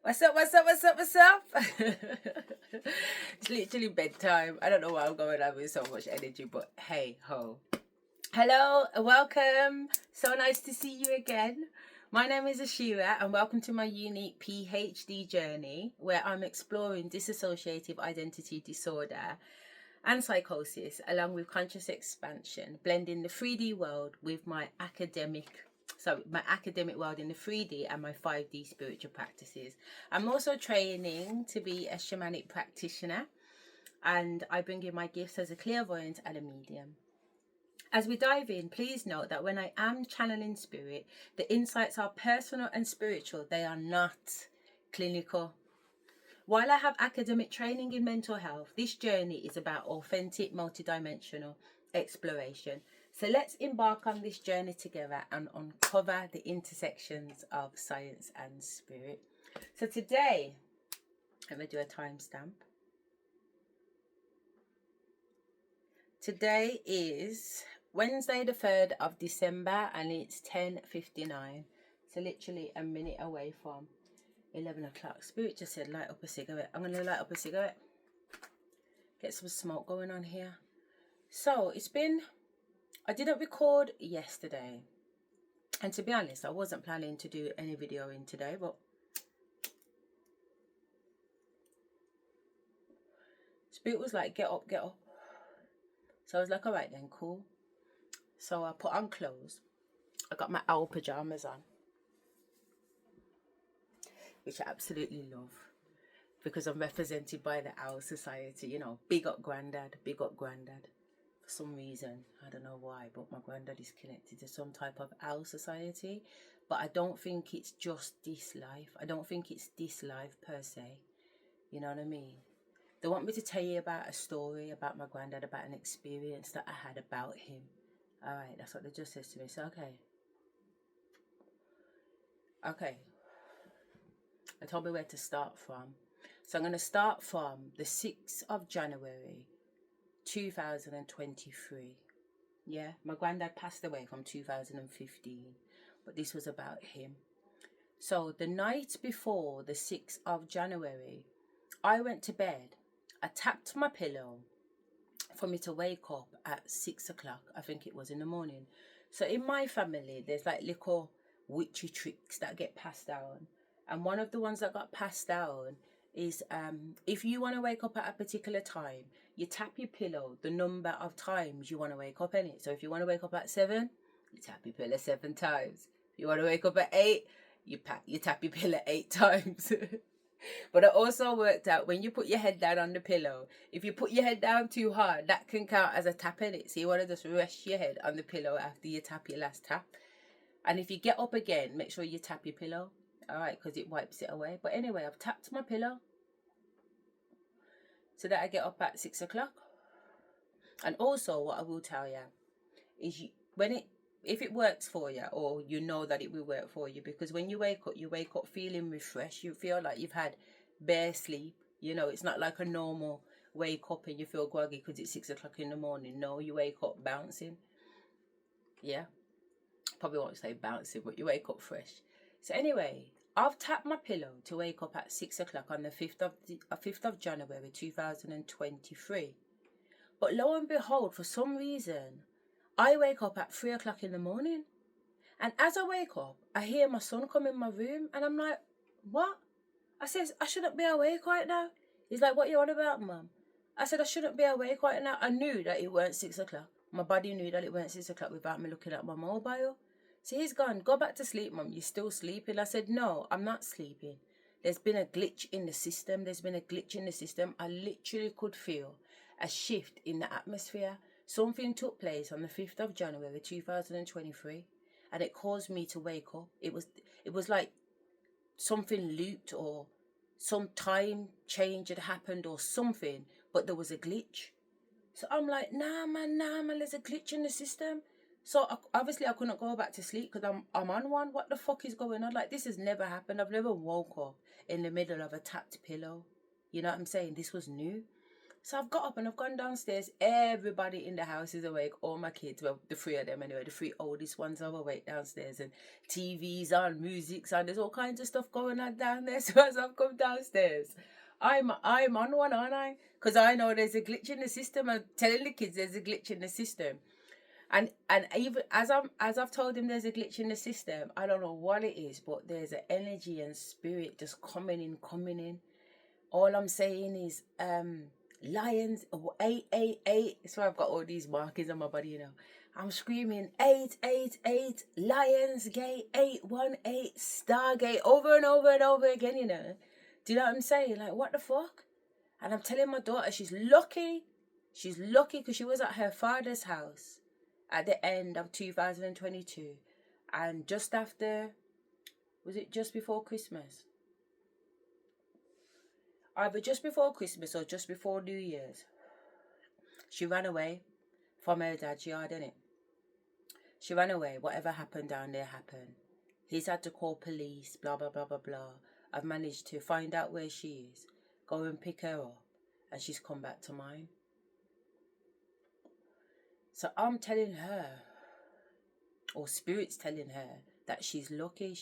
What's up, what's up, what's up, what's up? It's literally bedtime. I don't know why I'm going on with so much energy, but hey ho. Hello, welcome. So nice to see you again. My name is Asherah and welcome to my unique PhD journey where I'm exploring dissociative identity disorder and psychosis along with conscious expansion, blending the 3D world with my academic world in the 3D and my 5D spiritual practices. I'm also training to be a shamanic practitioner, and I bring in my gifts as a clairvoyant and a medium. As we dive in, please note that when I am channeling spirit, the insights are personal and spiritual. They are not clinical. While I have academic training in mental health, this journey is about authentic, multidimensional exploration. So let's embark on this journey together and uncover the intersections of science and spirit. So today, let me do a timestamp. Today is Wednesday the 3rd of December and it's 10:59. So literally a minute away from 11 o'clock. Spirit just said light up a cigarette. I'm going to light up a cigarette. Get some smoke going on here. So I didn't record yesterday. And to be honest, I wasn't planning to do any video in today, but Spirit was like, get up, get up. So I was like, all right then, cool. So I put on clothes. I got my owl pajamas on, which I absolutely love because I'm represented by the Owl Society. You know, big up granddad, big up granddad. For some reason, I don't know why, but my granddad is connected to some type of Owl Society. But I don't think it's just this life. I don't think it's this life per se. You know what I mean? They want me to tell you about a story about my granddad, about an experience that I had about him. All right, that's what they just said to me. So, okay. They told me where to start from. So I'm going to start from the 6th of January, 2023. Yeah, my granddad passed away from 2015, but this was about him. So the night before the 6th of January, I went to bed. I tapped my pillow for me to wake up at 6 o'clock. I think it was in the morning. So in my family, there's like little witchy tricks that get passed down. And one of the ones that got passed down is if you want to wake up at a particular time, you tap your pillow the number of times you want to wake up in it. So if you want to wake up at 7, you tap your pillow 7 times. If you want to wake up at 8, you tap your pillow 8 times. But it also worked out when you put your head down on the pillow, if you put your head down too hard, that can count as a tap in it. So you want to just rest your head on the pillow after you tap your last tap. And if you get up again, make sure you tap your pillow. All right, because it wipes it away. But anyway, I've tapped my pillow so that I get up at 6 o'clock. And also what I will tell you is if it works for you, or you know that it will work for you, because when you wake up feeling refreshed. You feel like you've had bare sleep. You know, it's not like a normal wake up and you feel groggy because it's 6 o'clock in the morning. No, you wake up bouncing. Yeah, probably won't say bouncing, but you wake up fresh. So anyway, I've tapped my pillow to wake up at 6 o'clock on the 5th of January 2023. But lo and behold, for some reason, I wake up at 3 o'clock in the morning. And as I wake up, I hear my son come in my room and I'm like, what? I says, I shouldn't be awake right now. He's like, what you on about, Mum? I said, I shouldn't be awake right now. I knew that it weren't 6 o'clock. My body knew that it weren't 6 o'clock without me looking at my mobile. So he's gone, go back to sleep, Mum. You're still sleeping. I said, no, I'm not sleeping. There's been a glitch in the system. I literally could feel a shift in the atmosphere. Something took place on the 5th of January 2023 and it caused me to wake up. It was like something looped or some time change had happened or something, but there was a glitch. So I'm like, nah man, there's a glitch in the system. So obviously I couldn't go back to sleep because I'm on one. What the fuck is going on? Like, this has never happened. I've never woke up in the middle of a tapped pillow. You know what I'm saying? This was new. So I've got up and I've gone downstairs. Everybody in the house is awake. All my kids, well, the three of them anyway, the three oldest ones are awake downstairs, and TV's on, music's on. There's all kinds of stuff going on down there. So as I've come downstairs, I'm on one, aren't I? Because I know there's a glitch in the system. I'm telling the kids there's a glitch in the system. And even as I've told him there's a glitch in the system, I don't know what it is, but there's an energy and spirit just coming in. All I'm saying is lions, 8. So I've got all these markings on my body, you know. I'm screaming 8, Lions Gate, 818, Stargate, over and over again, you know. Do you know what I'm saying? Like, what the fuck? And I'm telling my daughter she's lucky because she was at her father's house at the end of 2022, and just after, was it just before Christmas? Either just before Christmas or just before New Year's, she ran away from her dad's yard, innit? She ran away. Whatever happened down there happened. He's had to call police, blah, blah, blah, blah, blah. I've managed to find out where she is, go and pick her up, and she's come back to mine. So I'm telling her, or Spirit's telling her, that she's lucky.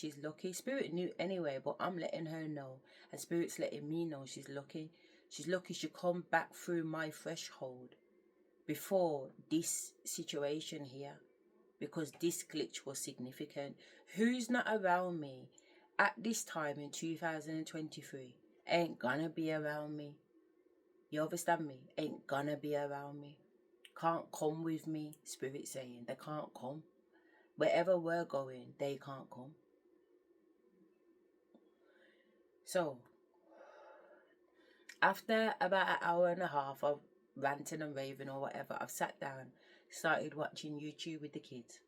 Spirit knew anyway, but I'm letting her know. And Spirit's letting me know she's lucky. She's lucky she come back through my threshold before this situation here. Because this glitch was significant. Who's not around me at this time in 2023 ain't gonna be around me. You understand me? Ain't gonna be around me. Can't come with me, Spirit saying. They can't come. Wherever we're going, they can't come. So, after about an hour and a half of ranting and raving or whatever, I've sat down, started watching YouTube with the kids.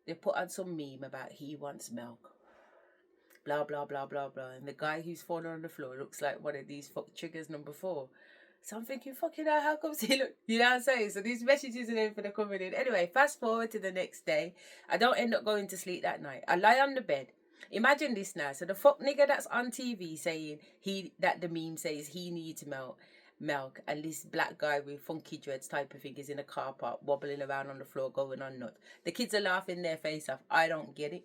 They put on some meme about he wants milk. Blah, blah, blah, blah, blah. And the guy who's fallen on the floor looks like one of these fuck triggers number 4. So I'm thinking, fucking hell, how comes he look? You know what I'm saying? So these messages are there for the coming in. Anyway, fast forward to the next day. I don't end up going to sleep that night. I lie on the bed. Imagine this now. So the fuck nigga that's on TV saying that the meme says he needs milk, and this black guy with funky dreads type of thing is in a car park wobbling around on the floor going on nuts. The kids are laughing their face off. I don't get it.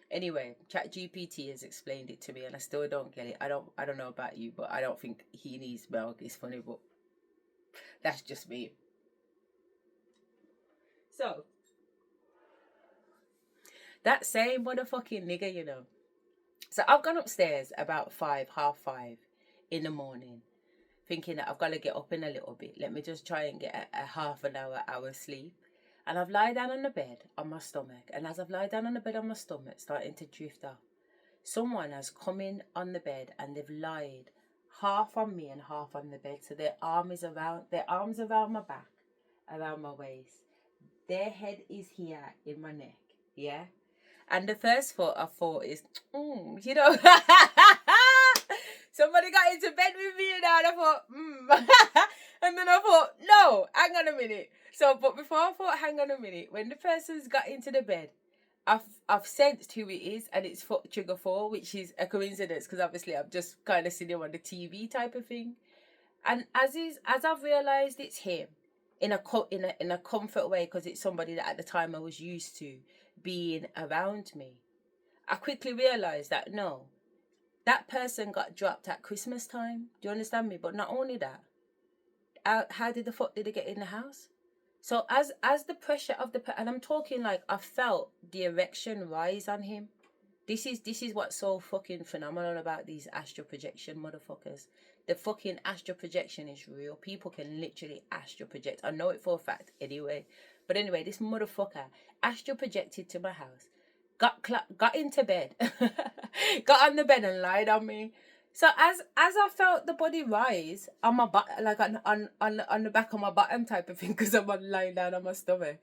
Anyway, ChatGPT has explained it to me and I still don't get it. I don't know about you, but I don't think he needs milk. It's funny, but that's just me. So, that same motherfucking nigga, you know. So I've gone upstairs about 5:30 in the morning, thinking that I've got to get up in a little bit. Let me just try and get a half an hour sleep. And I've lied down on the bed on my stomach. And as I've lied down on the bed on my stomach, starting to drift off, someone has come in on the bed and they've lied half on me and half on the bed. So their arms around my back, around my waist. Their head is here in my neck. Yeah. And the first thought I thought is, you know, somebody got into bed with me and I thought, and then I thought, no, hang on a minute. So, but before I thought, hang on a minute, when the person's got into the bed, I've sensed who it is, and it's trigger 4, which is a coincidence because obviously I've just kind of seen him on the TV type of thing. And as I've realised it's him, in a comfort way, because it's somebody that at the time I was used to being around me, I quickly realised that no, that person got dropped at Christmas time. Do you understand me? But not only that, how did the fuck did they get in the house? So as the pressure of and I'm talking like I felt the erection rise on him. This is what's so fucking phenomenal about these astral projection motherfuckers. The fucking astral projection is real. People can literally astral project. I know it for a fact anyway. But anyway, this motherfucker astral projected to my house, got into bed, got on the bed and lied on me. So as I felt the body rise on my butt, like on the back of my bottom type of thing, because I'm lying down on my stomach,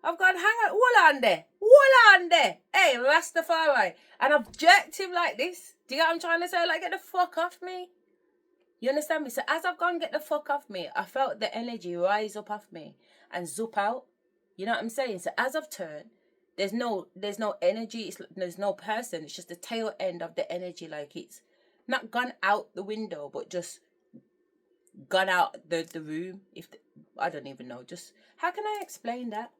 I've gone, hang on, hold on there, hey, Rastafari, and I've jerked him like this. Do you get what I'm trying to say? Like, get the fuck off me. You understand me? So as I've gone, get the fuck off me, I felt the energy rise up off me and zoop out. You know what I'm saying? So as I've turned, there's no energy. There's no person. It's just the tail end of the energy, like it's not gone out the window, but just gone out the room. I don't even know. Just how can I explain that?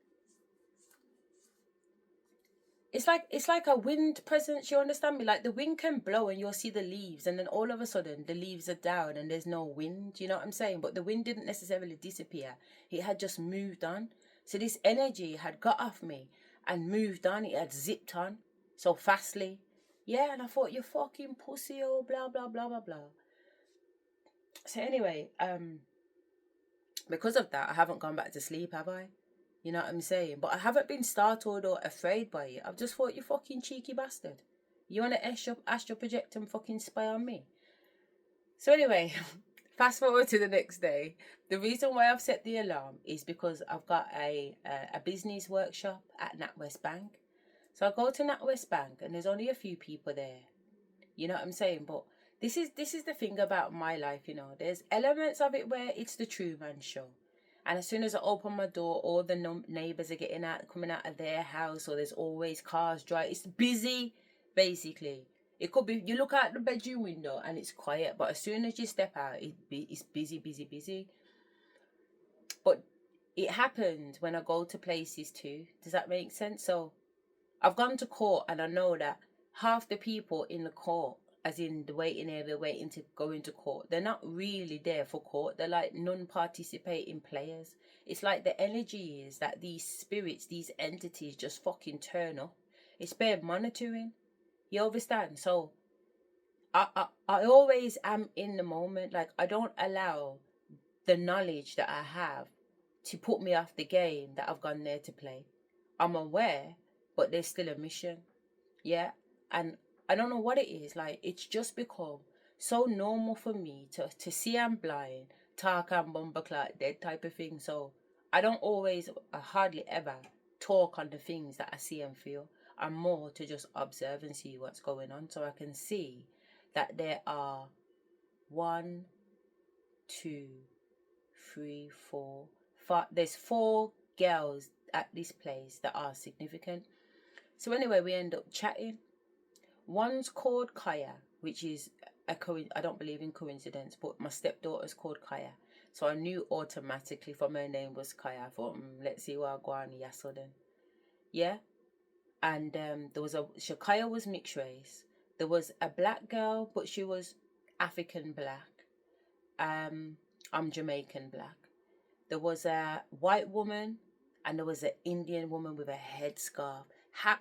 It's like a wind presence. You understand me? Like the wind can blow and you'll see the leaves, and then all of a sudden the leaves are down and there's no wind. You know what I'm saying? But the wind didn't necessarily disappear. It had just moved on. So this energy had got off me and moved on. It had zipped on so fastly. Yeah, and I thought, you fucking pussy, oh, blah blah blah blah blah. So anyway, because of that, I haven't gone back to sleep, have I? You know what I'm saying? But I haven't been startled or afraid by it. I've just thought, you fucking cheeky bastard. You want to astral project and fucking spy on me? So anyway, fast forward to the next day. The reason why I've set the alarm is because I've got a business workshop at NatWest Bank. So I go to NatWest Bank and there's only a few people there. You know what I'm saying? But this is the thing about my life, you know. There's elements of it where it's the true man show. And as soon as I open my door, all the neighbours are coming out of their house, or there's always cars driving. It's busy, basically. It could be, you look out the bedroom window and it's quiet, but as soon as you step out, it's busy, busy, busy. But it happens when I go to places too. Does that make sense? So I've gone to court and I know that half the people in the court, as in the waiting area, waiting to go into court, they're not really there for court. They're like non-participating players. It's like the energy is that these spirits, these entities just fucking turn up. It's bare monitoring. You understand? So I always am in the moment. Like, I don't allow the knowledge that I have to put me off the game that I've gone there to play. I'm aware, but there's still a mission. Yeah. And I don't know what it is. Like, it's just become so normal for me to see I'm blind, talk and bumbleclot, dead type of thing. So I don't always, I hardly ever talk on the things that I see and feel. I'm more to just observe and see what's going on. So I can see that there are 1, 2, 3, 4, 5. There's 4 girls at this place that are significant. So anyway, we end up chatting. One's called Kaya, which is I don't believe in coincidence, but my stepdaughter's called Kaya. So I knew automatically from her name was Kaya. I thought, let's see what I go on Yasso then. Yeah. And there was Kaya was mixed race. There was a black girl, but she was African black. I'm Jamaican black. There was a white woman and there was an Indian woman with a headscarf.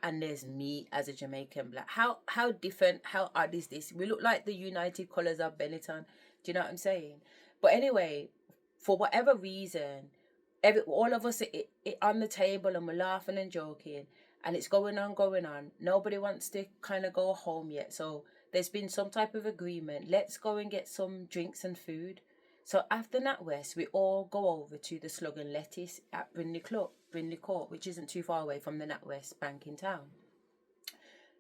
And there's me as a Jamaican black. How different, how odd is this? We look like the United Colours of Benetton. Do you know what I'm saying? But anyway, for whatever reason, all of us are on the table and we're laughing and joking. And it's going on. Nobody wants to kind of go home yet. So there's been some type of agreement. Let's go and get some drinks and food. So after NatWest, we all go over to the Slug and Lettuce at Brindley Court, which isn't too far away from the NatWest Bank in town.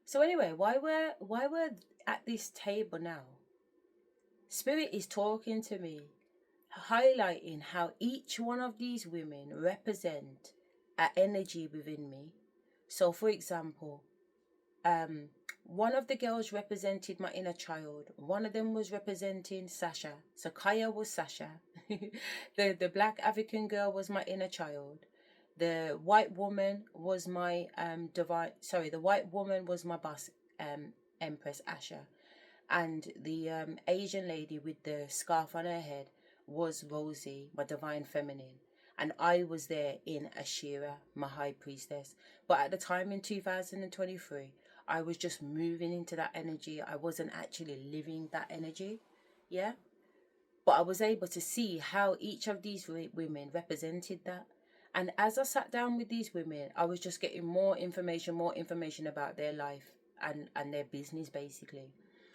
So anyway, why we're at this table now, Spirit is talking to me, highlighting how each one of these women represent an energy within me. So for example, one of the girls represented my inner child. One of them was representing Sasha. So Kaya was Sasha. the black African girl was my inner child. The white woman was my the white woman was my boss, Empress Asherah. And the Asian lady with the scarf on her head was Rosie, my divine feminine. And I was there in Asherah, my high priestess. But at the time in 2023, I was just moving into that energy. I wasn't actually living that energy. Yeah. But I was able to see how each of these women represented that. And as I sat down with these women, I was just getting more information about their life and their business, basically.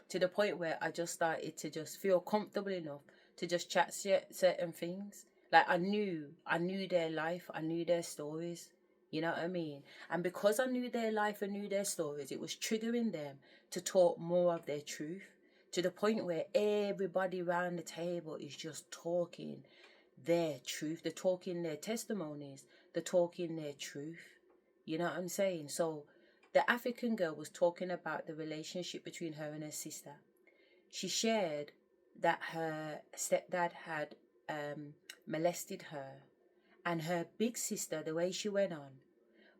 To the point where I just started to just feel comfortable enough to just chat certain things. Like I knew their life, I knew their stories. You know what I mean? And because I knew their life and knew their stories, it was triggering them to talk more of their truth. To the point where everybody around the table is just talking their truth. They're talking their testimonies. They're talking their truth. You know what I'm saying? So the African girl was talking about the relationship between her and her sister. She shared that her stepdad had molested her, and her big sister, the way she went on,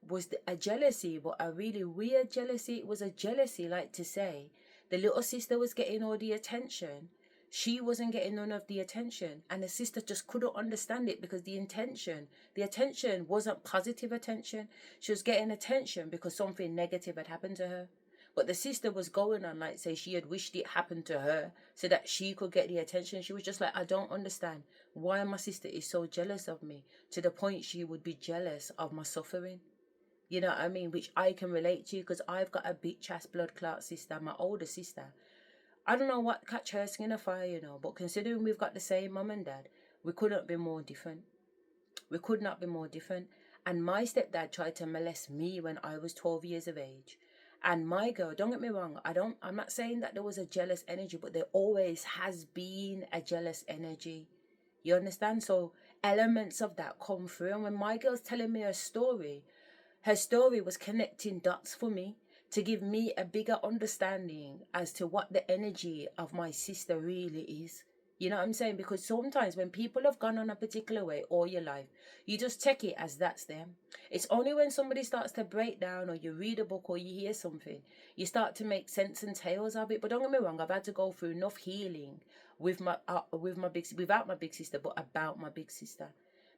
was a jealousy, but a really weird jealousy. It was a jealousy, like to say, the little sister was getting all the attention, she wasn't getting none of the attention, and the sister just couldn't understand it because the attention wasn't positive attention. She was getting attention because something negative had happened to her. But the sister was going on like, say, she had wished it happened to her so that she could get the attention. She was just like, I don't understand why my sister is so jealous of me, to the point she would be jealous of my suffering. You know what I mean? Which I can relate to, because I've got a bitch ass blood clot sister, my older sister. I don't know what catch her skin afire, you know, but considering we've got the same mum and dad, we couldn't be more different. We could not be more different. And my stepdad tried to molest me when I was 12 years of age. And my girl, don't get me wrong, I'm not saying that there was a jealous energy, but there always has been a jealous energy. You understand? So elements of that come through. And when my girl's telling me her story was connecting dots for me to give me a bigger understanding as to what the energy of my sister really is. You know what I'm saying? Because sometimes when people have gone on a particular way all your life, you just take it as that's them. It's only when somebody starts to break down, or you read a book, or you hear something, you start to make sense and tales of it. But don't get me wrong, I've had to go through enough healing without my big sister, but about my big sister.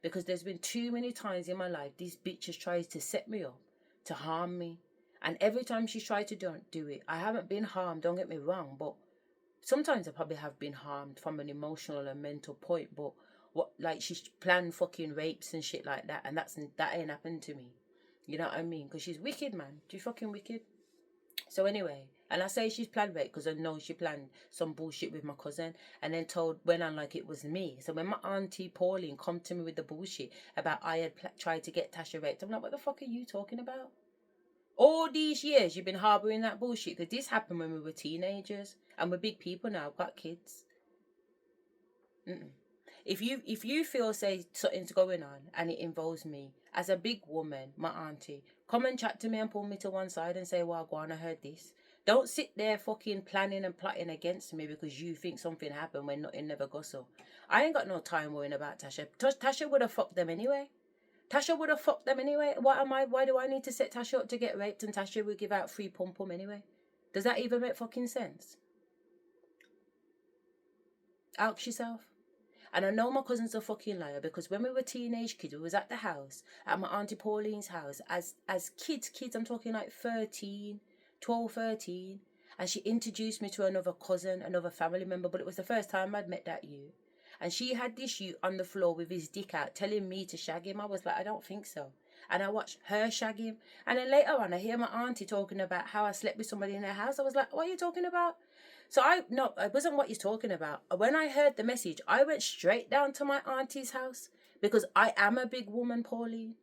Because there's been too many times in my life this bitch has tried to set me up, to harm me. And every time she's tried to do it, I haven't been harmed, don't get me wrong, but sometimes I probably have been harmed from an emotional and mental point. But like, she's planned fucking rapes and shit like that, and that ain't happened to me. You know what I mean? Because she's wicked, man. She's fucking wicked. So anyway, and I say she's planned rape because I know she planned some bullshit with my cousin, and then went on like it was me. So when my auntie Pauline come to me with the bullshit about I had tried to get Tasha raped, I'm like, what the fuck are you talking about? All these years you've been harbouring that bullshit, because this happened when we were teenagers, and we're big people now, I've got kids. If you feel, say, something's going on and it involves me as a big woman, my auntie, come and chat to me and pull me to one side and say, well, go on, I heard this. Don't sit there fucking planning and plotting against me because you think something happened when nothing never goes so. I ain't got no time worrying about Tasha. Tasha would have fucked them anyway. Why do I need to set Tasha up to get raped, and Tasha will give out free pum-pum anyway? Does that even make fucking sense? Ask yourself. And I know my cousin's a fucking liar, because when we were teenage kids, we was at the house, at my auntie Pauline's house, as kids, I'm talking like 12, 13, and she introduced me to another cousin, another family member, but it was the first time I'd met that youth. And she had this youth on the floor with his dick out, telling me to shag him. I was like, I don't think so. And I watched her shag him. And then later on, I hear my auntie talking about how I slept with somebody in her house. I was like, what are you talking about? So it wasn't what you're talking about. When I heard the message, I went straight down to my auntie's house, because I am a big woman, Pauline.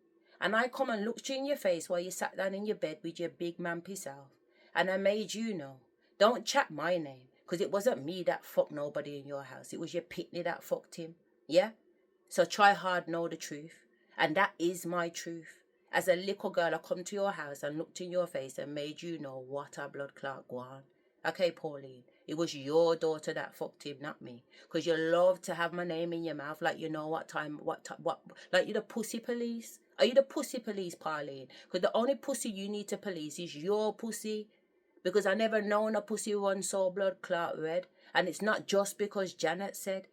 And I come and looked you in your face while you sat down in your bed with your big mampy self. And I made you know. Don't chat my name, because it wasn't me that fucked nobody in your house. It was your pitney that fucked him. Yeah? So try hard know the truth. And that is my truth. As a little girl, I come to your house and looked in your face and made you know what a blood clot go on. Okay, Pauline, it was your daughter that fucked him, not me. Because you love to have my name in your mouth like you know what, like you're the pussy police. Are you the pussy police, Pauline? Because the only pussy you need to police is your pussy. Because I never known a pussy run so blood clot red. And it's not just because Janet said.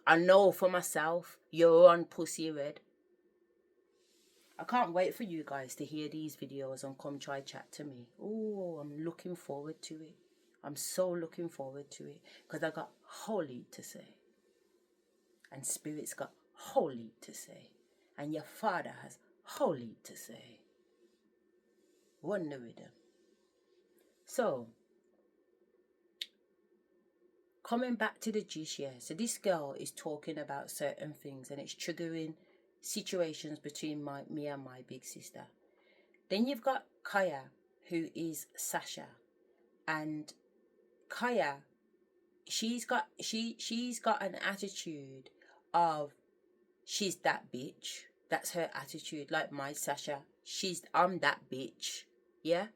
I know for myself, you're on pussy red. I can't wait for you guys to hear these videos and come try chat to me. Oh, I'm looking forward to it. I'm so looking forward to it. Because I got holy to say. And Spirit's got holy to say. And your Father has holy to say. Run the rhythm. So, coming back to the gist, yeah. So this girl is talking about certain things, and it's triggering situations between me and my big sister. Then you've got Kaya, who is Sasha, and Kaya, she's got an attitude of she's that bitch. That's her attitude, like my Sasha. I'm that bitch. Yeah.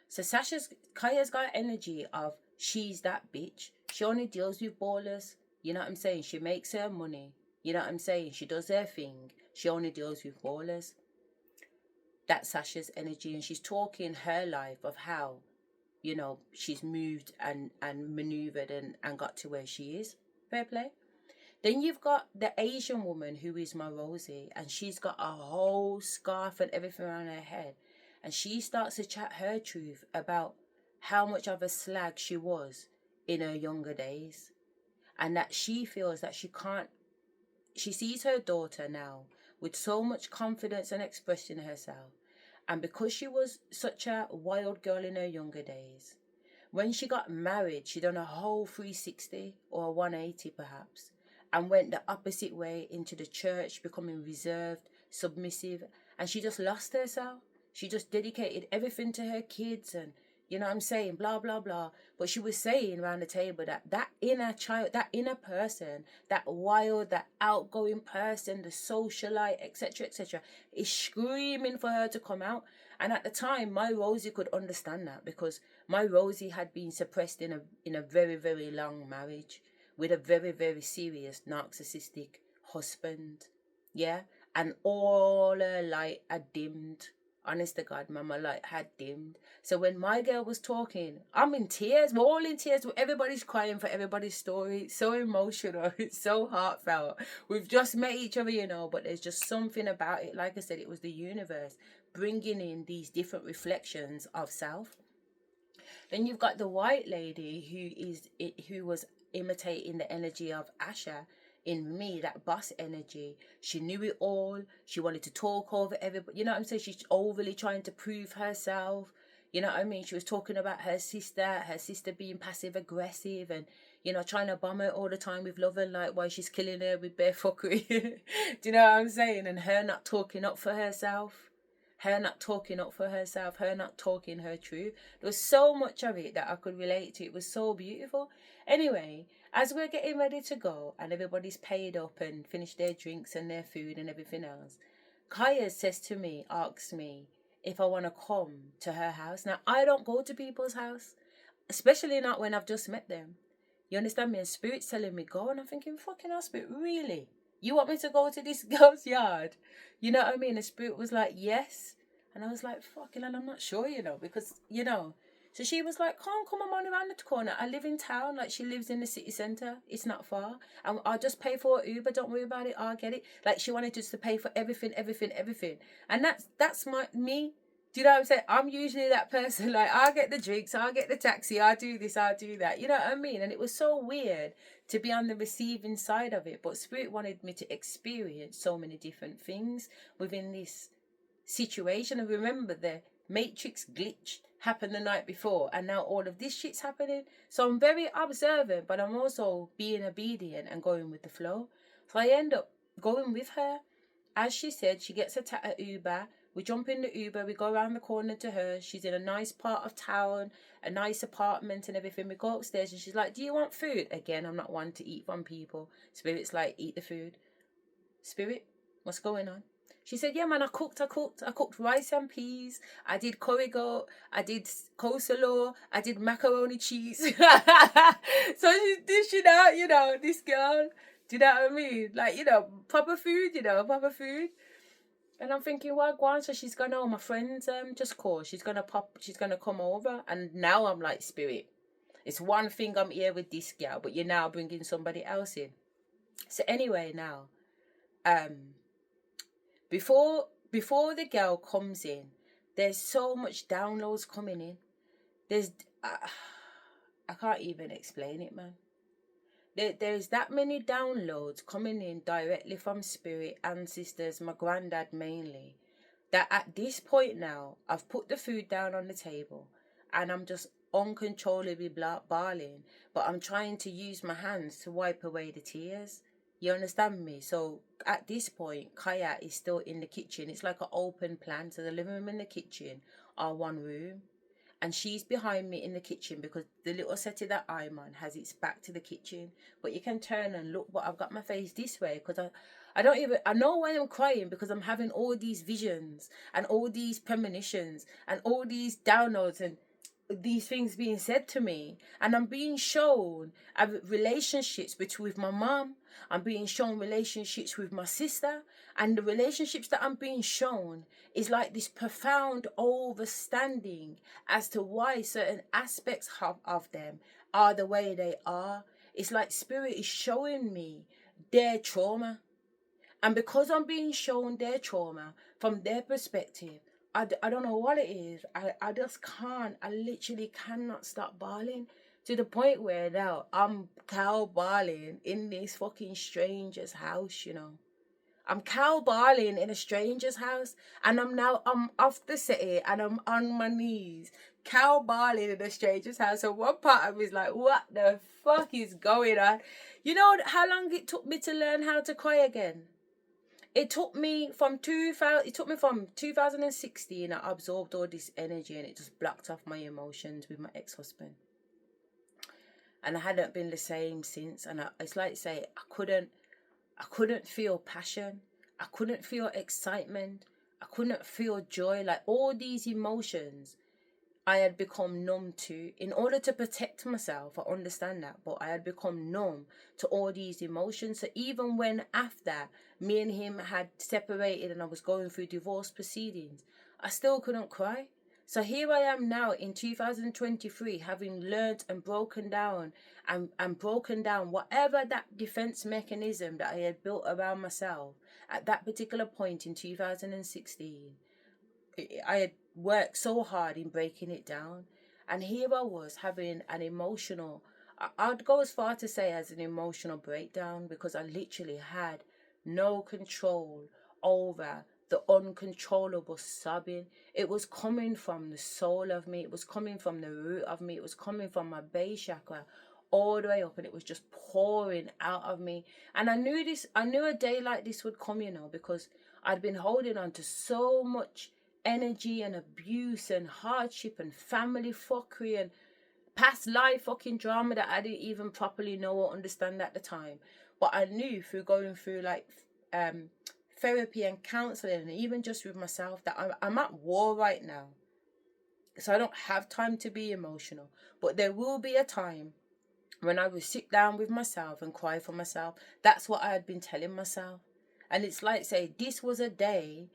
So Kaya's got energy of she's that bitch. She only deals with ballers. You know what I'm saying? She makes her money. You know what I'm saying? She does her thing. She only deals with ballers. That's Sasha's energy, and she's talking her life of how, you know, she's moved and maneuvered and got to where she is. Fair play. Then you've got the Asian woman who is my Rosie, and she's got a whole scarf and everything around her head. And she starts to chat her truth about how much of a slag she was in her younger days. And that she feels that she sees her daughter now with so much confidence and expressing herself. And because she was such a wild girl in her younger days, when she got married, she done a whole 360 or a 180 perhaps, and went the opposite way into the church, becoming reserved, submissive, and she just lost herself. She just dedicated everything to her kids and, you know what I'm saying, blah, blah, blah. But she was saying around the table that inner child, that inner person, that wild, that outgoing person, the socialite, etc., is screaming for her to come out. And at the time, my Rosie could understand that, because my Rosie had been suppressed in a very, very long marriage with a very, very serious narcissistic husband. Yeah? And all her light had dimmed. Honest to God, my light had dimmed. So when my girl was talking, I'm in tears. We're all in tears. Everybody's crying for everybody's story. It's so emotional. It's so heartfelt. We've just met each other, you know, but there's just something about it. Like I said, it was the universe bringing in these different reflections of self. Then you've got the white lady who was imitating the energy of Asherah in me, that boss energy. She knew it all. She wanted to talk over everybody. You know what I'm saying? She's overly trying to prove herself. You know what I mean? She was talking about her sister being passive aggressive and, you know, trying to bomb her all the time with love and light while she's killing her with bare fuckery. Do you know what I'm saying? And her not talking up for herself. Her not talking up for herself, her not talking her truth. There was so much of it that I could relate to. It was so beautiful. Anyway, as we're getting ready to go and everybody's paid up and finished their drinks and their food and everything else, Kaya asks me if I want to come to her house. Now, I don't go to people's house, especially not when I've just met them. You understand me? And Spirit's telling me go, and I'm thinking, fucking hell, Spirit, really? You want me to go to this girl's yard? You know what I mean? And Spirit was like, yes. And I was like, fucking hell, I'm not sure, you know, because, you know. So she was like, come on around the corner. I live in town. Like, she lives in the city centre. It's not far. And I'll just pay for an Uber. Don't worry about it. I'll get it. Like, she wanted just to pay for everything. And that's me. Do you know what I'm saying? I'm usually that person. Like, I'll get the drinks. I'll get the taxi. I'll do this. I'll do that. You know what I mean? And it was so weird to be on the receiving side of it. But Spirit wanted me to experience so many different things within this situation. And remember, the Matrix glitch happened the night before, and now all of this shit's happening. So I'm very observant, but I'm also being obedient and going with the flow. So I end up going with her. As she said, she gets a Uber. We jump in the Uber, we go around the corner to her. She's in a nice part of town, a nice apartment and everything. We go upstairs and she's like, do you want food? Again, I'm not one to eat from people. Spirit's like, eat the food. Spirit, what's going on? She said, yeah, man, I cooked rice and peas. I did curry goat. I did coleslaw. I did macaroni cheese. So she's dishing out, you know, this girl. Do you know what I mean? Like, you know, proper food, proper food. And I'm thinking, well, go on. So she's gonna, my friends just called. She's gonna come over. And now I'm like, Spirit, it's one thing I'm here with this girl, but you're now bringing somebody else in. So anyway, now, before the girl comes in, there's so much downloads coming in. There's, I can't even explain it, man. There's that many downloads coming in directly from Spirit, ancestors, my granddad mainly, that at this point now, I've put the food down on the table and I'm just uncontrollably bawling, but I'm trying to use my hands to wipe away the tears. You understand me? So at this point, Kaya is still in the kitchen. It's like an open plan. So the living room and the kitchen are one room. And she's behind me in the kitchen because the little settee that I'm on has its back to the kitchen. But you can turn and look, but I've got my face this way because I know why I'm crying, because I'm having all these visions and all these premonitions and all these downloads. And these things being said to me, and I'm being shown relationships with my mom. I'm being shown relationships with my sister, and the relationships that I'm being shown is like this profound overstanding as to why certain aspects of them are the way they are. It's like spirit is showing me their trauma, and because I'm being shown their trauma from their perspective, I don't know what it is. I just can't. I literally cannot stop bawling, to the point where now I'm cow bawling in this fucking stranger's house, you know. I'm cow bawling in a stranger's house, and I'm off the city and I'm on my knees, cow bawling in a stranger's house. So one part of me is like, what the fuck is going on? You know how long it took me to learn how to cry again? It took me from 2016. I absorbed all this energy and it just blocked off my emotions with my ex-husband, and I hadn't been the same since. And it's like, say, I couldn't feel passion, I couldn't feel excitement, I couldn't feel joy. Like, all these emotions I had become numb to in order to protect myself. I understand that, but I had become numb to all these emotions. So even when after me and him had separated and I was going through divorce proceedings, I still couldn't cry. So here I am now in 2023, having learned and broken down whatever that defense mechanism that I had built around myself at that particular point in 2016. I had worked so hard in breaking it down, and here I was having an emotional, I'd go as far to say as an emotional breakdown, because I literally had no control over the uncontrollable sobbing. It was coming from the soul of me, it was coming from the root of me, it was coming from my base chakra all the way up, and it was just pouring out of me. And I knew a day like this would come, you know, because I'd been holding on to so much energy and abuse and hardship and family fuckery and past life fucking drama that I didn't even properly know or understand at the time. But I knew through going through like therapy and counseling, and even just with myself, that I'm at war right now. So I don't have time to be emotional, but there will be a time when I will sit down with myself and cry for myself. That's what I had been telling myself. And it's like, say, this was a day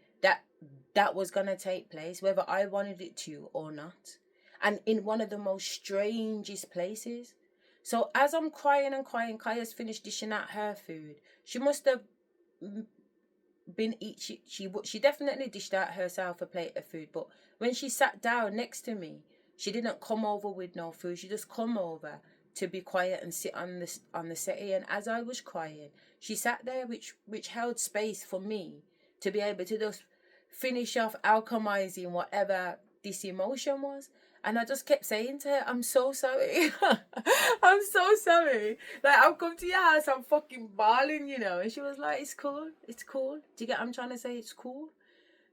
that was going to take place, whether I wanted it to or not. And in one of the most strangest places. So as I'm crying and crying, Kaya's finished dishing out her food. She must have been she definitely dished out herself a plate of food, but when she sat down next to me, she didn't come over with no food. She just come over to be quiet and sit on the settee. And as I was crying, she sat there, which held space for me to be able to just finish off alchemizing whatever this emotion was. And I just kept saying to her, I'm so sorry. I'm so sorry. Like, I've come to your house, I'm fucking bawling, you know. And she was like, it's cool. It's cool. Do you get what I'm trying to say? It's cool.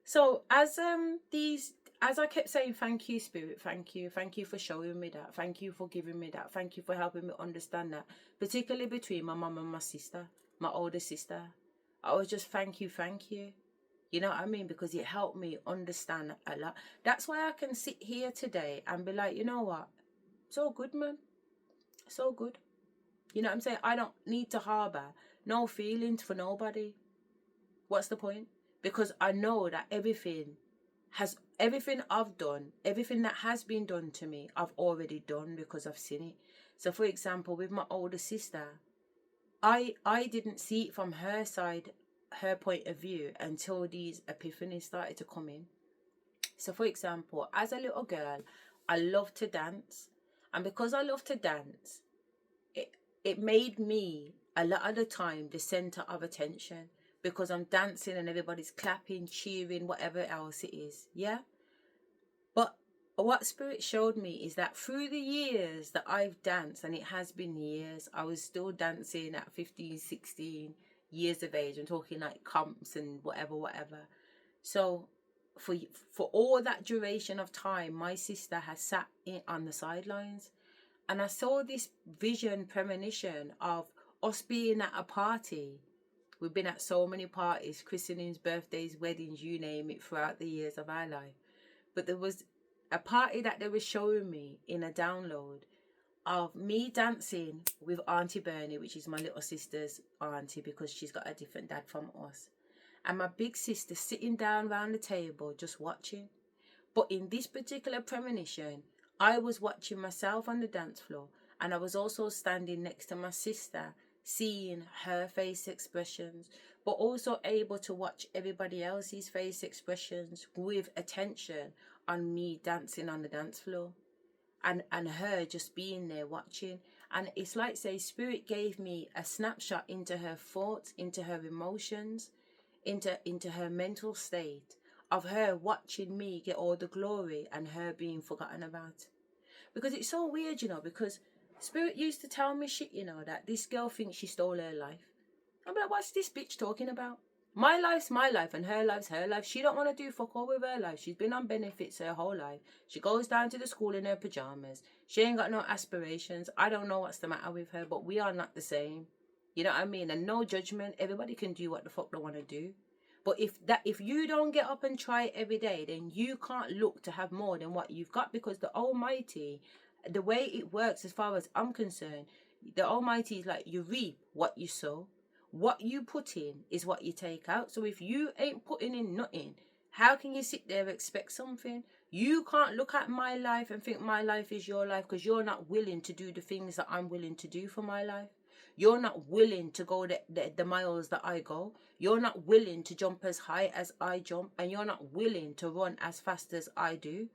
So as I kept saying, thank you, Spirit, thank you for showing me that, thank you for giving me that, thank you for helping me understand that, particularly between my mum and my sister, my older sister. I was just thank you. You know what I mean? Because it helped me understand a lot. That's why I can sit here today and be like, you know what? So good, man. So good. You know what I'm saying? I don't need to harbour no feelings for nobody. What's the point? Because I know that everything I've done, everything that has been done to me, I've already done because I've seen it. So for example, with my older sister, I didn't see it from her side, her point of view, until these epiphanies started to come in. So for example, as a little girl, I loved to dance. And because I love to dance, it made me a lot of the time the center of attention, because I'm dancing and everybody's clapping, cheering, whatever else it is. Yeah. But what Spirit showed me is that through the years that I've danced, and it has been years, I was still dancing at 15, 16 years of age. I'm talking like comps and whatever. So for all that duration of time, my sister has sat on the sidelines. And I saw this vision, premonition of us being at a party. We've been at so many parties, christenings, birthdays, weddings, you name it, throughout the years of our life. But there was a party that they were showing me in a download of me dancing with Auntie Bernie, which is my little sister's auntie because she's got a different dad from us, and my big sister sitting down round the table just watching. But in this particular premonition, I was watching myself on the dance floor, and I was also standing next to my sister, seeing her face expressions, but also able to watch everybody else's face expressions with attention on me dancing on the dance floor. And her just being there watching. And it's like, say, Spirit gave me a snapshot into her thoughts, into her emotions, into her mental state of her watching me get all the glory and her being forgotten about. Because it's so weird, because Spirit used to tell me shit, that this girl thinks she stole her life. I'm like, what's this bitch talking about? My life's my life and her life's her life. She don't want to do fuck all with her life. She's been on benefits her whole life. She goes down to the school in her pajamas. She ain't got no aspirations. I don't know what's the matter with her, but we are not the same. You know what I mean? And no judgment. Everybody can do what the fuck they want to do. But if you don't get up and try it every day, then you can't look to have more than what you've got, because the Almighty, the way it works as far as I'm concerned, the Almighty is like, you reap what you sow. What you put in is what you take out. So if you ain't putting in nothing, how can you sit there and expect something? You can't look at my life and think my life is your life, because you're not willing to do the things that I'm willing to do for my life. You're not willing to go the miles that I go. You're not willing to jump as high as I jump. And you're not willing to run as fast as I do.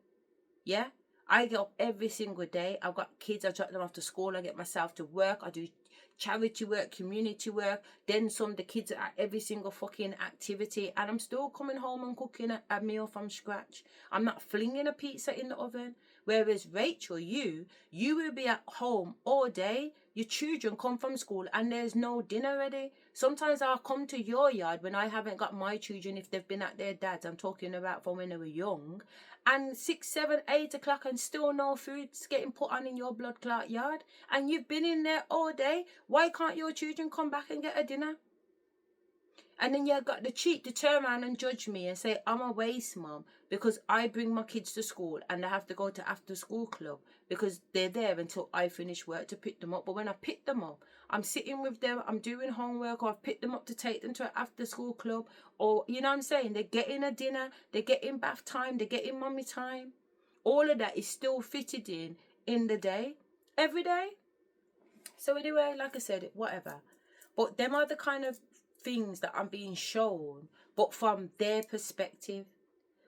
Yeah? I get up every single day. I've got kids. I drop them off to school. I get myself to work. I do charity work, community work, then some. The kids are at every single fucking activity, and I'm still coming home and cooking a meal from scratch. I'm not flinging a pizza in the oven. Whereas Rachel, you will be at home all day. Your children come from school and there's no dinner ready. Sometimes I'll come to your yard when I haven't got my children, if they've been at their dad's. I'm talking about from when they were young. And 6, 7, 8 o'clock and still no food's getting put on in your blood clot yard. And you've been in there all day. Why can't your children come back and get a dinner? And then you've got the cheek to turn around and judge me and say, I'm a waste mom, because I bring my kids to school and they have to go to after school club because they're there until I finish work to pick them up. But when I pick them up, I'm sitting with them, I'm doing homework, or I've picked them up to take them to an after school club, or, you know what I'm saying? They're getting a dinner, they're getting bath time, they're getting mummy time. All of that is still fitted in the day, every day. So anyway, like I said, whatever. But them are the kind of things that I'm being shown, but from their perspective,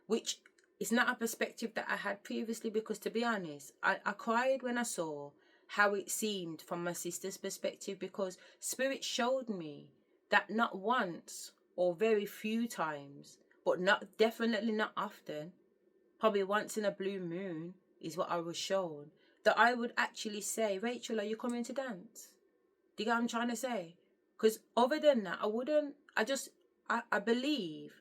which is not a perspective that I had previously, because to be honest, I cried when I saw how it seemed from my sister's perspective, because Spirit showed me that not once or very few times, but definitely not often, probably once in a blue moon is what I was shown, that I would actually say, Rachel, are you coming to dance? Do you get what I'm trying to say? Because other than that, I believe,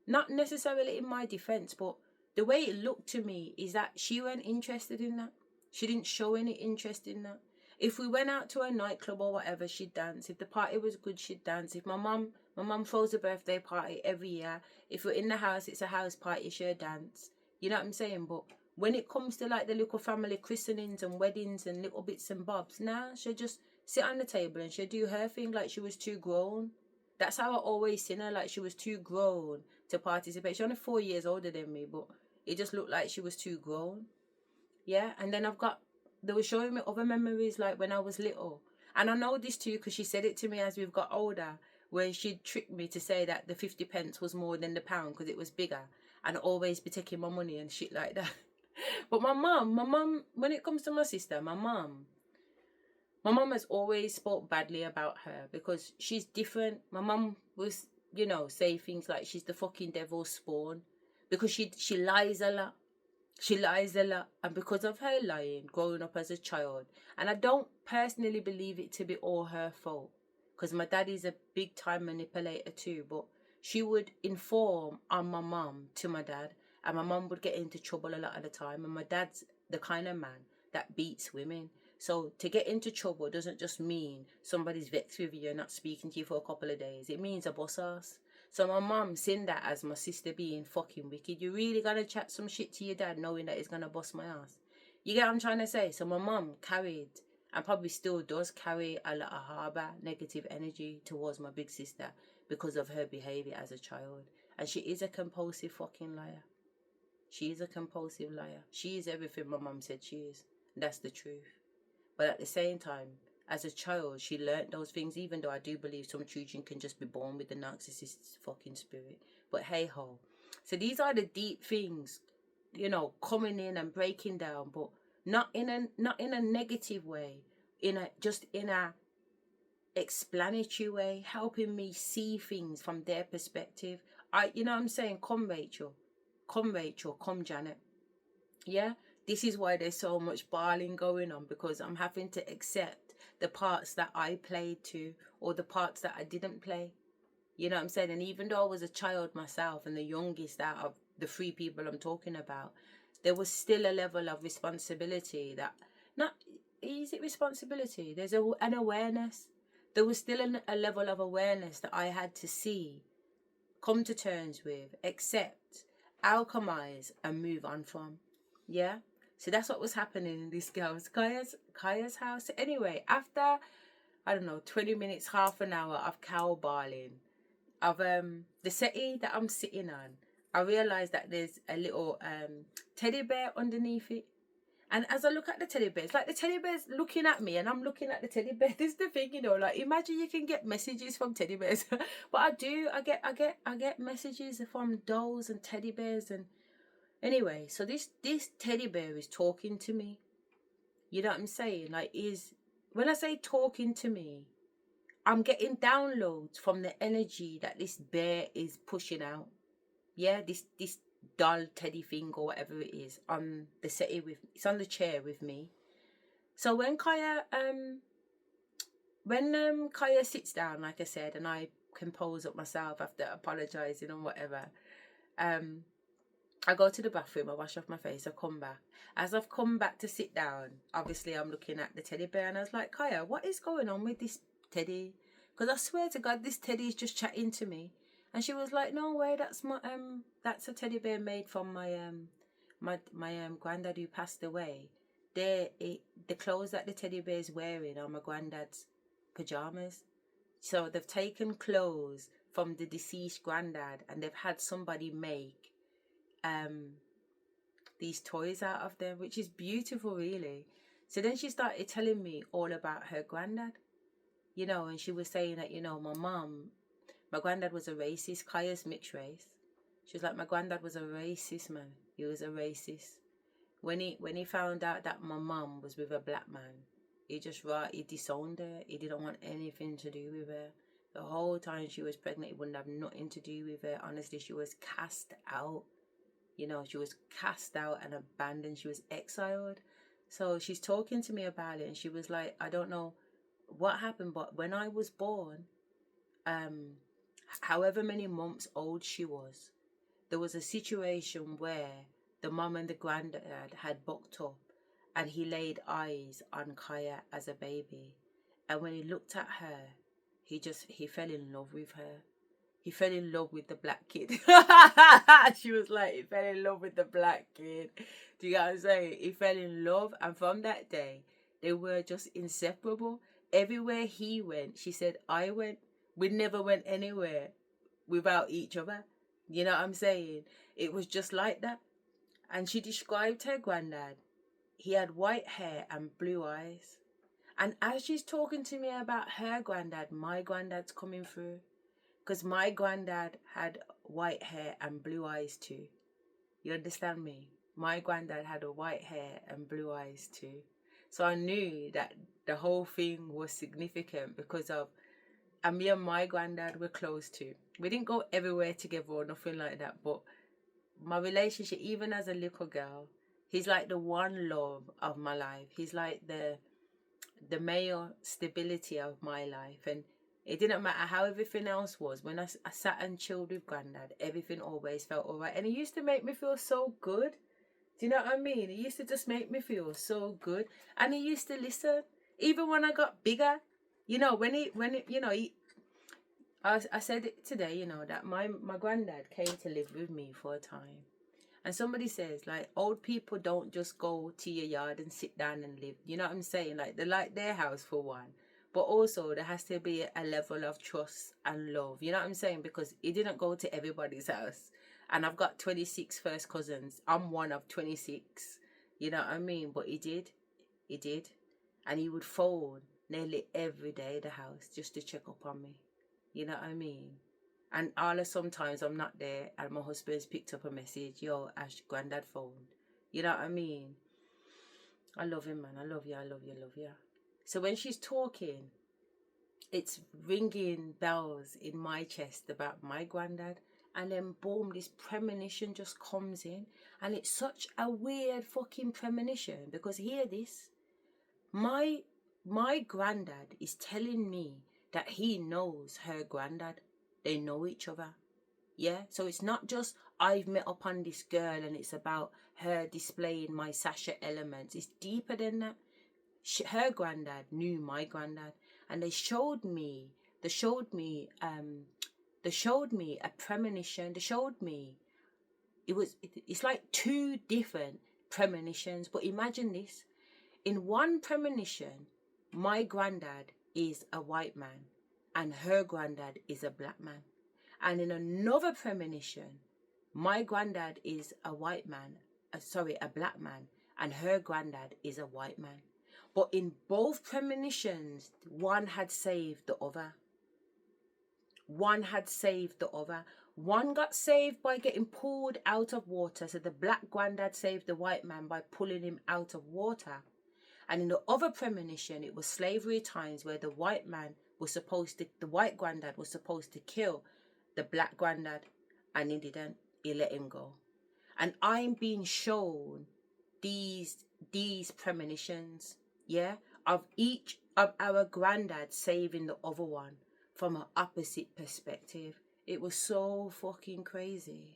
not necessarily in my defense, but the way it looked to me is that she weren't interested in that. She didn't show any interest in that. If we went out to a nightclub or whatever, she'd dance. If the party was good, she'd dance. If my mum throws a birthday party every year. If we're in the house, it's a house party, she'll dance. You know what I'm saying? But when it comes to like the little family christenings and weddings and little bits and bobs, nah, she'll just sit on the table and she'll do her thing like she was too grown. That's how I always seen her, like she was too grown to participate. She's only 4 years older than me, but it just looked like she was too grown. Yeah, and then they were showing me other memories like when I was little. And I know this too because she said it to me as we've got older, where she'd tricked me to say that the 50 pence was more than the pound because it was bigger, and always be taking my money and shit like that. But my mum, when it comes to my sister, my mum has always spoke badly about her because she's different. My mum was, say things like she's the fucking devil's spawn because she lies a lot. She lies a lot, and because of her lying growing up as a child, and I don't personally believe it to be all her fault, because my dad is a big time manipulator too, but she would inform on my mum to my dad, and my mum would get into trouble a lot of the time, and my dad's the kind of man that beats women. So to get into trouble doesn't just mean somebody's vexed with you and not speaking to you for a couple of days. It means a boss ass. So my mum seen that as my sister being fucking wicked. You really gonna chat some shit to your dad knowing that he's gonna bust my ass? You get what I'm trying to say? So my mum carried, and probably still does carry, a lot of harbour negative energy towards my big sister because of her behaviour as a child. And she is a compulsive fucking liar. She is a compulsive liar. She is everything my mum said she is. That's the truth. But at the same time, as a child, she learnt those things, even though I do believe some children can just be born with the narcissist fucking spirit. But hey ho. So these are the deep things, you know, coming in and breaking down, but not in a negative way, in a explanatory way, helping me see things from their perspective. You know what I'm saying? Come Rachel, come Janet. Yeah, this is why there's so much bawling going on, because I'm having to accept the parts that I played to, or the parts that I didn't play. You know what I'm saying? And even though I was a child myself and the youngest out of the 3 people I'm talking about, there was still a level of responsibility that, not, is it responsibility? There's an awareness. There was still a level of awareness that I had to see, come to terms with, accept, alchemize, and move on from. Yeah, so that's what was happening in this girl's Kaya's house. Anyway, after, I don't know, 20 minutes, half an hour of cow bawling, of the settee that I'm sitting on, I realised that there's a little teddy bear underneath it. And as I look at the teddy bear, it's like the teddy bear's looking at me and I'm looking at the teddy bear. This is the thing, you know, like imagine you can get messages from teddy bears. But I get messages from dolls and teddy bears. And anyway, so this teddy bear is talking to me. You know what I'm saying? Like, when I say talking to me, I'm getting downloads from the energy that this bear is pushing out. Yeah, this doll teddy thing or whatever it is on the settee it's on the chair with me. So when Kaya sits down, like I said, and I compose up myself after apologizing and whatever, I go to the bathroom, I wash off my face, I come back. As I've come back to sit down, obviously I'm looking at the teddy bear, and I was like, Kaya, what is going on with this teddy? Because I swear to God, this teddy is just chatting to me. And she was like, no way, that's a teddy bear made from my granddad who passed away. The clothes that the teddy bear is wearing are my granddad's pajamas. So they've taken clothes from the deceased granddad and they've had somebody make these toys out of them, which is beautiful, really. So then she started telling me all about her granddad, you know, and she was saying that, you know, my granddad was a racist. Kaya's mixed race. She was like, my granddad was a racist, man. He was a racist. When he found out that my mum was with a black man, he disowned her. He didn't want anything to do with her. The whole time she was pregnant, he wouldn't have nothing to do with her. Honestly, she was cast out. You know, she was cast out and abandoned. She was exiled. So she's talking to me about it, and she was like, I don't know what happened, but when I was born, however many months old she was, there was a situation where the mum and the granddad had bucked up, and he laid eyes on Kaya as a baby. And when he looked at her, he fell in love with her. He fell in love with the black kid. She was like, he fell in love with the black kid. Do you get what I'm saying? He fell in love, and from that day, they were just inseparable. Everywhere he went, she said, I went. We never went anywhere without each other. You know what I'm saying? It was just like that. And she described her granddad. He had white hair and blue eyes. And as she's talking to me about her granddad, my granddad's coming through. Because my granddad had white hair and blue eyes too. You understand me? My granddad had a white hair and blue eyes too. So I knew that the whole thing was significant because of, and me and my granddad were close too. We didn't go everywhere together or nothing like that, but my relationship, even as a little girl, he's like the one love of my life. He's like the male stability of my life. And it didn't matter how everything else was. When I sat and chilled with granddad, everything always felt all right. And it used to make me feel so good. Do you know what I mean? It used to just make me feel so good. And he used to listen. Even when I got bigger, you know, when he I said it today, you know, that my granddad came to live with me for a time. And somebody says, like, old people don't just go to your yard and sit down and live. You know what I'm saying? Like, they like their house for one. But also, there has to be a level of trust and love. You know what I'm saying? Because he didn't go to everybody's house. And I've got 26 first cousins. I'm one of 26. You know what I mean? But he did. He did. And he would phone nearly every day at the house just to check up on me. You know what I mean? And all of sometimes I'm not there and my husband's picked up a message, yo, Ash, granddad phoned. You know what I mean? I love him, man. I love you, I love you, I love you. So when she's talking, it's ringing bells in my chest about my granddad. And then boom, this premonition just comes in. And it's such a weird fucking premonition because hear this. My granddad is telling me that he knows her granddad. They know each other. Yeah, so it's not just I've met up on this girl and it's about her displaying my Sasha elements. It's deeper than that. Her granddad knew my granddad, and they showed me a premonition. They showed me it's like two different premonitions. But imagine this: in one premonition, my granddad is a white man, and her granddad is a black man. And in another premonition, my granddad is a white man, a black man, and her granddad is a white man. But in both premonitions, one had saved the other. One had saved the other. One got saved by getting pulled out of water. So the black granddad saved the white man by pulling him out of water. And in the other premonition, it was slavery times where the white granddad was supposed to kill the black granddad, and he didn't. He let him go. And I'm being shown these premonitions, yeah, of each of our granddads saving the other one from an opposite perspective. It was so fucking crazy.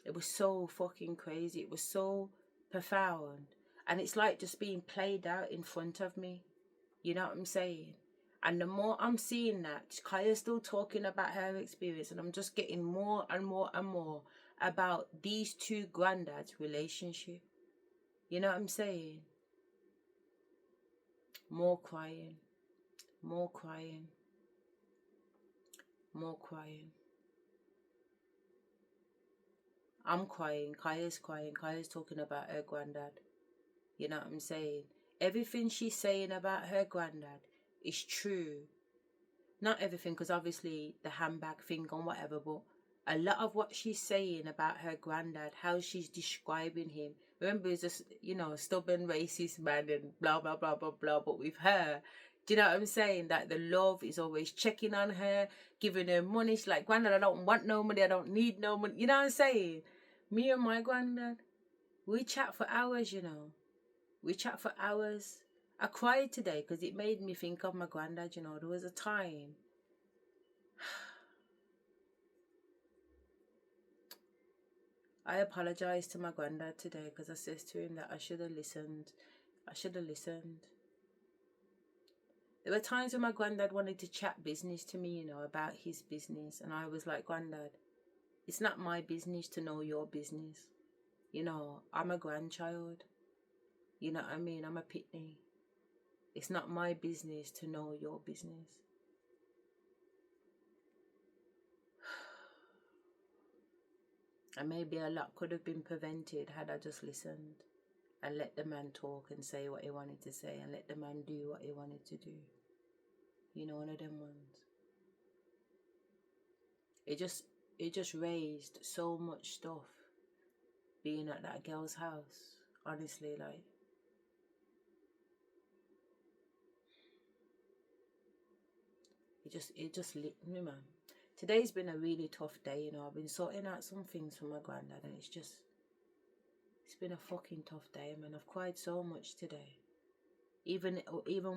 It was so fucking crazy. It was so profound. And it's like just being played out in front of me. You know what I'm saying? And the more I'm seeing that, Kaya's still talking about her experience, and I'm just getting more and more and more about these two granddads' relationship. You know what I'm saying? More crying. More crying. More crying. I'm crying. Kaya's crying. Kaya's talking about her granddad. You know what I'm saying? Everything she's saying about her granddad is true. Not everything, because obviously the handbag thing and whatever, but a lot of what she's saying about her granddad, how she's describing him. Remember, he's just, stubborn racist man and blah, blah, blah, blah, blah. But with her, do you know what I'm saying? That the love is always checking on her, giving her money. She's like, granddad, I don't want no money. I don't need no money. You know what I'm saying? Me and my granddad, we chat for hours, We chat for hours. I cried today because it made me think of my granddad, There was a time. I apologized to my granddad today because I said to him that I should have listened. I should have listened. There were times when my granddad wanted to chat business to me, about his business. And I was like, granddad, it's not my business to know your business. I'm a grandchild. You know what I mean? I'm a pitney. It's not my business to know your business. And maybe a lot could have been prevented had I just listened and let the man talk and say what he wanted to say and let the man do what he wanted to do. One of them ones. It just raised so much stuff being at that girl's house. Honestly, like. It just lit me, man. Today's been a really tough day, I've been sorting out some things for my granddad, and it's been a fucking tough day, man. I've cried so much today. Even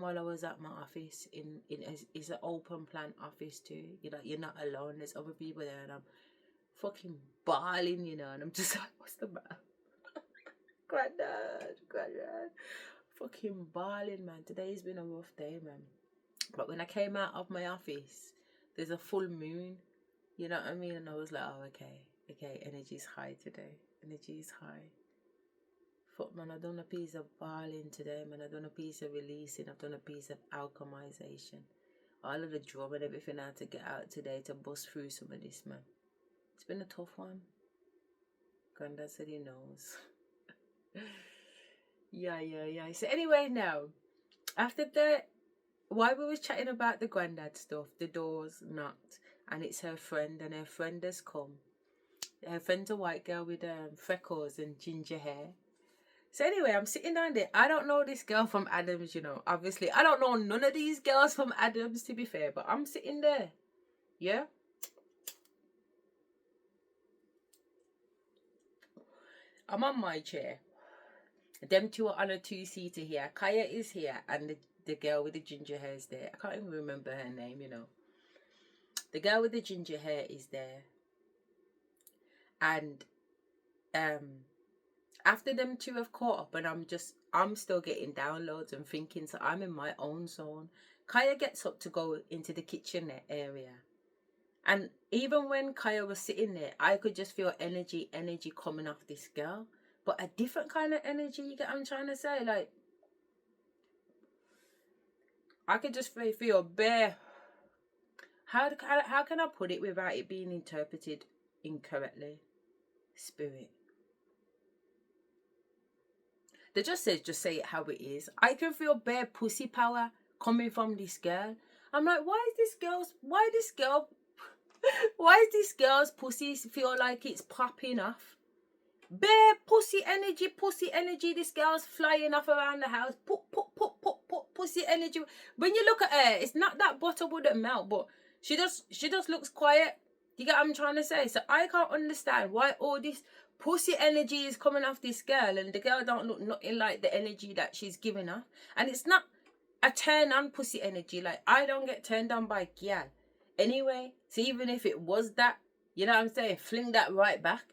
while I was at my office, it's an open plan office too. You're not alone. There's other people there, and I'm fucking bawling, and I'm just like, what's the matter? Granddad. Fucking bawling, man. Today's been a rough day, man. But when I came out of my office, there's a full moon. You know what I mean? And I was like, oh, okay, energy's high today. Energy's high. Fuck, man, I've done a piece of barling today, man. I've done a piece of releasing. I've done a piece of alchemization. All of the drum and everything I had to get out today to bust through some of this, man. It's been a tough one. Granddad said he knows. Yeah. So anyway, now, after that, while we was chatting about the granddad stuff, the doors knocked, and it's her friend, and her friend has come. Her friend's a white girl with freckles and ginger hair. So anyway, I'm sitting down there. I don't know this girl from Adams, you know. Obviously, I don't know none of these girls from Adams, to be fair. But I'm sitting there. Yeah? I'm on my chair. Them two are on a two-seater here. Kaya is here. And the girl with the ginger hair is there. I can't even remember her name, you know. The girl with the ginger hair is there. And after them two have caught up, and I'm still getting downloads and thinking, so I'm in my own zone. Kaya gets up to go into the kitchen area, and even when Kaya was sitting there, I could just feel energy coming off this girl, but a different kind of energy. You get what I'm trying to say? Like, I could just feel bare. How can I put it without it being interpreted incorrectly? Spirit. They just say it how it is. I can feel bare pussy power coming from this girl. I'm like, why is this girl's pussy feel like it's popping off? Bare pussy energy. This girl's flying off around the house. Put, pussy energy. When you look at her, it's not that butter wouldn't melt, but she just looks quiet. You get what I'm trying to say? So I can't understand why all this pussy energy is coming off this girl, and the girl don't look nothing like the energy that she's giving off. And it's not a turn on pussy energy. Like, I don't get turned on by girl anyway. So even if it was that, you know what I'm saying, fling that right back.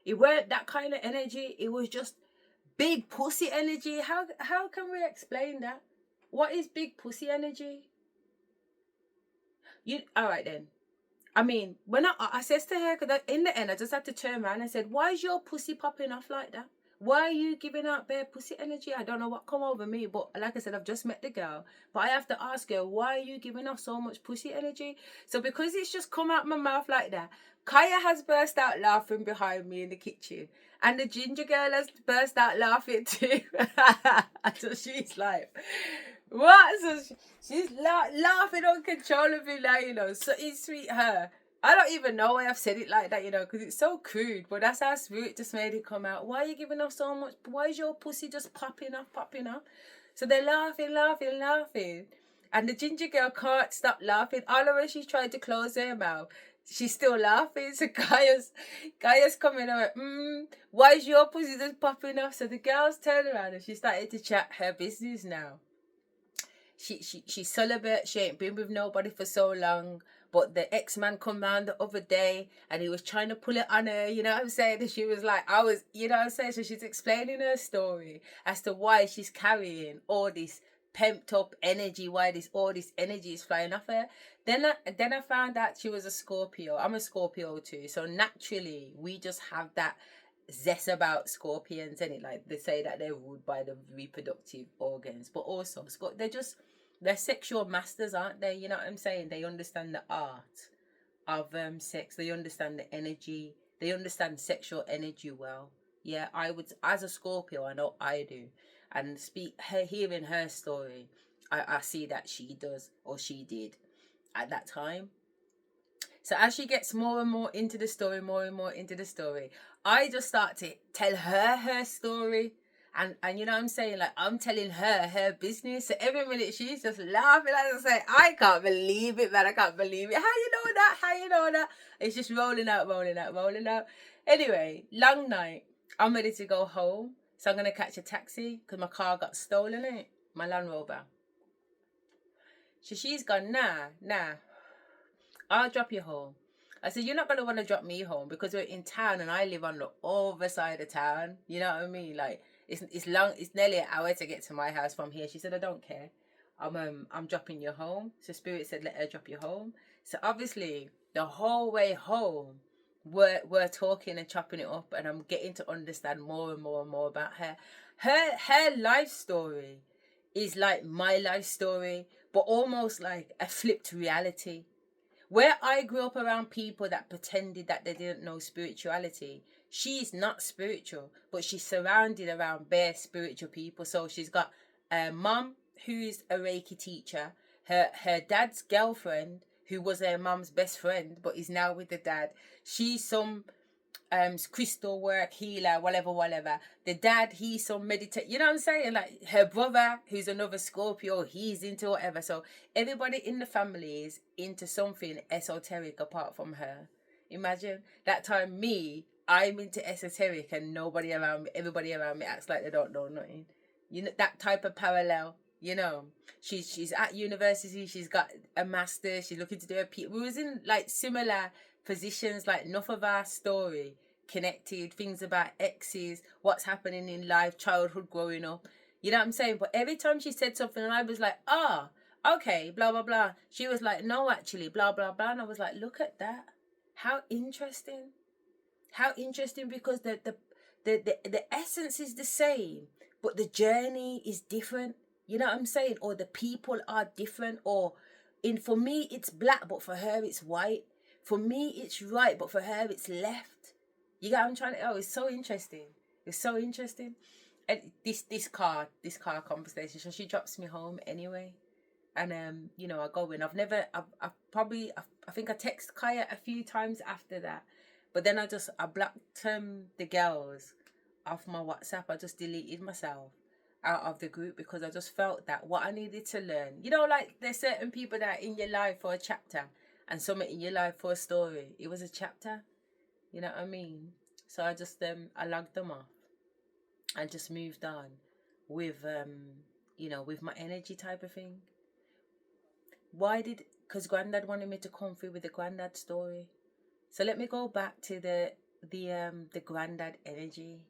It weren't that kind of energy. It was just big pussy energy. How can we explain that? What is big pussy energy? All right then. I mean, when I says to her, because in the end, I just had to turn around and said, why is your pussy popping off like that? Why are you giving out bare pussy energy? I don't know what come over me, but like I said, I've just met the girl. But I have to ask her, why are you giving off so much pussy energy? So because it's just come out my mouth like that, Kaya has burst out laughing behind me in the kitchen. And the ginger girl has burst out laughing too. So she's like, what? So she's laughing uncontrollably, like, you know, so it's sweet her. I don't even know why I've said it like that, you know, because it's so crude. But that's how Spirit just made it come out. Why are you giving off so much? Why is your pussy just popping off? So they're laughing. And the ginger girl can't stop laughing. All the way she's trying to close her mouth, she's still laughing. So Kaya's coming over. Why is your pussy just popping off? So the girls turned around and she started to chat her business now. She's celibate. She ain't been with nobody for so long. But the ex-man come round the other day and he was trying to pull it on her, you know what I'm saying? And she was like, you know what I'm saying? So she's explaining her story as to why she's carrying all this pumped up energy, why all this energy is flying off her. Then I found out she was a Scorpio. I'm a Scorpio too. So naturally, we just have that zest about scorpions, and it, like they say that they're ruled by the reproductive organs, but also they're sexual masters, aren't they? You know what I'm saying? They understand the art of sex. They understand the energy. They understand sexual energy well. Yeah, I would, as a Scorpio, I know I do. And hearing her story, I see that she does, or she did at that time. So as she gets more and more into the story, I just start to tell her story. And you know what I'm saying? Like, I'm telling her business. So every minute she's just laughing. As I say, I can't believe it, man. I can't believe it. How you know that? It's just rolling out. Anyway, long night. I'm ready to go home. So I'm going to catch a taxi because my car got stolen, innit? My Land Rover. So she's gone, nah. I'll drop you home. I said, you're not going to want to drop me home because we're in town and I live on the other side of town. You know what I mean? Like, it's long. It's nearly an hour to get to my house from here. She said, I don't care. I'm dropping you home. So Spirit said, let her drop you home. So obviously, the whole way home, we're talking and chopping it up, and I'm getting to understand more and more and more about her. Her life story is like my life story, but almost like a flipped reality. Where I grew up around people that pretended that they didn't know spirituality, she's not spiritual, but she's surrounded around bare spiritual people. So she's got a mum who's a Reiki teacher, her dad's girlfriend, who was her mum's best friend, but is now with the dad. She's some crystal work healer, whatever. The dad, he's some meditate, you know what I'm saying? Like her brother, who's another Scorpio, he's into whatever. So everybody in the family is into something esoteric apart from her. Imagine that time, I'm into esoteric, and everybody around me acts like they don't know nothing. You know, that type of parallel. You know, she's at university, she's got a master, she's looking to do we was in like similar positions, like enough of our story connected, things about exes, what's happening in life, childhood, growing up. You know what I'm saying? But every time she said something, and I was like, okay, blah blah blah, she was like, no, actually, blah blah blah, and I was like, look at that, how interesting, because the essence is the same, but the journey is different. You know what I'm saying? Or the people are different, or for me it's black, but for her it's white. For me it's right, but for her it's left. You get what I'm trying to? Oh, it's so interesting. It's so interesting. And this car conversation. So she drops me home anyway, and I go in. I think I text Kaya a few times after that, but then I blocked the girls off my WhatsApp. I just deleted myself out of the group, because I just felt that what I needed to learn. You know, like there's certain people that are in your life for a chapter, and some in your life for a story. It was a chapter. You know what I mean? So I just I logged them off and just moved on with with my energy type of thing. Because Granddad wanted me to come through with the Granddad story. So let me go back to the Granddad energy.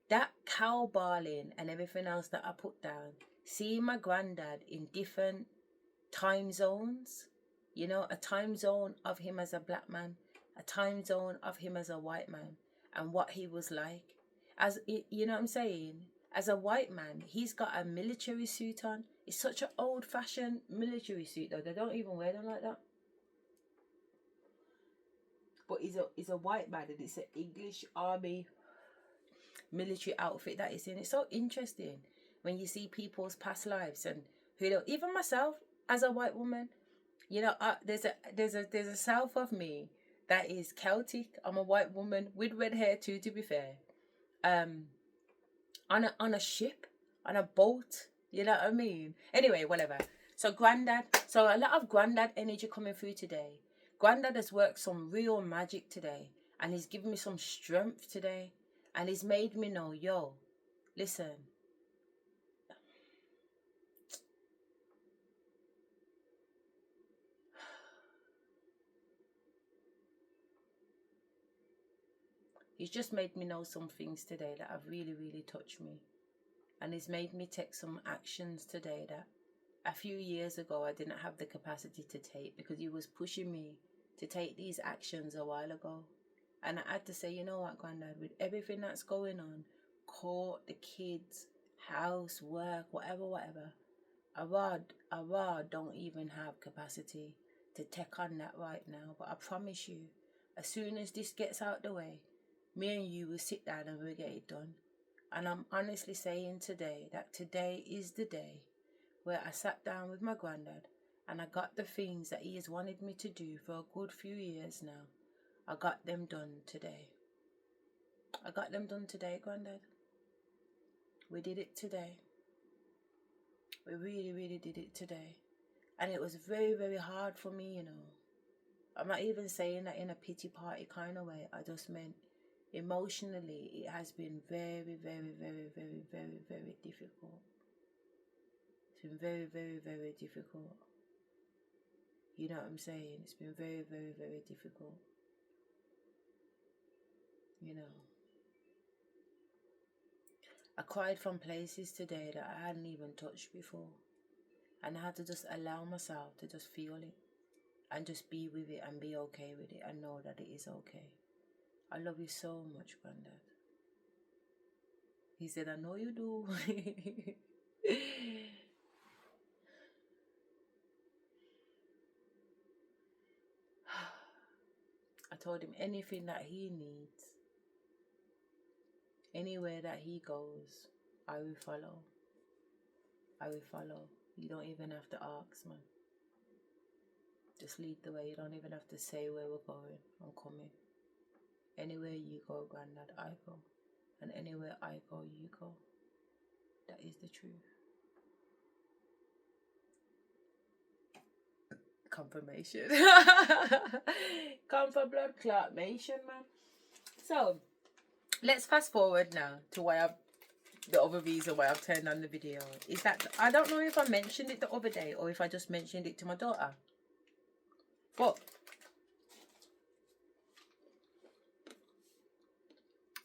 That cow bawling and everything else that I put down. Seeing my granddad in different time zones. You know, a time zone of him as a black man, a time zone of him as a white man, and what he was like. As you know what I'm saying? As a white man, he's got a military suit on. It's such an old-fashioned military suit, though. They don't even wear them like that. But he's a white man, and it's an English army military outfit that is in. It's so interesting when you see people's past lives, and even myself as a white woman. You know, there's a south of me that is Celtic. I'm a white woman with red hair too, to be fair. On a ship, on a boat. You know what I mean? Anyway, whatever. So Granddad. So a lot of Granddad energy coming through today. Granddad has worked some real magic today, and he's given me some strength today, and he's made me know, yo, listen. He's just made me know some things today that have really, really touched me. And he's made me take some actions today that a few years ago I didn't have the capacity to take, because he was pushing me to take these actions a while ago. And I had to say, you know what, Granddad, with everything that's going on, court, the kids, house, work, whatever, I don't even have capacity to take on that right now. But I promise you, as soon as this gets out the way, me and you will sit down and we'll get it done. And I'm honestly saying today that today is the day where I sat down with my granddad and I got the things that he has wanted me to do for a good few years now. I got them done today. I got them done today, Granddad. We did it today. We really, really did it today. And it was very, very hard for me, you know. I'm not even saying that in a pity party kind of way. I just meant emotionally it has been very, very, very, very, very, very difficult. It's been very, very, very difficult. You know what I'm saying? It's been very, very, very difficult. You know. I cried from places today that I hadn't even touched before. And I had to just allow myself to just feel it. and just be with it and be okay with it and know that it is okay. I love you so much, Granddad. He said, I know you do. I told him anything that he needs, anywhere that he goes, I will follow. I will follow. You don't even have to ask, man. Just lead the way. You don't even have to say where we're going. I'm coming. Anywhere you go, Granddad, I go. And anywhere I go, you go. That is the truth. Confirmation. Come for blood clotmation, man. So, let's fast forward now to the other reason why I've turned on the video. Is that I don't know if I mentioned it the other day or if I just mentioned it to my daughter. But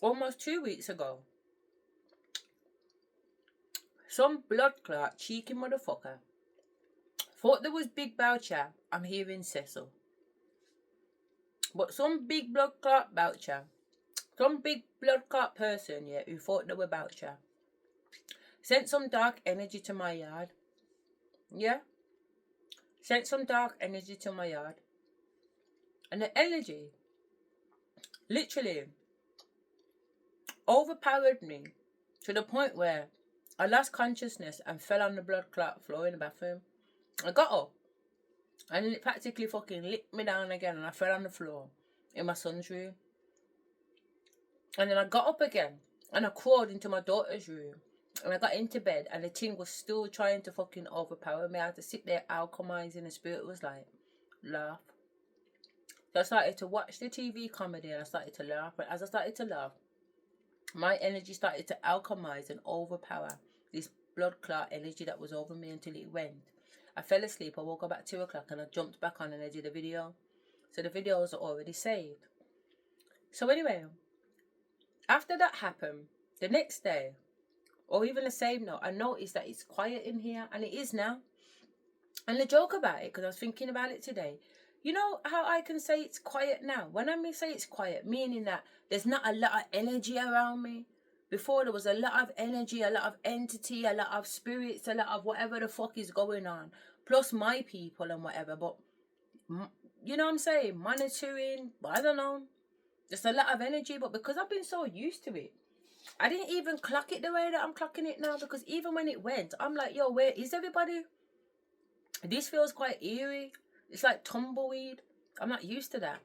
almost 2 weeks ago, some blood clot cheeky motherfucker thought there was Big Boucher. I'm hearing Cecil. But some big blood clot Boucher, some big blood clot person, yeah, who thought they were Boucher, sent some dark energy to my yard. Yeah? Sent some dark energy to my yard. And the energy literally overpowered me to the point where I lost consciousness and fell on the blood clot floor in the bathroom. I got up and it practically fucking licked me down again and I fell on the floor in my son's room. And then I got up again and I crawled into my daughter's room and I got into bed and the thing was still trying to fucking overpower me. I had to sit there alchemizing. The spirit was like, laugh. So I started to watch the TV comedy and I started to laugh. But as I started to laugh, my energy started to alchemize and overpower this blood clot energy that was over me until it went. I fell asleep. I woke up at 2 o'clock and I jumped back on and I did a video. So the videos are already saved. So anyway, after that happened, the next day, or even the same note, I noticed that it's quiet in here, and it is now. And the joke about it, because I was thinking about it today, you know how I can say it's quiet now? When I say it's quiet, meaning that there's not a lot of energy around me. Before there was a lot of energy, a lot of entity, a lot of spirits, a lot of whatever the fuck is going on. Plus my people and whatever. But, you know what I'm saying? Monitoring, I don't know. Just a lot of energy. But because I've been so used to it, I didn't even clock it the way that I'm clocking it now. Because even when it went, I'm like, yo, where is everybody? This feels quite eerie. It's like tumbleweed. I'm not used to that.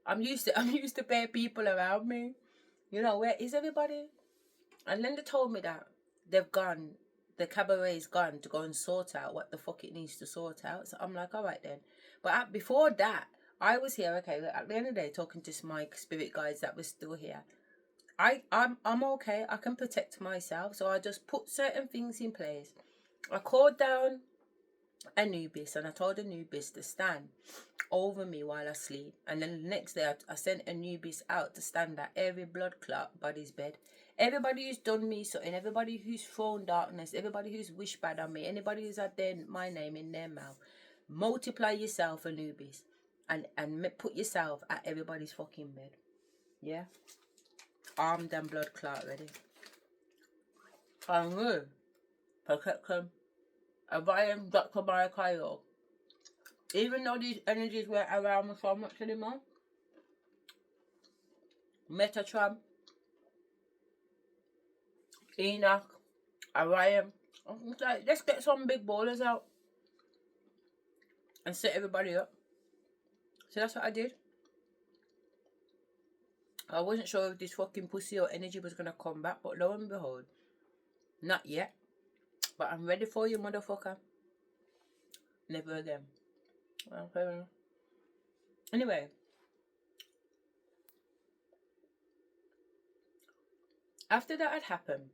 I'm used to bare people around me. You know, where is everybody? And Linda told me that they've gone, the cabaret's gone to go and sort out what the fuck it needs to sort out. So I'm like, all right then. But before that, I was here, okay, at the end of the day, talking to my spirit guides that were still here. I'm okay. I can protect myself. So I just put certain things in place. I called down Anubis and I told Anubis to stand over me while I sleep. And then the next day I sent Anubis out to stand at every blood clot body's bed. Everybody who's done me something, everybody who's thrown darkness, everybody who's wished bad on me, anybody who's had my name in their mouth, multiply yourself, Anubis, and put yourself at everybody's fucking bed. Yeah? Armed and blood clot ready. I'm good. Protect them. Orion, Dr. Marakayo. Even though these energies weren't around me so much anymore. Metatron. Enoch. Orion. I'm like, let's get some big ballers out. And set everybody up. So that's what I did. I wasn't sure if this fucking pussy or energy was going to come back. But lo and behold. Not yet. But I'm ready for you, motherfucker. Never again. Okay. Anyway. After that had happened,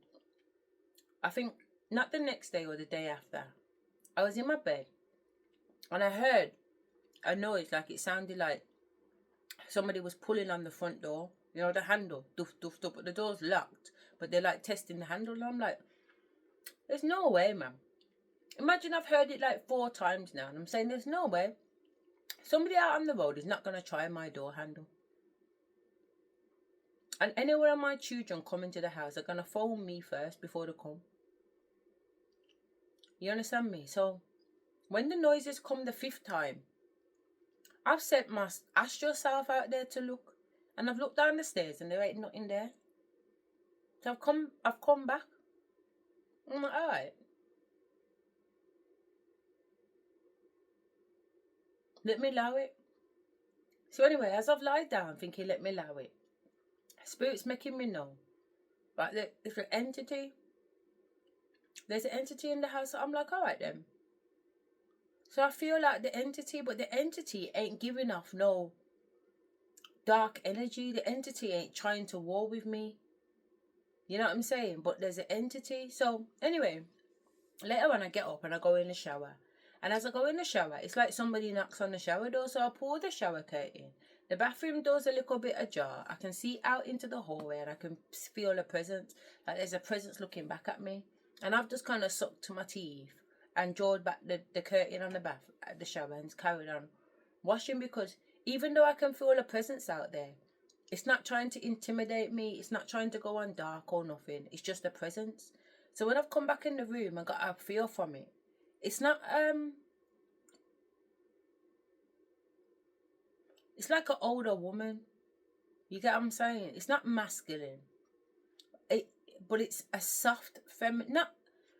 I think not the next day or the day after, I was in my bed and I heard a noise, like it sounded like somebody was pulling on the front door. You know, the handle, doof, doof, doof, but the door's locked. But they're like testing the handle and I'm like, there's no way, man. Imagine I've heard it like 4 times now and I'm saying there's no way. Somebody out on the road is not going to try my door handle. And any one of my children come into the house are going to phone me first before they come. You understand me? So when the noises come the 5th time, I've sent my Asherah self out there to look. And I've looked down the stairs and there ain't nothing there. So I've come back. I'm like, alright. Let me allow it. So anyway, as I've lied down thinking, let me allow it, Spirit's making me know. But there's an entity. There's an entity in the house. So I'm like, alright then. So I feel like the entity, but the entity ain't giving off no dark energy. The entity ain't trying to war with me. You know what I'm saying? But there's an entity. So anyway, later when I get up and I go in the shower, and as I go in the shower, it's like somebody knocks on the shower door. So I pull the shower curtain. The bathroom door's a little bit ajar. I can see out into the hallway and I can feel a presence. Like there's a presence looking back at me. And I've just kind of sucked to my teeth and drawed back the curtain on the shower and carried on washing, because even though I can feel a presence out there, it's not trying to intimidate me. It's not trying to go on dark or nothing. It's just a presence. So when I've come back in the room and got a feel from it, it's not it's like an older woman. You get what I'm saying? It's not masculine. But it's a soft feminine. Not,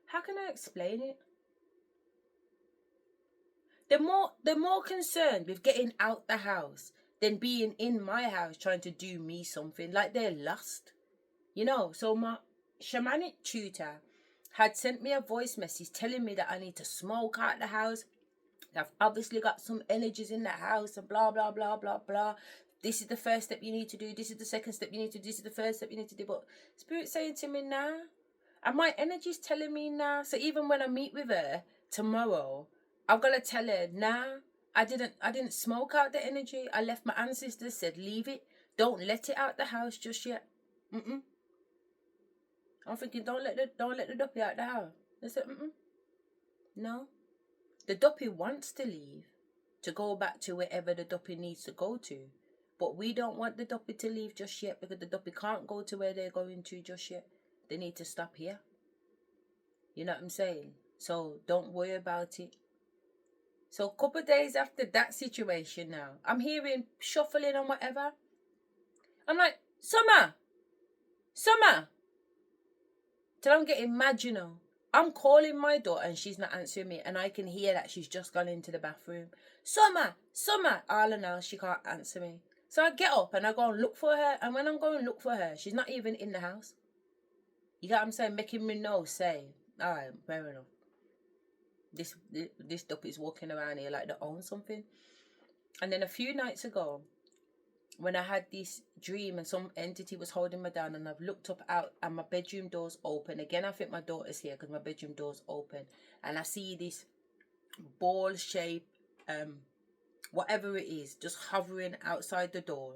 how can I explain it? They're more concerned with getting out the house than being in my house trying to do me something. Like they're lost. You know, so my shamanic tutor had sent me a voice message telling me that I need to smoke out the house. I've obviously got some energies in the house and blah, blah, blah, blah, blah. This is the first step you need to do. This is the second step you need to do. This is the first step you need to do. But Spirit's saying to me, nah. And my energy's telling me, nah. So even when I meet with her tomorrow, I've got to tell her, nah, I didn't smoke out the energy. I left my ancestors, said, leave it. Don't let it out the house just yet. I'm thinking, don't let the duppy out the house. They said, no. The duppy wants to leave, to go back to wherever the duppy needs to go to. But we don't want the duppy to leave just yet, because the duppy can't go to where they're going to just yet. They need to stop here. You know what I'm saying? So don't worry about it. So a couple of days after that situation now, I'm hearing shuffling and whatever. I'm like, Summer! Till I'm getting mad, you know. I'm calling my daughter and she's not answering me, and I can hear that she's just gone into the bathroom. Summer! All in all, she can't answer me. So I get up and I go and look for her, and when I'm going to look for her, she's not even in the house. You get what I'm saying? Making me know, say, alright, fair enough. This duppy is walking around here like they own something. And then a few nights ago, when I had this dream and some entity was holding me down, and I've looked up out and my bedroom door's open. Again, I think my daughter's here because my bedroom door's open. And I see this ball shape, whatever it is, just hovering outside the door.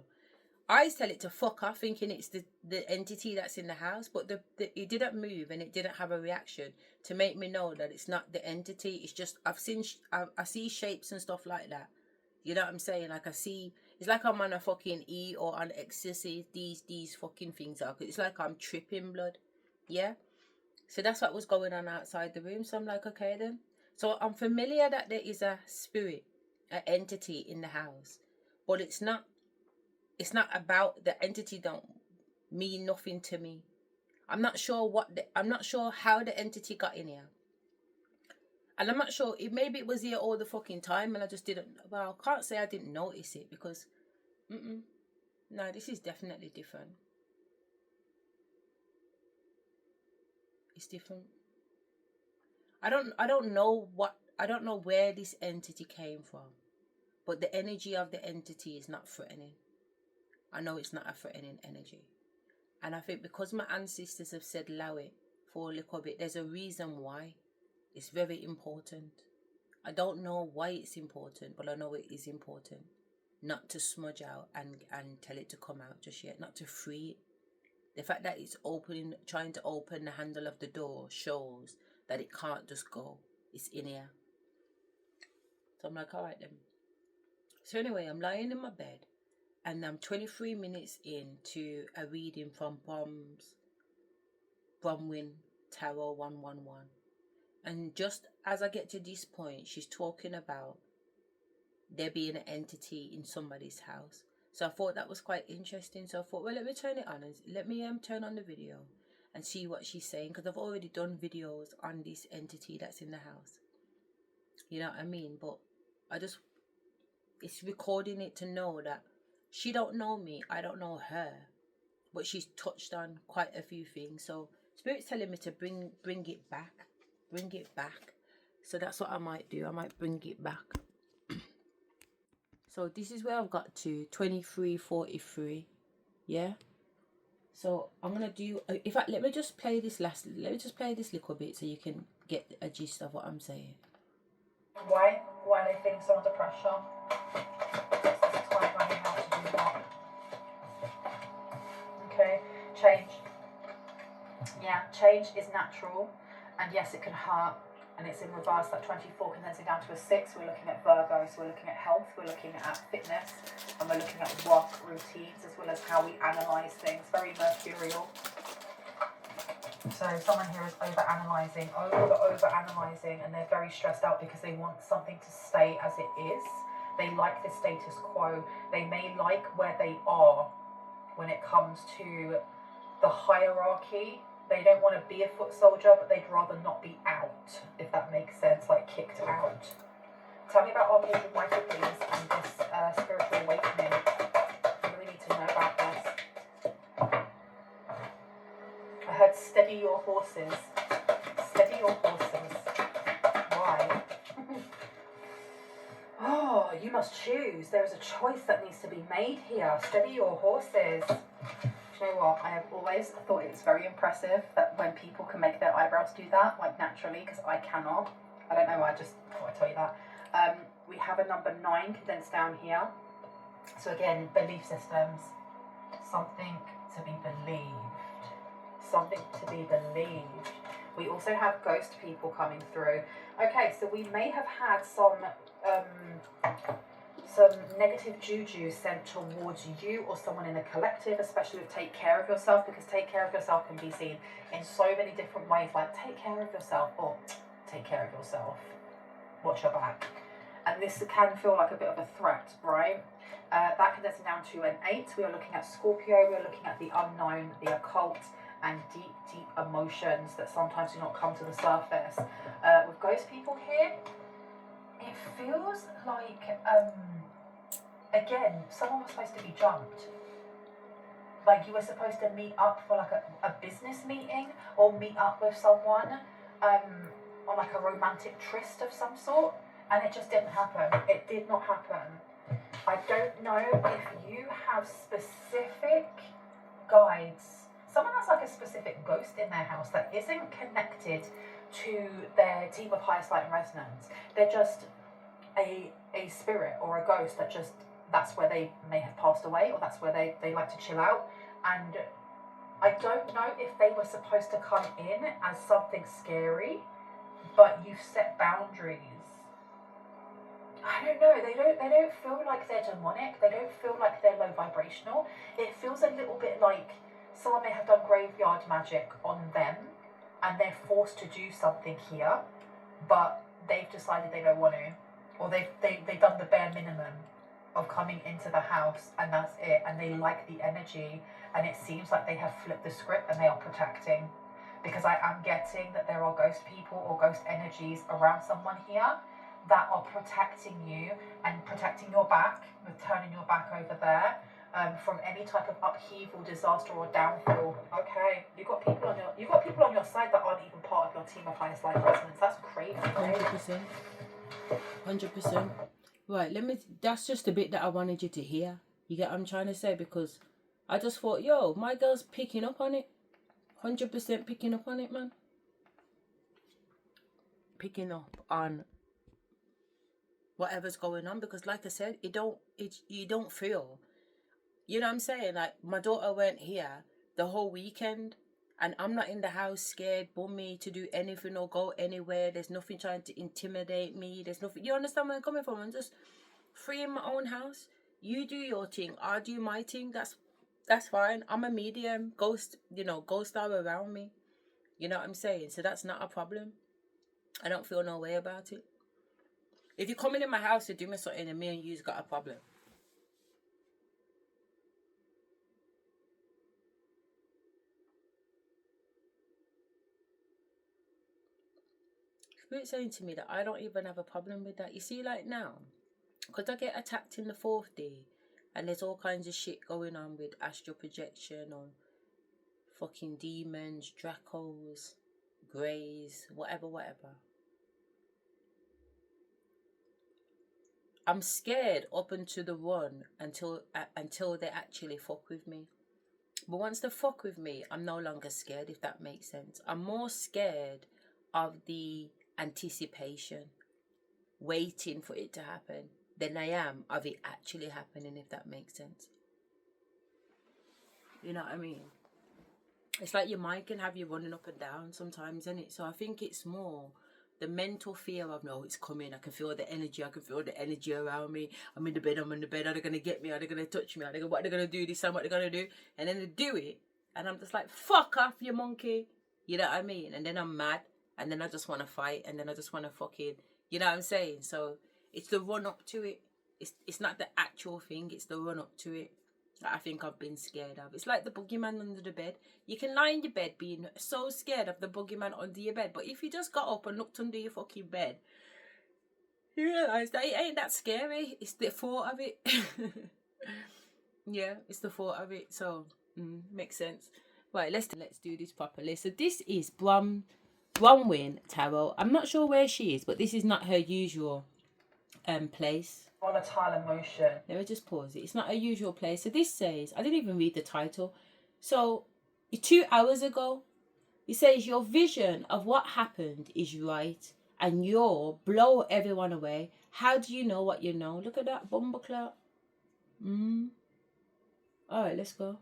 I tell it to fuck off, thinking it's the entity that's in the house. But it didn't move and it didn't have a reaction to make me know that it's not the entity. It's just, I see shapes and stuff like that. You know what I'm saying? Like I see, it's like I'm on a fucking E or on ecstasy. These fucking things are. It's like I'm tripping blood. Yeah. So that's what was going on outside the room. So I'm like, okay then. So I'm familiar that there is a spirit, an entity in the house, but it's not about the entity. Don't mean nothing to me. I'm not sure how the entity got in here. And I'm not sure, maybe it was here all the fucking time and I just didn't, well, I can't say I didn't notice it because, no, this is definitely different. It's different. I don't know where this entity came from, but the energy of the entity is not threatening. I know it's not a threatening energy. And I think because my ancestors have said allow it for a little bit, there's a reason why. It's very important. I don't know why it's important, but I know it is important. Not to smudge out and tell it to come out just yet. Not to free it. The fact that it's trying to open the handle of the door shows that it can't just go. It's in here. So I'm like, alright then. So anyway, I'm lying in my bed, and I'm 23 minutes into a reading from Bronwyn Tarot 111. And just as I get to this point, she's talking about there being an entity in somebody's house. So I thought that was quite interesting. So I thought, well, let me turn it on and let me turn on the video and see what she's saying, because I've already done videos on this entity that's in the house. You know what I mean? But it's recording it to know that she don't know me, I don't know her, but she's touched on quite a few things. So Spirit's telling me to bring it back. So that's what I might do. I might bring it back. So this is where I've got to 23:43. Yeah. So I'm gonna do. In fact, let me just play this little bit so you can get a gist of what I'm saying. Why are they feeling so under pressure? There's a time running out to do that. Okay, change. Yeah, change is natural, and yes, it can hurt. And it's in reverse, that 24 condensing down to a 6. We're looking at Virgo, so we're looking at health, we're looking at fitness, and we're looking at work routines, as well as how we analyse things. Very mercurial. So someone here is over-analysing, and they're very stressed out because they want something to stay as it is. They like the status quo. They may like where they are when it comes to the hierarchy. They don't want to be a foot soldier, but they'd rather not be out, if that makes sense, like kicked out. Tell me about Archangel Michael, please, and this spiritual awakening. I really need to know about this. I heard steady your horses. Steady your horses. Why? Oh, you must choose. There is a choice that needs to be made here. Steady your horses. You know what, I have always thought it's very impressive that when people can make their eyebrows do that, like naturally, because I cannot. I don't know, I just thought I'd tell you that. We have a number 9 condensed down here. So again, belief systems. Something to be believed. Something to be believed. We also have ghost people coming through. Okay, so we may have had some negative juju sent towards you or someone in the collective, especially with take care of yourself, because take care of yourself can be seen in so many different ways, like take care of yourself or take care of yourself, watch your back. And this can feel like a bit of a threat, right? That condensing down to an 8. We are looking at Scorpio, we are looking at the unknown, the occult, and deep emotions that sometimes do not come to the surface. With ghost people here, it feels like again, someone was supposed to be jumped. Like you were supposed to meet up for like a business meeting, or meet up with someone on like a romantic tryst of some sort, and it just didn't happen. It did not happen. I don't know if you have specific guides. Someone has like a specific ghost in their house that isn't connected to their team of highest light and resonance. They're just a spirit or a ghost that just, that's where they may have passed away, or that's where they like to chill out. And I don't know if they were supposed to come in as something scary, but you've set boundaries. I don't know, they don't feel like they're demonic, they don't feel like they're low vibrational. It feels a little bit like someone may have done graveyard magic on them and they're forced to do something here, but they've decided they don't want to, or they've done the bare minimum of coming into the house, and that's it, and they like the energy, and it seems like they have flipped the script and they are protecting, because I am getting that there are ghost people or ghost energies around someone here that are protecting you and protecting your back, with turning your back over there, from any type of upheaval, disaster, or downfall. Okay, you've got people on your side that aren't even part of your team of highest life resonance. That's crazy. 100%. 100%. Right, that's just the bit that I wanted you to hear. You get what I'm trying to say? Because I just thought, yo, my girl's picking up on it. 100% picking up on it, man. Picking up on whatever's going on, because like I said, you don't feel, you know what I'm saying? Like, my daughter went here the whole weekend, and I'm not in the house scared, bummy, to do anything or go anywhere. There's nothing trying to intimidate me. There's nothing, you understand where I'm coming from? I'm just free in my own house. You do your thing, I do my thing. That's fine. I'm a medium. Ghosts are around me. You know what I'm saying? So that's not a problem. I don't feel no way about it. If you're coming in my house to do me something and me and you's got a problem. Spirit saying to me that I don't even have a problem with that. You see, like now, because I get attacked in the 4th day, and there's all kinds of shit going on with astral projection on fucking demons, Dracos, Greys, whatever. I'm scared up until the run until they actually fuck with me. But once they fuck with me, I'm no longer scared, if that makes sense. I'm more scared of the anticipation, waiting for it to happen, than I am of it actually happening, if that makes sense. You know what I mean? It's like your mind can have you running up and down sometimes, isn't it? So I think it's more the mental fear of, no, it's coming. I can feel the energy. Around me. I'm in the bed. Are they going to get me? Are they going to touch me? What are they going to do this time? What are they going to do? And then they do it. And I'm just like, fuck off, you monkey. You know what I mean? And then I'm mad. And then I just want to fight. And then I just want to fucking, you know what I'm saying? So it's the run up to it. It's not the actual thing. It's the run up to it that I think I've been scared of. It's like the boogeyman under the bed. You can lie in your bed being so scared of the boogeyman under your bed, but if you just got up and looked under your fucking bed, you realise that it ain't that scary. It's the thought of it. Yeah, it's the thought of it. So makes sense. Right, let's do this properly. So this is Bronwyn Tarot. I'm not sure where she is, but this is not her usual place. Volatile emotion. Let me just pause it. It's not a usual place. So this says, I didn't even read the title. So 2 hours ago, it says your vision of what happened is right and you'll blow everyone away. How do you know what you know? Look at that bumbleclot. All right, let's go.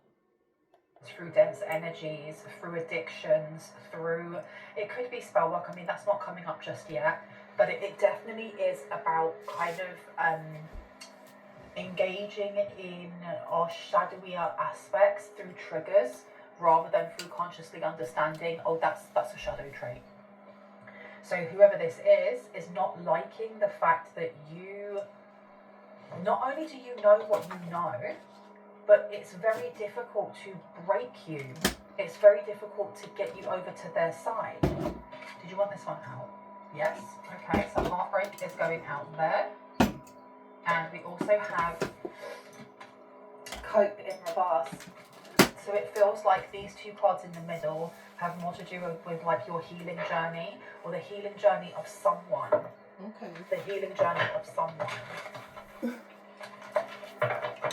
Through dense energies, through addictions, through, it could be spell work. I mean, that's not coming up just yet, but it definitely is about kind of engaging in our shadowier aspects through triggers rather than through consciously understanding, oh, that's a shadow trait. So whoever this is not liking the fact that you, not only do you know what you know, but it's very difficult to break you. It's very difficult to get you over to their side. Did you want this one out? Yes. Okay, so heartbreak is going out there. And we also have cope in reverse. So it feels like these two cards in the middle have more to do with like your healing journey or the healing journey of someone. Okay. The healing journey of someone.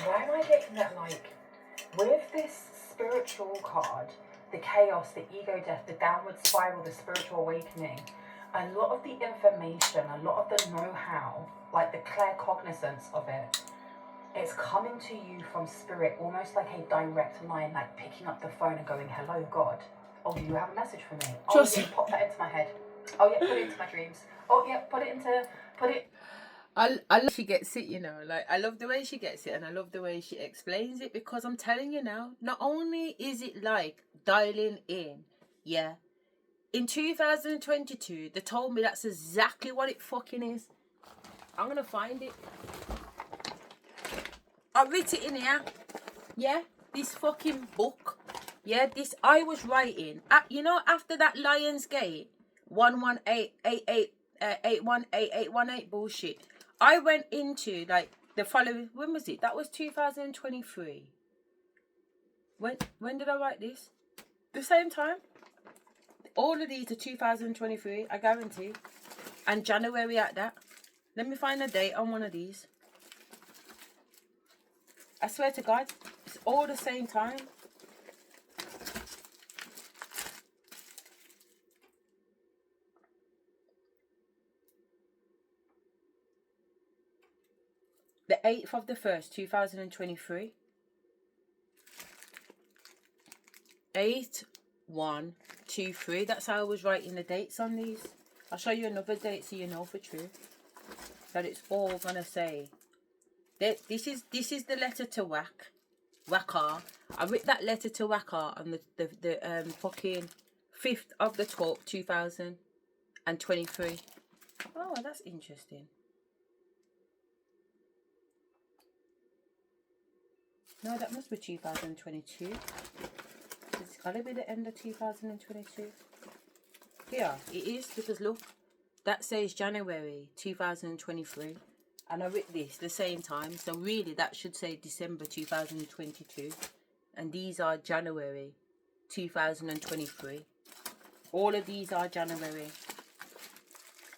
Why am I getting that, like, with this spiritual card, the chaos, the ego death, the downward spiral, the spiritual awakening, a lot of the information, a lot of the know-how, like the claircognizance of it, it's coming to you from spirit, almost like a direct line, like picking up the phone and going, hello, God. Oh, do you have a message for me? Oh, yeah, pop that into my head. Oh, yeah, put it into my dreams. Oh, yeah, put it. I love she gets it, you know, like I love the way she gets it and I love the way she explains it, because I'm telling you now, not only is it like dialing in, yeah, in 2022 they told me that's exactly what it fucking is. I'm gonna find it. I wrote it in here, yeah, this fucking book, yeah, this I was writing you know, after that Lionsgate 1188818 bullshit, I went into like the following, when was it? That was 2023. When did I write this? The same time. All of these are 2023, I guarantee. And January at that. Let me find a date on one of these. I swear to God, it's all the same time. The 8th of the 1st, 2023. 8/1/23. That's how I was writing the dates on these. I'll show you another date so you know for true that it's all gonna say This is the letter to Waka. I wrote that letter to Waka on the fucking 5th of the 12th, 2023. Oh, that's interesting. No, that must be 2022. It's gotta be the end of 2022. Yeah, it is, because look, that says January 2023. And I wrote this the same time, so really that should say December 2022. And these are January 2023. All of these are January.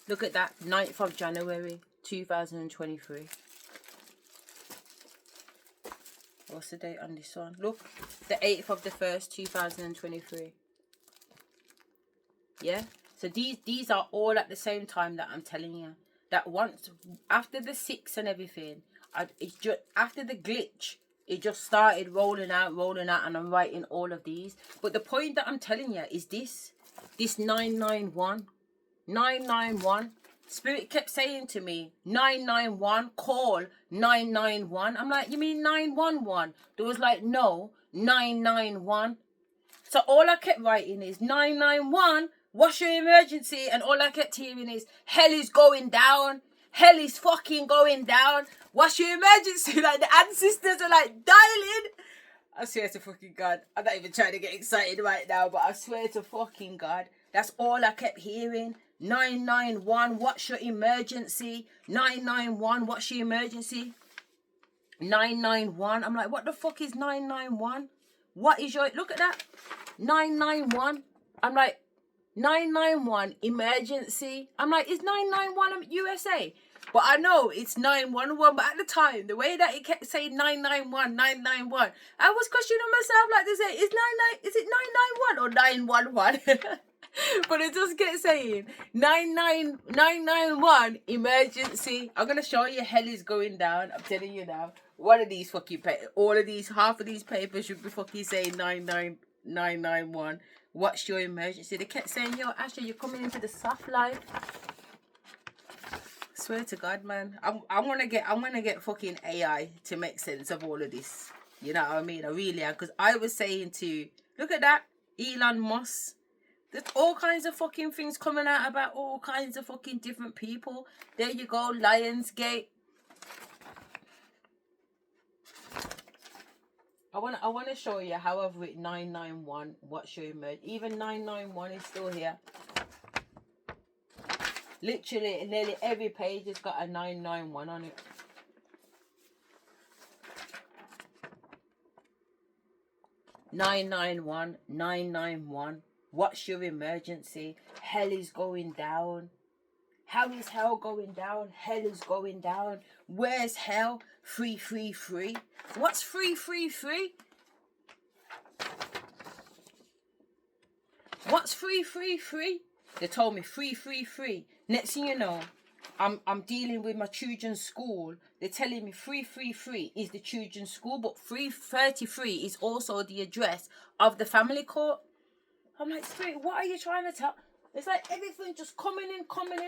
Look at that, 9th of January 2023. What's the date on this one? Look, the 8th of the 1st, 2023. Yeah? So these are all at the same time that I'm telling you. That once, after the 6 and everything, it's just, after the glitch, it just started rolling out, and I'm writing all of these. But the point that I'm telling you is this 991. 991. Spirit kept saying to me, 991, call 991. I'm like, you mean 911? There was like, no, 991. So all I kept writing is 991, what's your emergency? And all I kept hearing is, hell is going down. Hell is fucking going down. What's your emergency? Like, the ancestors are like dialing. I swear to fucking God. I'm not even trying to get excited right now, but I swear to fucking God. That's all I kept hearing. 991, what's your emergency? 991, what's your emergency? 991. I'm like, what the fuck is 991? What is your... Look at that. 991. I'm like, 991, emergency. I'm like, is 991 USA? But I know it's 911. But at the time, the way that it kept saying 991, 991, I was questioning myself like to say, is it 991 or 911? But it just kept saying 991 emergency. I'm gonna show you, hell is going down. I'm telling you now. One of these fucking all of these, half of these papers should be fucking saying 991. What's your emergency? They kept saying, yo, Asherah, you're coming into the soft life. Swear to God, man. I'm gonna get fucking AI to make sense of all of this. You know what I mean? I really am. Because I was saying to, look at that, Elon Musk. There's all kinds of fucking things coming out about all kinds of fucking different people. There you go, Lionsgate. I wanna show you how I've written 991. What's your emergency? Even 991 is still here. Literally, nearly every page has got a 991 on it. "991, 991. What's your emergency? Hell is going down. How is hell going down? Hell is going down. Where's hell? Free, free, free. What's free, free, free? What's free, free, free? They told me free, free, free. Next thing you know, I'm dealing with my children's school. They're telling me free, free, free is the children's school, but 333 is also the address of the family court. I'm like, Spirit, what are you trying to tell? It's like everything just coming in.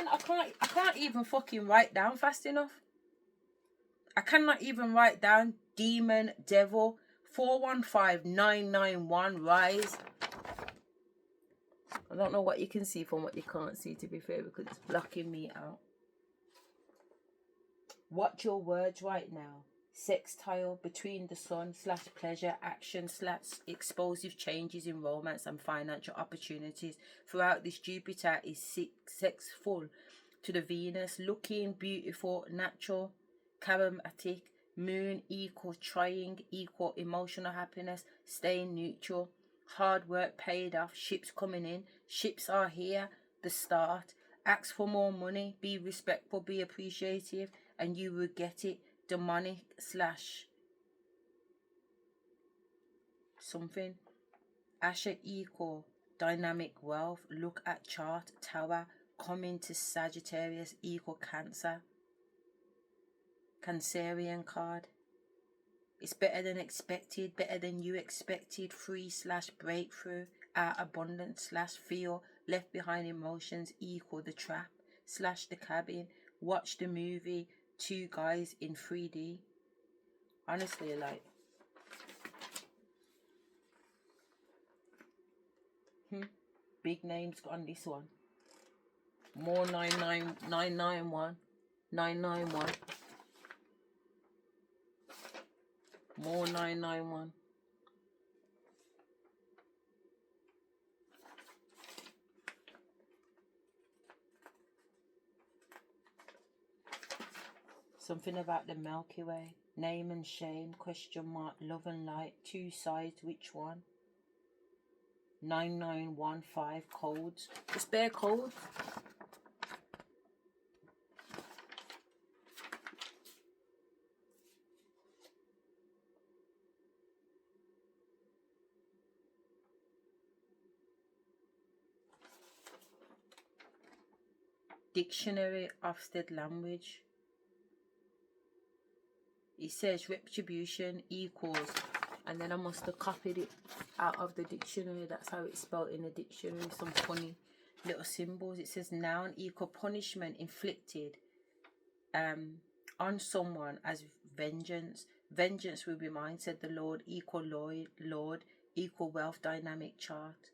I can't even fucking write down fast enough. I cannot even write down demon, devil, 415991 rise. I don't know what you can see from what you can't see, to be fair, because it's blocking me out. Watch your words right now. Sextile between the sun / pleasure action / explosive changes in romance and financial opportunities. Throughout this, Jupiter is sexful to the Venus, looking beautiful, natural, charismatic. Moon equal trying, equal emotional happiness, staying neutral. Hard work paid off, ships coming in, ships are here, the start. Ask for more money, be respectful, be appreciative, and you will get it. Demonic / something. Asherah equal dynamic wealth. Look at chart, tower, coming to Sagittarius equal Cancer. Cancerian card. It's better than expected, better than you expected. Free / breakthrough. Our abundance / feel. Left behind emotions equal the trap / the cabin. Watch the movie. Two guys in 3D. Honestly, like, big names on this one. More 99991. 991. More 991. Something about the Milky Way. Name and shame, question mark, love and light, two sides, which one? 9915 codes. It's bare codes. Dictionary Ofsted language. It says retribution equals, and then I must have copied it out of the dictionary. That's how it's spelled in the dictionary. Some funny little symbols. It says noun equal punishment inflicted on someone as vengeance. Vengeance will be mine, said the Lord, equal Lord, equal wealth dynamic chart.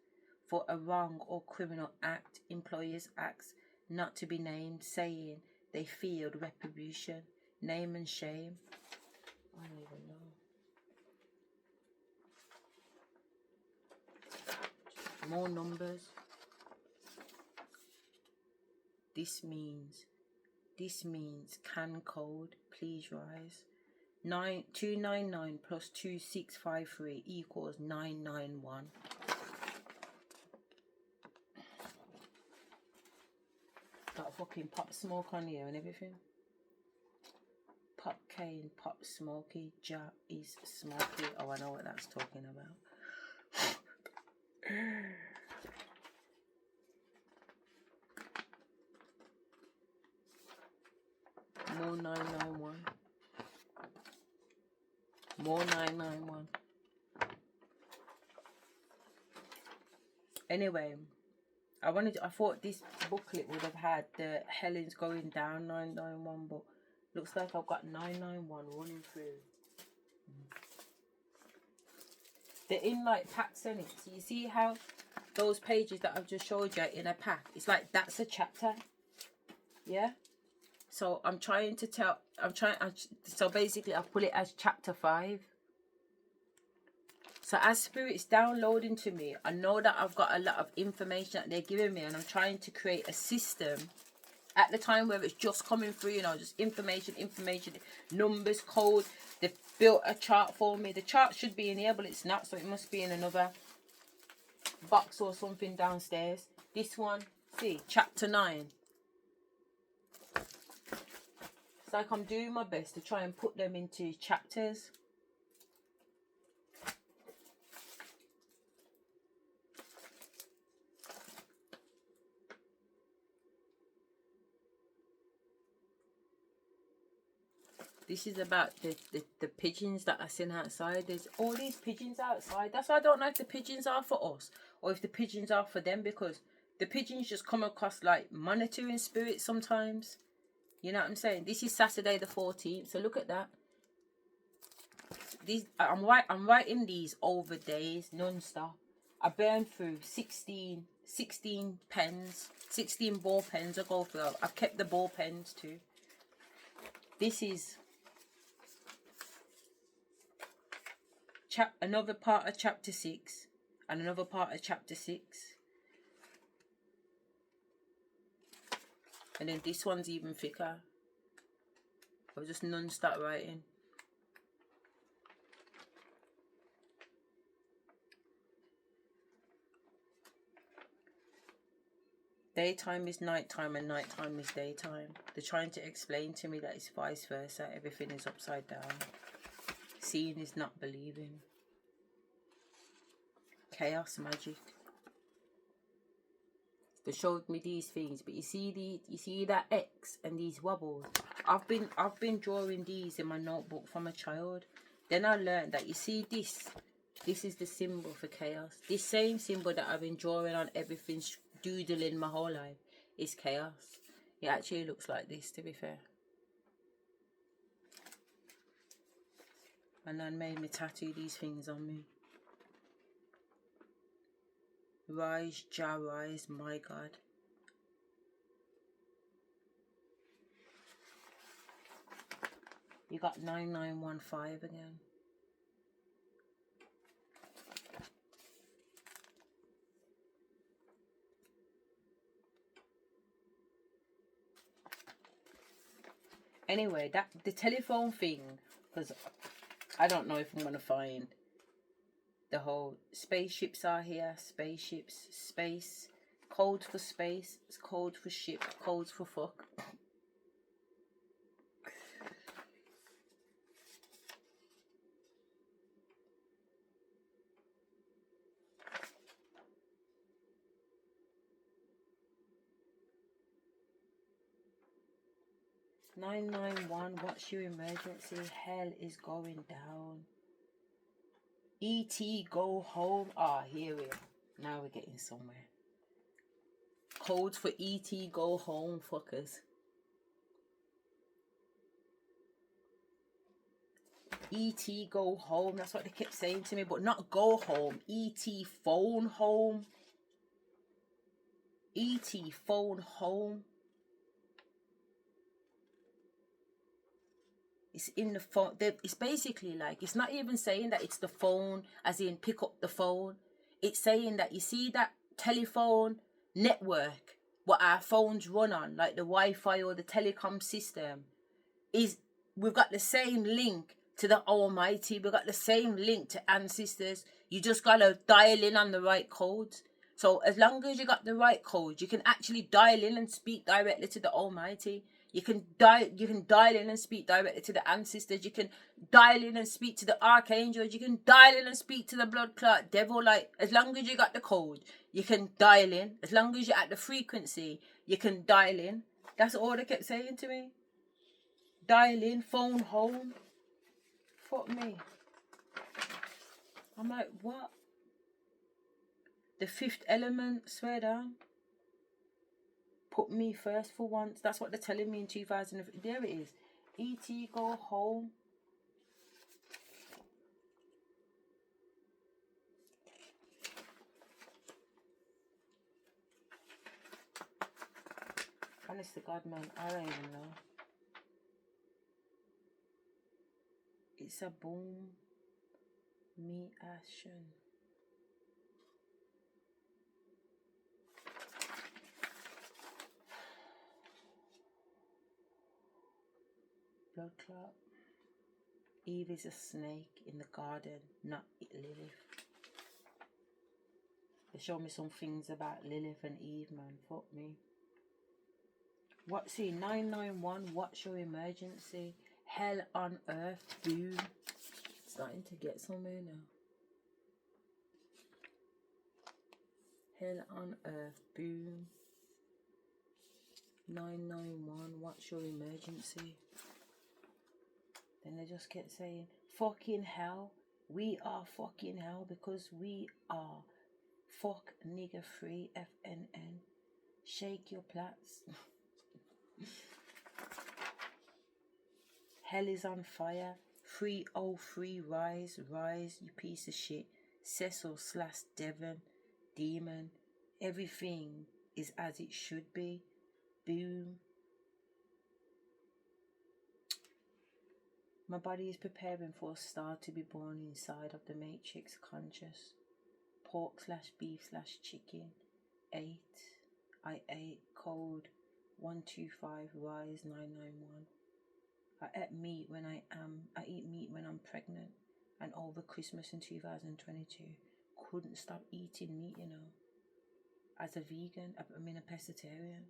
For a wrong or criminal act, employers acts not to be named, saying they feared retribution. Name and shame. I don't even know. More numbers. This means can code, please rise. 299 plus 2653 equals 991. Got fucking pop smoke on here and everything. Pop cane, pop smoky, ja is smoky. Oh, I know what that's talking about. More 991. More 991. Anyway, I thought this booklet would have had the Helen's going down 991, but looks like I've got 991 running through. They're in like packs in it. So you see how those pages that I've just showed you in a pack, it's like that's a chapter. Yeah. So I'm trying to tell, so basically I put it as chapter 5. So as spirit's downloading to me, I know that I've got a lot of information that they're giving me, and I'm trying to create a system at the time where it's just coming through, you know, just information, numbers, code. They've built a chart for me. The chart should be in here, but it's not, so it must be in another box or something downstairs. This one, see, chapter 9. It's like I'm doing my best to try and put them into chapters. This is about the pigeons that I seen outside. There's all these pigeons outside. That's why I don't know if the pigeons are for us or if the pigeons are for them, because the pigeons just come across like monitoring spirits sometimes. You know what I'm saying? This is Saturday the 14th. So look at that. These I'm writing these over days, non-stop. I burn through 16 pens, 16 ball pens I go through. I've kept the ball pens too. This is another part of chapter 6 and another part of chapter 6. And then this one's even thicker. I'll just non-stop writing. Daytime is nighttime and nighttime is daytime. They're trying to explain to me that it's vice versa. Everything is upside down. Seeing is not believing. Chaos magic. They showed me these things, but you see that X and these wobbles. I've been drawing these in my notebook from a child. Then I learned that you see this is the symbol for chaos. This same symbol that I've been drawing on everything, doodling my whole life, is chaos. It actually looks like this, to be fair. And then made me tattoo these things on me. Rise, Jah, rise, my God. You got 9915 again. Anyway, that the telephone thing, because I don't know if I'm going to find the whole spaceships are here, spaceships, space, code for space, it's code for ship, codes for fuck. 991, what's your emergency? Hell is going down. E.T. go home. Ah, here we are. Now we're getting somewhere. Codes for E.T. go home, fuckers. E.T. go home. That's what they kept saying to me, but not go home. E.T. phone home. E.T. phone home. It's in the phone. It's basically like, it's not even saying that it's the phone, as in pick up the phone. It's saying that you see that telephone network, what our phones run on, like the Wi-Fi or the telecom system, is we've got the same link to the Almighty. We've got the same link to ancestors. You just gotta dial in on the right codes. So as long as you got the right codes, you can actually dial in and speak directly to the Almighty. You can dial in and speak directly to the ancestors. You can dial in and speak to the archangels. You can dial in and speak to the blood clot devil. Like, as long as you got the code, you can dial in. As long as you're at the frequency, you can dial in. That's all they kept saying to me. Dial in, phone home. Fuck me. I'm like, what? The fifth element, swear down. Put me first for once. That's what they're telling me in 2000. There it is. E.T. go home. Honest to God, man, I don't even know. It's a boom. Me action. Blood clot. Eve is a snake in the garden, not Lilith. They show me some things about Lilith and Eve, man. Fuck me. What's he? 991. What's your emergency? Hell on earth, boom. Starting to get somewhere now. Hell on earth, boom. 991. What's your emergency? Then they just kept saying, fucking hell. We are fucking hell because we are fuck nigger free FNN. Shake your plats. Hell is on fire. 303 rise, rise, you piece of shit. Cecil / Devon, demon. Everything is as it should be. Boom. My body is preparing for a star to be born inside of the matrix conscious. Pork / beef / chicken. 8. I ate code 125 rise 991. I eat meat when I'm pregnant, and over Christmas in 2022 couldn't stop eating meat, you know. As a vegan, I mean a pescatarian.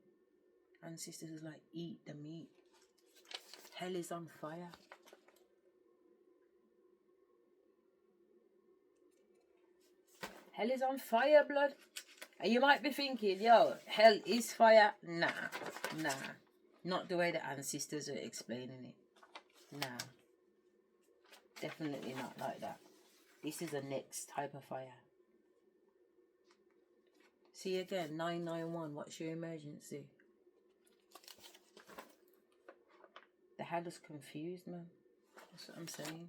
Ancestors was like, eat the meat. Hell is on fire. Hell is on fire, blood. And you might be thinking, yo, hell is fire. Nah. Not the way the ancestors are explaining it. Nah. Definitely not like that. This is the next type of fire. See again, 991, what's your emergency? The hell is confused, man. That's what I'm saying.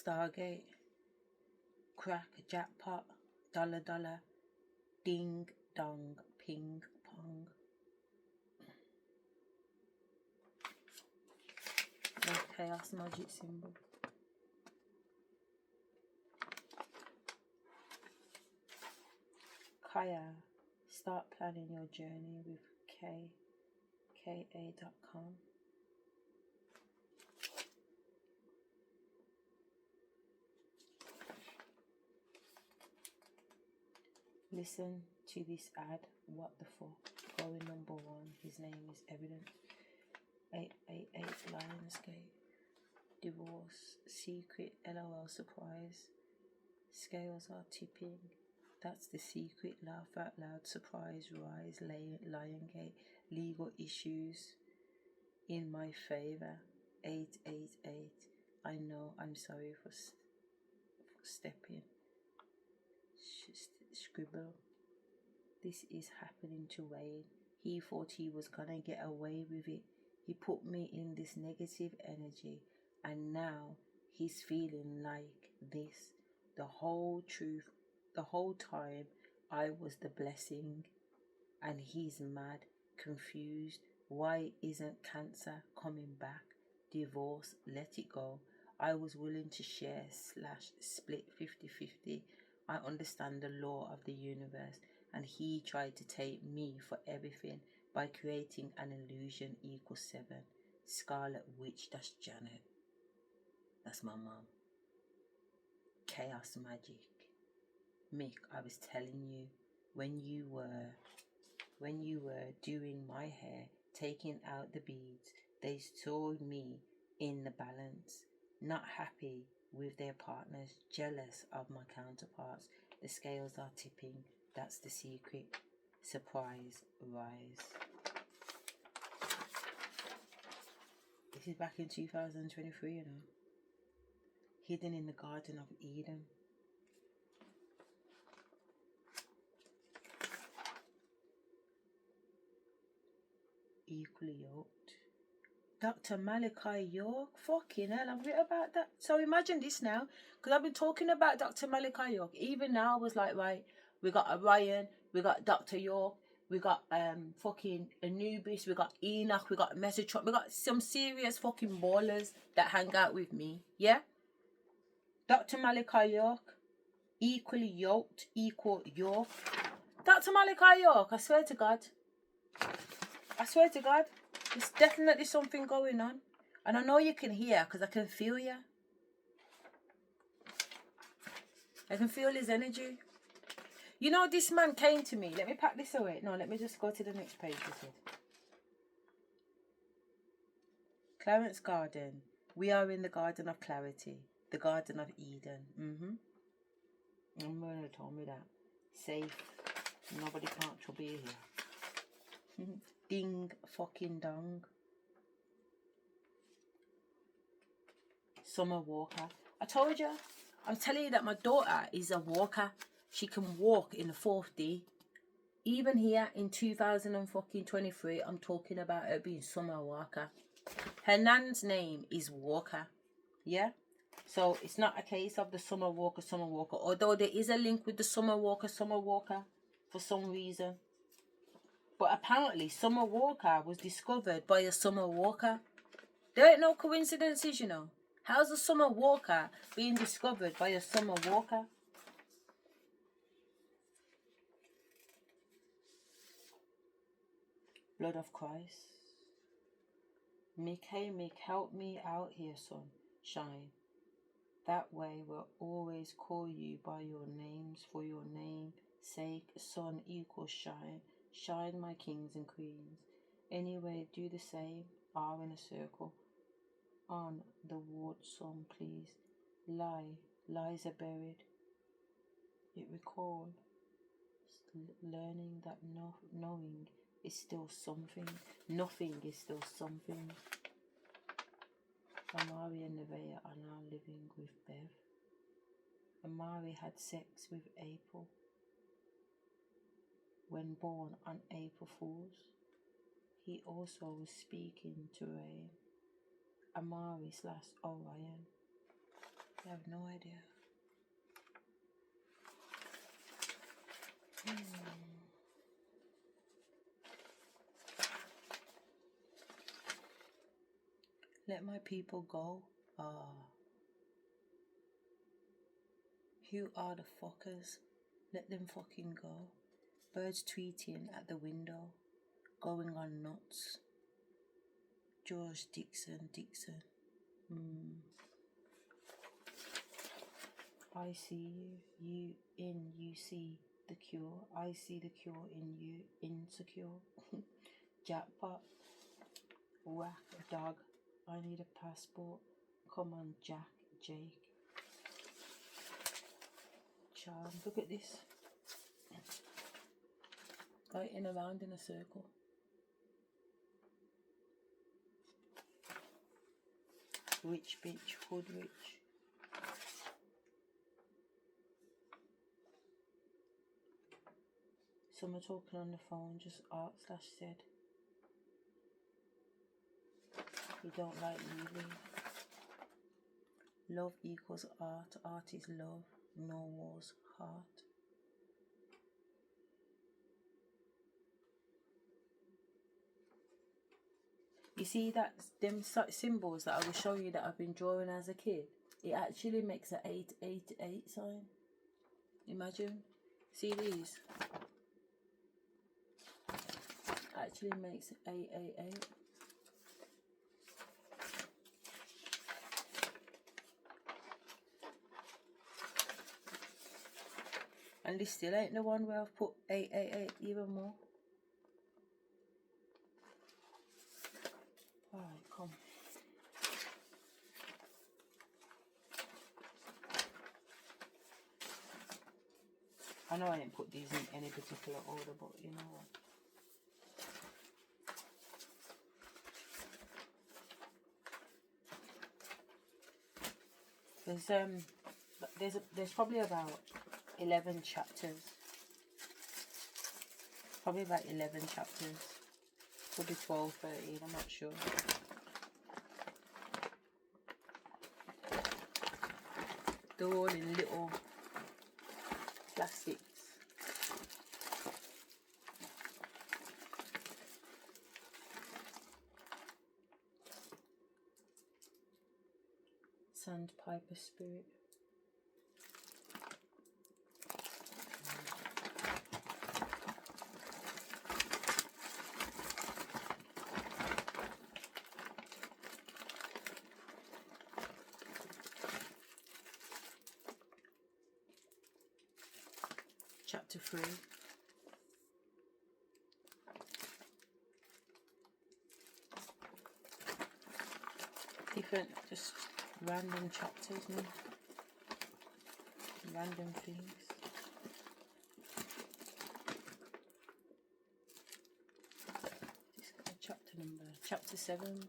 Stargate, crack, jackpot, dollar, dollar, ding, dong, ping, pong. No chaos magic symbol. Kaya, start planning your journey with ka.com. Listen to this ad. What the fuck? Going number 1. His name is Evidence. 888 Lionsgate. Divorce. Secret. LOL. Surprise. Scales are tipping. That's the secret. Laugh out loud. Surprise. Rise. Liongate. Legal issues in my favor. 888. I know. I'm sorry for stepping. Scribble. This is happening to Wayne. He thought he was gonna get away with it. He put me in this negative energy, and now he's feeling like this. The whole truth, the whole time I was the blessing, and he's mad, confused. Why isn't cancer coming back? Divorce, let it go. I was willing to share / split 50-50. I understand the law of the universe, and he tried to take me for everything by creating an illusion equals 7. Scarlet Witch, that's Janet. That's my mom. Chaos magic. Mick, I was telling you, when you were doing my hair, taking out the beads, they saw me in the balance, not happy with their partners, jealous of my counterparts. The scales are tipping. That's the secret. Surprise. Rise. This is back in 2023, you know. Hidden in the Garden of Eden. Equally yoked. Dr. Malachi York, fucking hell, I've written about that. So imagine this now, because I've been talking about Dr. Malachi York. Even now I was like, right, we got Orion, we got Dr. York, we got fucking Anubis, we got Enoch, we got Metatron, we got some serious fucking ballers that hang out with me, yeah? Dr. Malachi York, equally yoked, equal York. Dr. Malachi York, I swear to God, there's definitely something going on. And I know you can hear because I can feel you. I can feel his energy. You know, this man came to me. Let me pack this away. No, let me just go to the next page. Clarence Garden. We are in the Garden of Clarity. The Garden of Eden. I'm going to tell me that. Safe. Nobody can't trouble you here. Ding fucking dong. Summer walker. I told you. I'm telling you that my daughter is a walker. She can walk in the 4th D. Even here in 2023, I'm talking about her being Summer Walker. Her nan's name is Walker. Yeah? So it's not a case of the Summer Walker. Although there is a link with the Summer Walker for some reason. But apparently Summer Walker was discovered by a Summer Walker. There ain't no coincidences, you know. How's a Summer Walker being discovered by a Summer Walker? Blood of Christ. Mick, hey Mick, help me out here, son. Shine. That way we'll always call you by your names for your name's sake. Sun equals shine. Shine, my kings and queens. Anyway, do the same. R in a circle. On the ward song, please. Lies are buried. It recall. Learning that knowing is still something. Nothing is still something. Amari and Nevaeh are now living with Bev. Amari had sex with April. When born on April Fools, he also was speaking to Rain. Amari / Orion. I have no idea. Let my people go. Who are the fuckers? Let them fucking go. Birds tweeting at the window, going on nuts. George Dixon. I see you you see the cure. I see the cure in you, insecure. Jackpot. Whack, dog. I need a passport. Come on, Jake. Charm. Look at this. Going around in a circle. Rich bitch, hood rich. Someone talking on the phone, just art/said. You don't like me, leave. Love equals art. Art is love. No wars, heart. You see that them symbols that I was showing you that I've been drawing as a kid? It actually makes an 888 sign. Imagine. See these? Actually makes 888. And this still ain't the one where I've put 888 even more. Alright, come. I know I didn't put these in any particular order, but you know what? There's probably about 11 chapters. Probably about 11 chapters. Could be 12, 13, I'm not sure. They're all in little plastics. Sandpiper spirit. Chapter 3. Different, just random chapters, man. Random things. This got a chapter number. Chapter 7.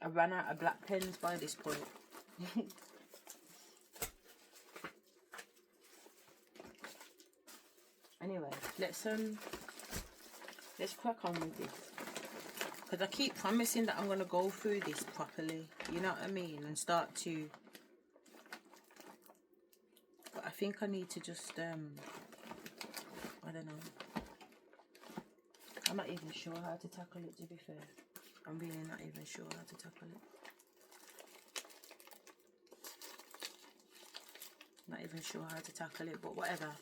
I ran out of black pens by this point. Anyway, let's crack on with this. Because I keep promising that I'm going to go through this properly, you know what I mean, and start to, but I think I need to just, I don't know, I'm not even sure how to tackle it, to be fair. I'm really not even sure how to tackle it. Not even sure how to tackle it, but whatever.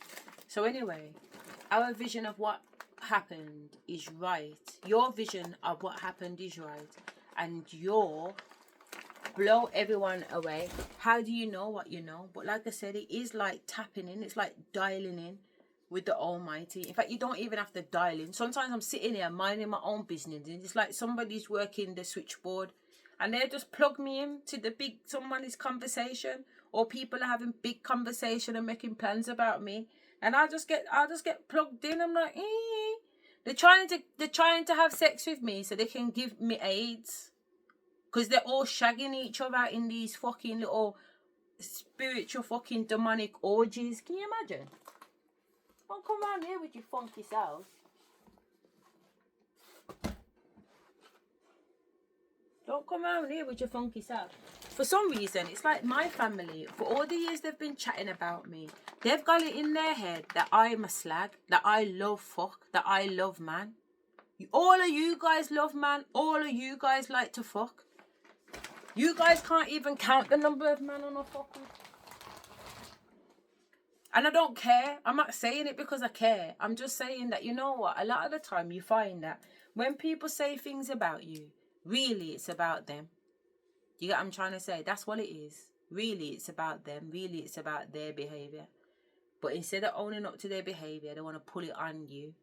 So anyway, our vision of what happened is right. Your vision of what happened is right. And your blow everyone away. How do you know what you know? But like I said, it is like tapping in. It's like dialing in with the Almighty. In fact, you don't even have to dial in. Sometimes I'm sitting here minding my own business and it's like somebody's working the switchboard and they just plug me in to the big someone's conversation, or people are having big conversation and making plans about me, and I'll just get plugged in. I'm like, They're trying to have sex with me so they can give me AIDS, because they're all shagging each other out in these fucking little spiritual fucking demonic orgies. Can you imagine? Don't come around here with your funky selves. Don't come around here with your funky self. For some reason, it's like my family, for all the years they've been chatting about me, they've got it in their head that I'm a slag, that I love fuck, that I love man. All of you guys love man. All of you guys like to fuck. You guys can't even count the number of men on a fuck with. And I don't care. I'm not saying it because I care. I'm just saying that, you know what? A lot of the time you find that when people say things about you, really it's about them. You get what I'm trying to say? That's what it is. Really it's about them. Really it's about their behaviour. But instead of owning up to their behaviour, they want to pull it on you.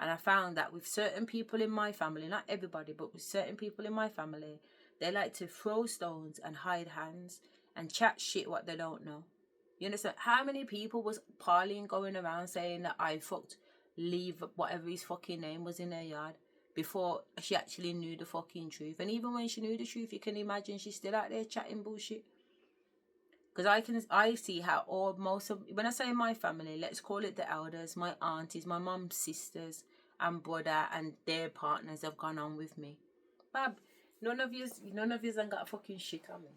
And I found that with certain people in my family, not everybody, but with certain people in my family, they like to throw stones and hide hands and chat shit what they don't know. You understand? How many people was parlaying going around saying that I fucked Leave, whatever his fucking name was, in her yard before she actually knew the fucking truth? And even when she knew the truth, you can imagine she's still out there chatting bullshit. Because I see how when I say my family, let's call it the elders, my aunties, my mum's sisters and brother and their partners have gone on with me. Bab, none of yous ain't got fucking shit on me.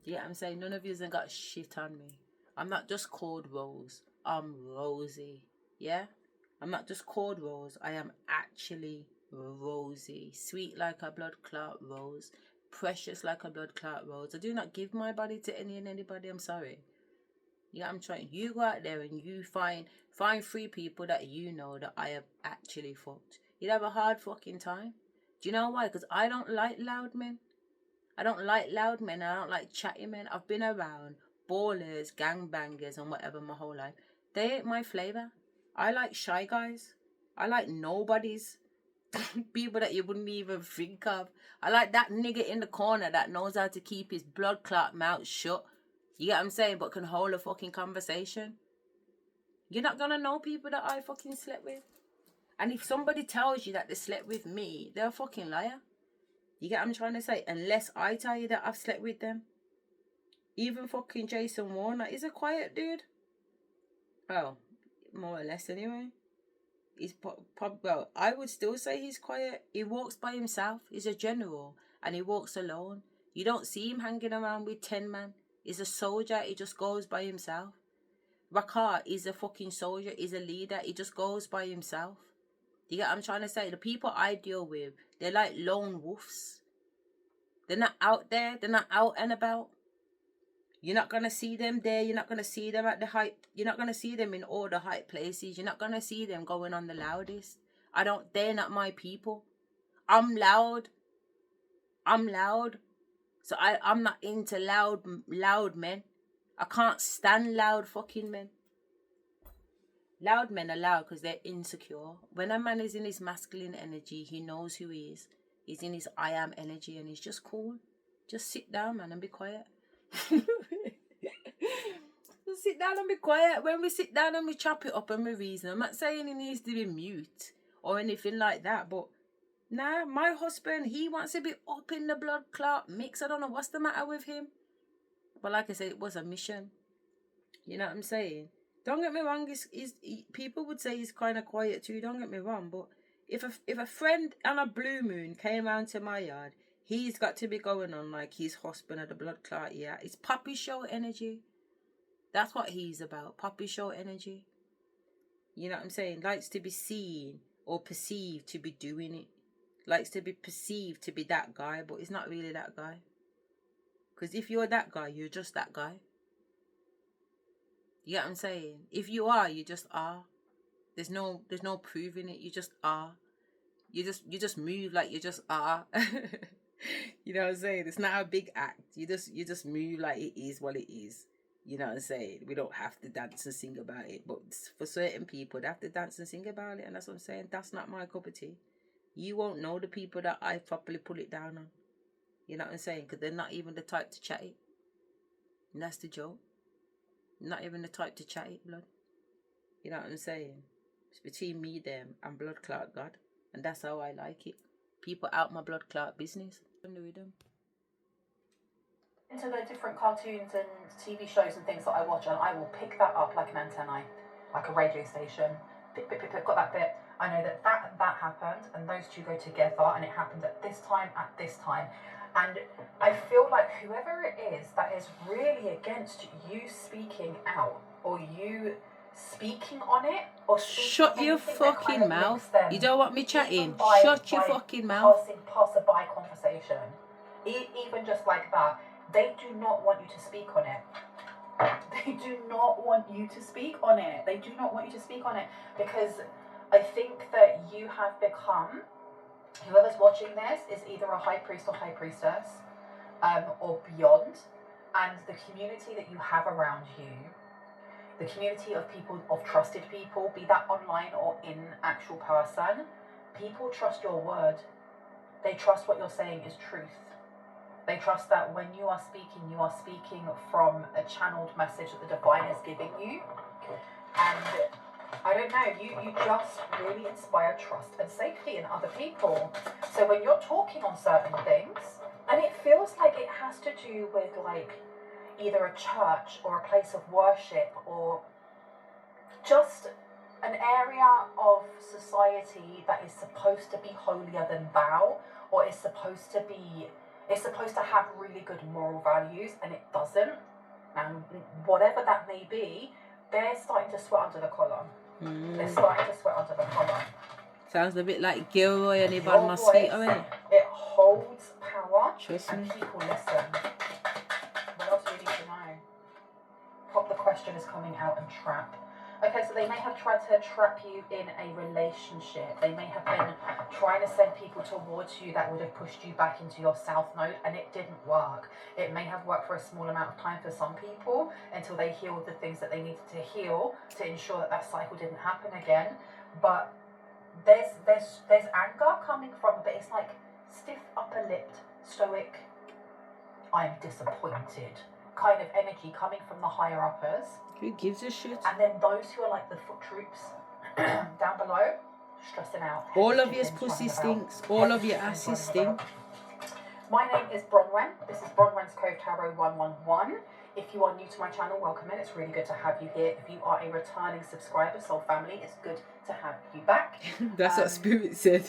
Yeah, I'm saying none of yous ain't got shit on me. I'm not just called Rose. I'm Rosie. Yeah? I'm not just called Rose. I am actually Rosie. Sweet like a blood clot rose. Precious like a blood clot rose. I do not give my body to any and anybody. I'm sorry. Yeah, I'm trying. You go out there and you find 3 people that you know that I have actually fucked. You'd have a hard fucking time. Do you know why? Because I don't like loud men. I don't like loud men. I don't like chatty men. I've been around ballers, gangbangers and whatever my whole life. They ain't my flavour. I like shy guys. I like nobodies. People that you wouldn't even think of. I like that nigga in the corner that knows how to keep his blood clot mouth shut. You get what I'm saying? But can hold a fucking conversation. You're not gonna know people that I fucking slept with. And if somebody tells you that they slept with me, they're a fucking liar. You get what I'm trying to say? Unless I tell you that I've slept with them. Even fucking Jason Warner is a quiet dude. Well, more or less anyway. He's well, I would still say he's quiet. He walks by himself. He's a general and he walks alone. You don't see him hanging around with 10 men. He's a soldier. He just goes by himself. Rakar is a fucking soldier. He's a leader. He just goes by himself. You get what I'm trying to say? The people I deal with, they're like lone wolves. They're not out there. They're not out and about. You're not going to see them there. You're not going to see them at the height. You're not going to see them in all the high places. You're not going to see them going on the loudest. They're not my people. I'm loud. So I'm not into loud men. I can't stand loud fucking men. Loud men are loud because they're insecure. When a man is in his masculine energy, he knows who he is. He's in his I am energy and he's just cool. Just sit down, man, and be quiet. Just sit down and be quiet. When we sit down and we chop it up and we reason, I'm not saying he needs to be mute or anything like that, but nah, my husband, he wants to be up in the blood clot mix. I don't know what's the matter with him. But like I said, it was a mission. You know what I'm saying? Don't get me wrong, people would say he's kind of quiet too, don't get me wrong, but if a friend on a blue moon came round to my yard, he's got to be going on like he's husband of the blood clot, yeah. It's puppy show energy. That's what he's about, puppy show energy. You know what I'm saying? Likes to be seen or perceived to be doing it. Likes to be perceived to be that guy, but he's not really that guy. Because if you're that guy, you're just that guy. You get what I'm saying? If you are, you just are. There's no proving it. You just are. You just move like you just are. You know what I'm saying? It's not a big act. You just move like it is what it is. You know what I'm saying? We don't have to dance and sing about it. But for certain people, they have to dance and sing about it. And that's what I'm saying. That's not my cup of tea. You won't know the people that I properly put it down on. You know what I'm saying? Because they're not even the type to chat it. And that's the joke. Not even the type to chat it, blood. You know what I'm saying? It's between me, them, and blood clot God. And that's how I like it. People out my blood clot business. Into the different cartoons and TV shows and things that I watch, and I will pick that up like an antennae, like a radio station. Pick, got that bit. I know that happened, and those two go together, and it happened at this time, and I feel like whoever it is that is really against you speaking out, or you speaking on it, or shut your fucking mouth. You don't want me chatting? Shut your fucking mouth. Passerby conversation, even just like that, they do not want you to speak on it. They do not want you to speak on it. They do not want you to speak on it, because I think that you have become, whoever's watching this is either a high priest or high priestess, or beyond, and the community that you have around you, the community of people, of trusted people, be that online or in actual person, people trust your word. They trust what you're saying is truth. They trust that when you are speaking from a channeled message that the divine is giving you. And I don't know, you just really inspire trust and safety in other people. So when you're talking on certain things, and it feels like it has to do with like either a church or a place of worship, or just an area of society that is supposed to be holier than thou, or is supposed to have really good moral values, and it doesn't. And whatever that may be, they're starting to sweat under the collar. They're starting to sweat under the collar. Sounds a bit like Gilroy and Yvonne Mosquito, isn't it? It holds power. Trust and me. people listen. What else do you need to know? Pop the question is coming out and trap. Okay, so they may have tried to trap you in a relationship. They may have been trying to send people towards you that would have pushed you back into your south node, and it didn't work. It may have worked for a small amount of time for some people until they healed the things that they needed to heal to ensure that that cycle didn't happen again. But there's anger coming from, but it's like stiff upper-lipped, stoic, I'm disappointed kind of energy coming from the higher uppers. Who gives a shit? And then those who are like the foot troops down below, stressing out. All of your pussy stinks. All of your asses stink. My name is Bronwen. This is Bronwen's Cove Tarot 111. If you are new to my channel, welcome in. It's really good to have you here. If you are a returning subscriber, soul family, it's good to have you back. That's what Spirit said.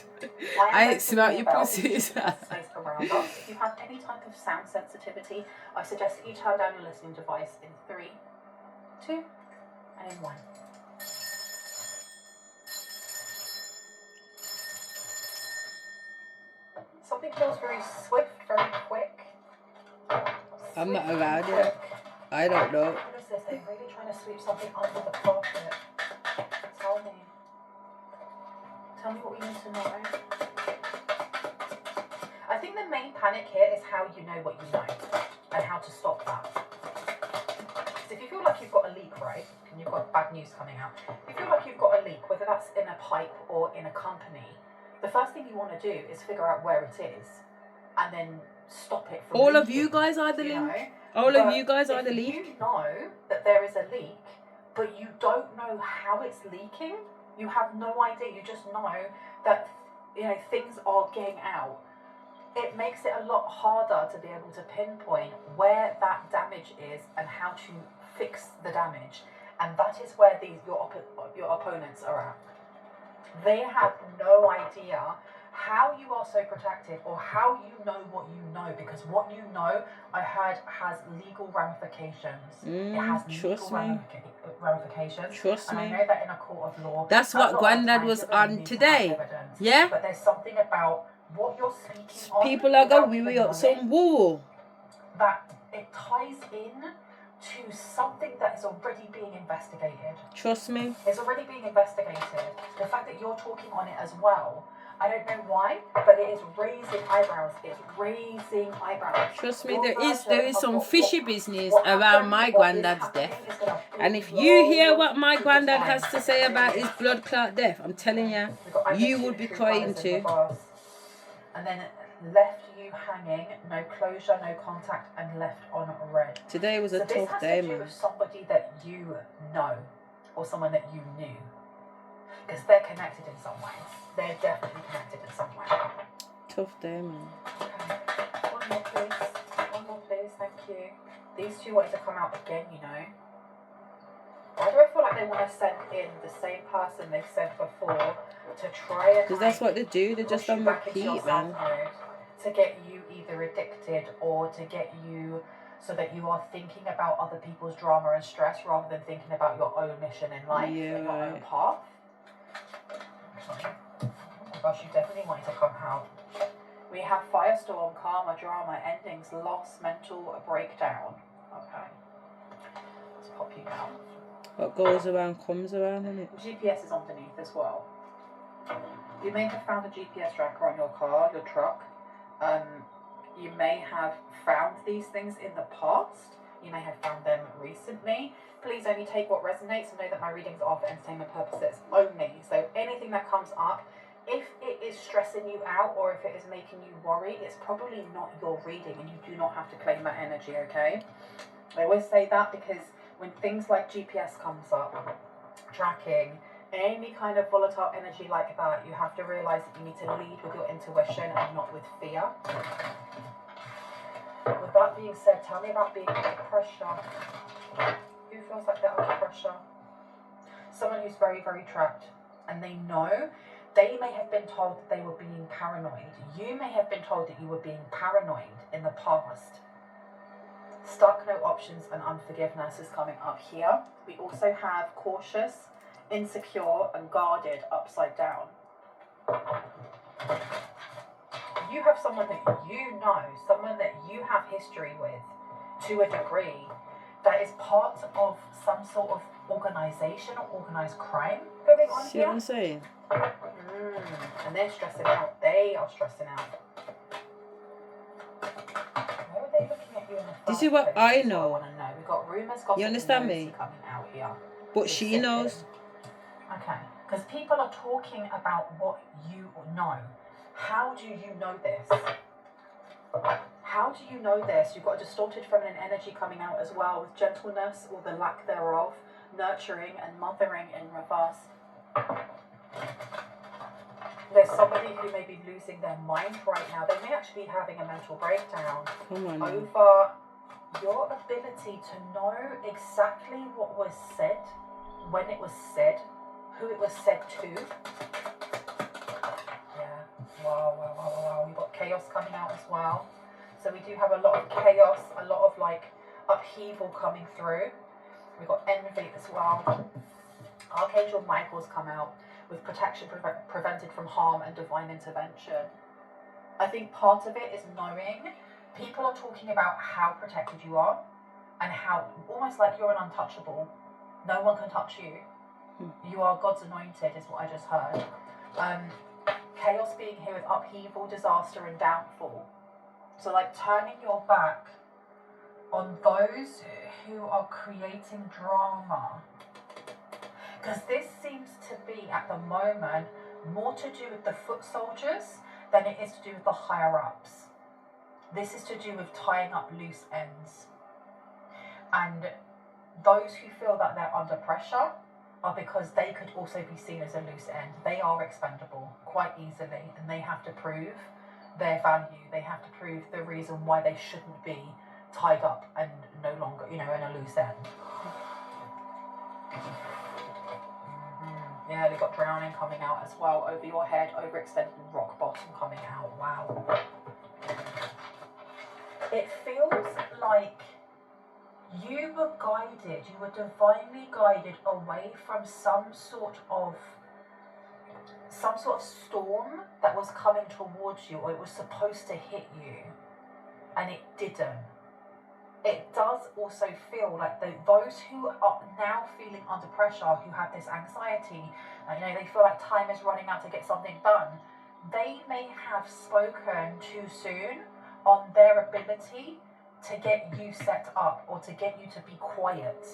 I ain't smell your pussies. Space around us. If you have any type of sound sensitivity, I suggest that you turn down your listening device in 3, 2, and in 1. Something feels very swift, very quick. I'm not around yet. I don't know. What is this? They're really trying to sweep something under the carpet. Tell me. Tell me what we need to know. I think the main panic here is how you know what you know and how to stop that. Because if you feel like you've got a leak, right, and you've got bad news coming out, if you feel like you've got a leak, whether that's in a pipe or in a company, the first thing you want to do is figure out where it is and then stop it from all leaking, of you guys are the leak. All but of you guys are the if leak. you know that there is a leak, but you don't know how it's leaking, you have no idea, you just know that, you know, things are getting out, it makes it a lot harder to be able to pinpoint where that damage is and how to fix the damage. And that is where your opponents are at. They have no idea how you are so protected or how you know what you know, because what you know, I heard, has legal ramifications. It has legal ramifications. Trust and me. I know that in a court of law. That's what Grandad was on today. Yeah? But there's something about what you're speaking on. People are going to wee up some woo. That it ties in to something that is already being investigated. Trust me. It's already being investigated. The fact that you're talking on it as well, I don't know why, but it is raising eyebrows. It's raising eyebrows. Trust me, there is some fishy business around my granddad's death. And if you hear what my granddad has to say about his blood clot death, I'm telling you, you would be crying too. And then left you hanging, no closure, no contact, and left on red. Today was a tough day, man. With somebody that you know, or someone that you knew, because they're connected in some ways. They're definitely connected in some way. Tough day, man. Okay. One more, please. One more, please. Thank you. These two wanted to come out again, you know. Why do I feel like they want to send in the same person they sent before to try and Because that's what they do. They're just push you on back into your repeat, man. self-mode to get you either addicted or to get you so that you are thinking about other people's drama and stress rather than thinking about your own mission in life and your own path. Oh my gosh, you definitely wanted to come out. We have firestorm, karma, drama, endings, loss, mental breakdown. Okay. Let's pop you down. What goes around comes around, isn't it? GPS is underneath as well. You may have found a GPS tracker on your car, your truck. You may have found these things in the past. You may have found them recently. Please only take what resonates and know that my readings are for entertainment purposes only. So anything that comes up, if it is stressing you out or if it is making you worry, it's probably not your reading and you do not have to claim that energy, okay? I always say that because when things like GPS comes up, tracking, any kind of volatile energy like that, you have to realise that you need to lead with your intuition and not with fear. With that being said, tell me about being under pressure. Who feels like they're under pressure? Someone who's very, very trapped, and they know. They may have been told that they were being paranoid. You may have been told that you were being paranoid in the past. Stuck, no options, and unforgiveness is coming up here. We also have cautious, insecure, and guarded upside down. You have someone that you know, someone that you have history with to a degree that is part of some sort of organisation or organised crime going on See here. what I'm saying? And they're stressing out. They are stressing out. Where are they looking at you in the first This is what place? I This is know. what I want to know. We've got rumours, gossip, You understand and me? nosy coming out here. But she knows. Okay, because people are talking about what you know. How do you know this? How do you know this? You've got a distorted feminine energy coming out as well with gentleness or the lack thereof, nurturing and mothering in reverse. There's somebody who may be losing their mind right now. They may actually be having a mental breakdown over your ability to know exactly what was said, when it was said, who it was said to. Yeah, wow. We've got chaos coming out as well. So we do have a lot of chaos, a lot of like upheaval coming through. We've got envy as well. Archangel Michael's come out with protection prevented from harm and divine intervention. I think part of it is knowing people are talking about how protected you are and how almost like you're an untouchable. No one can touch you. You are God's anointed is what I just heard. Chaos being here with upheaval, disaster and downfall. So like turning your back on those who are creating drama. Because this seems to be, at the moment, more to do with the foot soldiers than it is to do with the higher-ups. This is to do with tying up loose ends. And those who feel that they're under pressure are because they could also be seen as a loose end. They are expendable quite easily, and they have to prove their value. They have to prove the reason why they shouldn't be tied up and no longer, in a loose end. Yeah, they've got drowning coming out as well over your head, overextended rock bottom coming out. Wow. It feels like you were guided, you were divinely guided away from some sort of storm that was coming towards you, or it was supposed to hit you, and it didn't. It does also feel like those who are now feeling under pressure, who have this anxiety, they feel like time is running out to get something done, they may have spoken too soon on their ability to get you set up or to get you to be quiet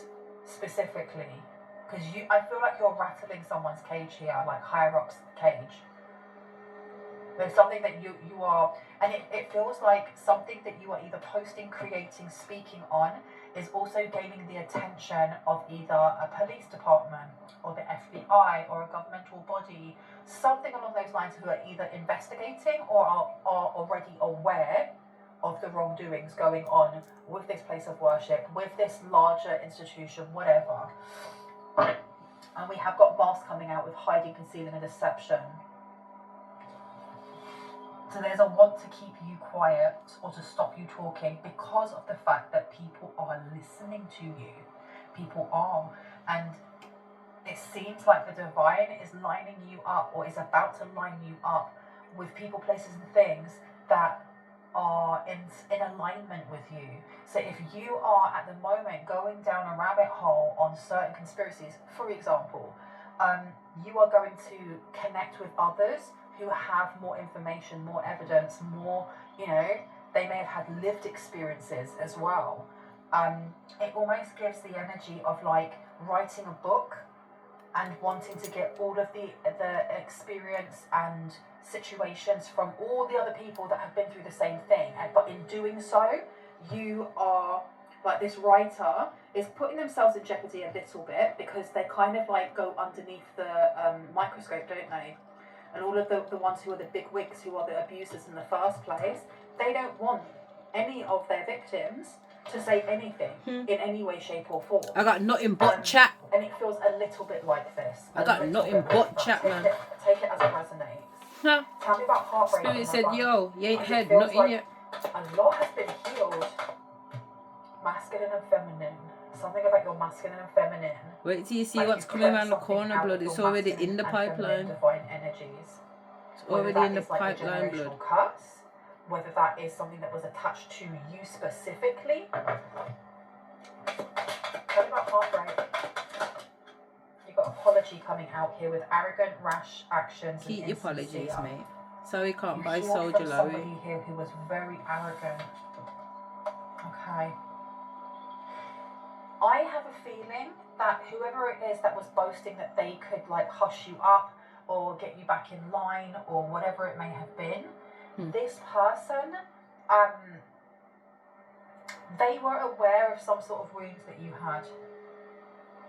specifically. Because I feel like you're rattling someone's cage here, like higher-up's cage. There's something that you are, and it feels like something that you are either posting, creating, speaking on is also gaining the attention of either a police department or the FBI or a governmental body, something along those lines, who are either investigating or are already aware of the wrongdoings going on with this place of worship, with this larger institution, whatever. And we have got masks coming out with hiding, concealing and deception. So there's a want to keep you quiet or to stop you talking because of the fact that people are listening to you. People are. And it seems like the divine is lining you up, or is about to line you up with people, places and things that are in alignment with you. So if you are at the moment going down a rabbit hole on certain conspiracies, for example, you are going to connect with others who have more information, more evidence, more, you know, they may have had lived experiences as well. It almost gives the energy of like writing a book and wanting to get all of the experience and situations from all the other people that have been through the same thing. But in doing so, you are, like, this writer is putting themselves in jeopardy a little bit because they kind of like go underneath the microscope, don't they? And all of the ones who are the big wigs, who are the abusers in the first place, they don't want any of their victims to say anything in any way, shape or form. I got nothing but chat. And it feels a little bit like this. I got nothing but chat, man. Take it as it resonates. Huh? Tell me about heartbreak. Spirit said, yo, you ain't heard nothing like yet. A lot has been healed. Masculine and feminine. Something about your masculine and feminine. Wait till you see what's coming around the corner, blood. It's already in the pipeline. Divine energies. It's already in the pipeline, blood. Curse, whether that is something that was attached to you specifically. Tell me about heartbreak. You've got apology coming out here with arrogant, rash actions. Keep your apologies, mate. Sorry, can't buy soldier Soldier Larry. Somebody here who was very arrogant. Okay. I have a feeling that whoever it is that was boasting that they could like hush you up or get you back in line or whatever it may have been, this person, they were aware of some sort of wounds that you had.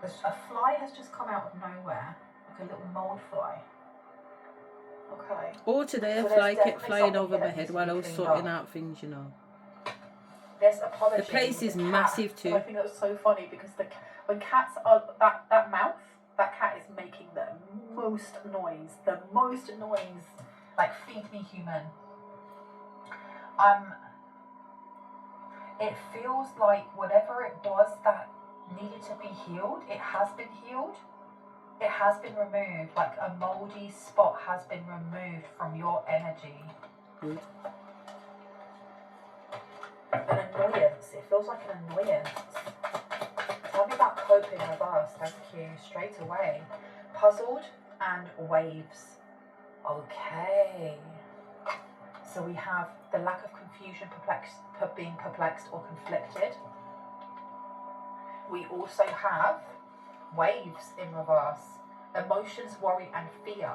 A fly has just come out of nowhere, like a little mold fly. Okay. Or today a fly kept flying over my head while I was sorting out things, you know. There's apology. The place is massive too. I think that was so funny because when cats are that mouth, that cat is making the most noise. Like, feed me human. It feels like whatever it was that needed to be healed, it has been healed. It has been removed. Like a moldy spot has been removed from your energy. Good. An annoyance. It feels like an annoyance. Tell me about cope in reverse. Thank you. Straight away. Puzzled and waves. Okay. So we have the lack of confusion, being perplexed or conflicted. We also have waves in reverse. Emotions, worry and fear.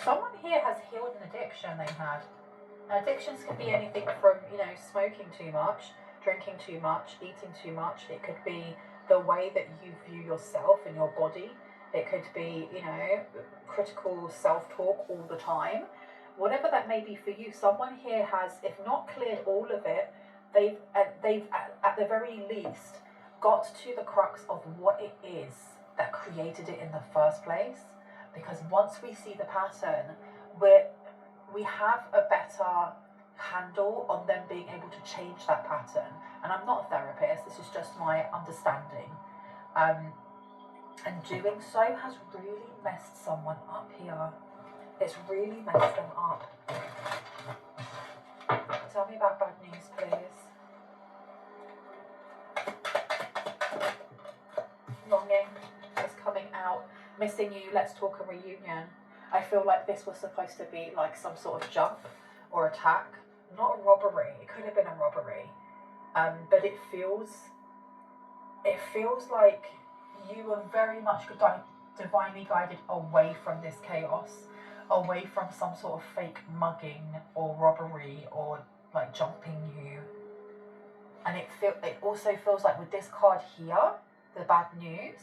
Someone here has healed an addiction they had. Addictions can be anything from, you know, smoking too much, drinking too much, eating too much. It could be the way that you view yourself and your body. It could be, you know, critical self-talk all the time. Whatever that may be for you, someone here has, if not cleared all of it, they've at the very least got to the crux of what it is that created it in the first place. Because once we see the pattern, we have a better handle on them being able to change that pattern. And I'm not a therapist, this is just my understanding. And doing so has really messed someone up here. It's really messed them up. Tell me about bad news, please. Longing is coming out. Missing you, let's talk a reunion. I feel like this was supposed to be like some sort of jump or attack, not a robbery. It could have been a robbery, but it feels like you were very much divinely guided away from this chaos, away from some sort of fake mugging or robbery or like jumping you. And it also feels like with this card here, the bad news,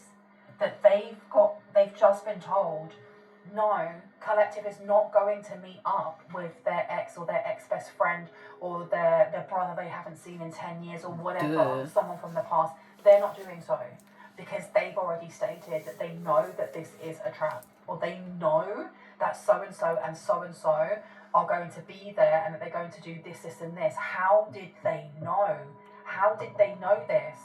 that they've just been told, no, collective is not going to meet up with their ex or their ex-best friend or their brother they haven't seen in 10 years or whatever, someone from the past. They're not doing so. because they've already stated that they know that this is a trap, or they know that so-and-so and so-and-so are going to be there and that they're going to do this, this and this. How did they know? How did they know this?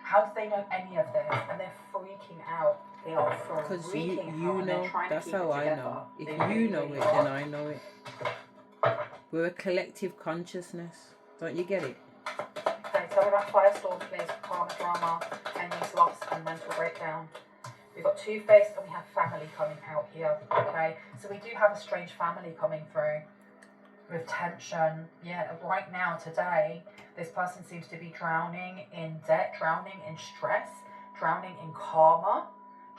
How did they know any of this? And they're freaking out. They are Because freaking out, you and they're know, trying that's to keep how it I together. know. If They you really, know really it, are. then I know it. We're a collective consciousness. Don't you get it? Okay, tell me about firestorm, please. Karma, drama, endings, loss, and mental breakdown. We've got two-faced and we have family coming out here. Okay, so we do have a strange family coming through with tension. Yeah, right now, today, this person seems to be drowning in debt, drowning in stress, drowning in karma,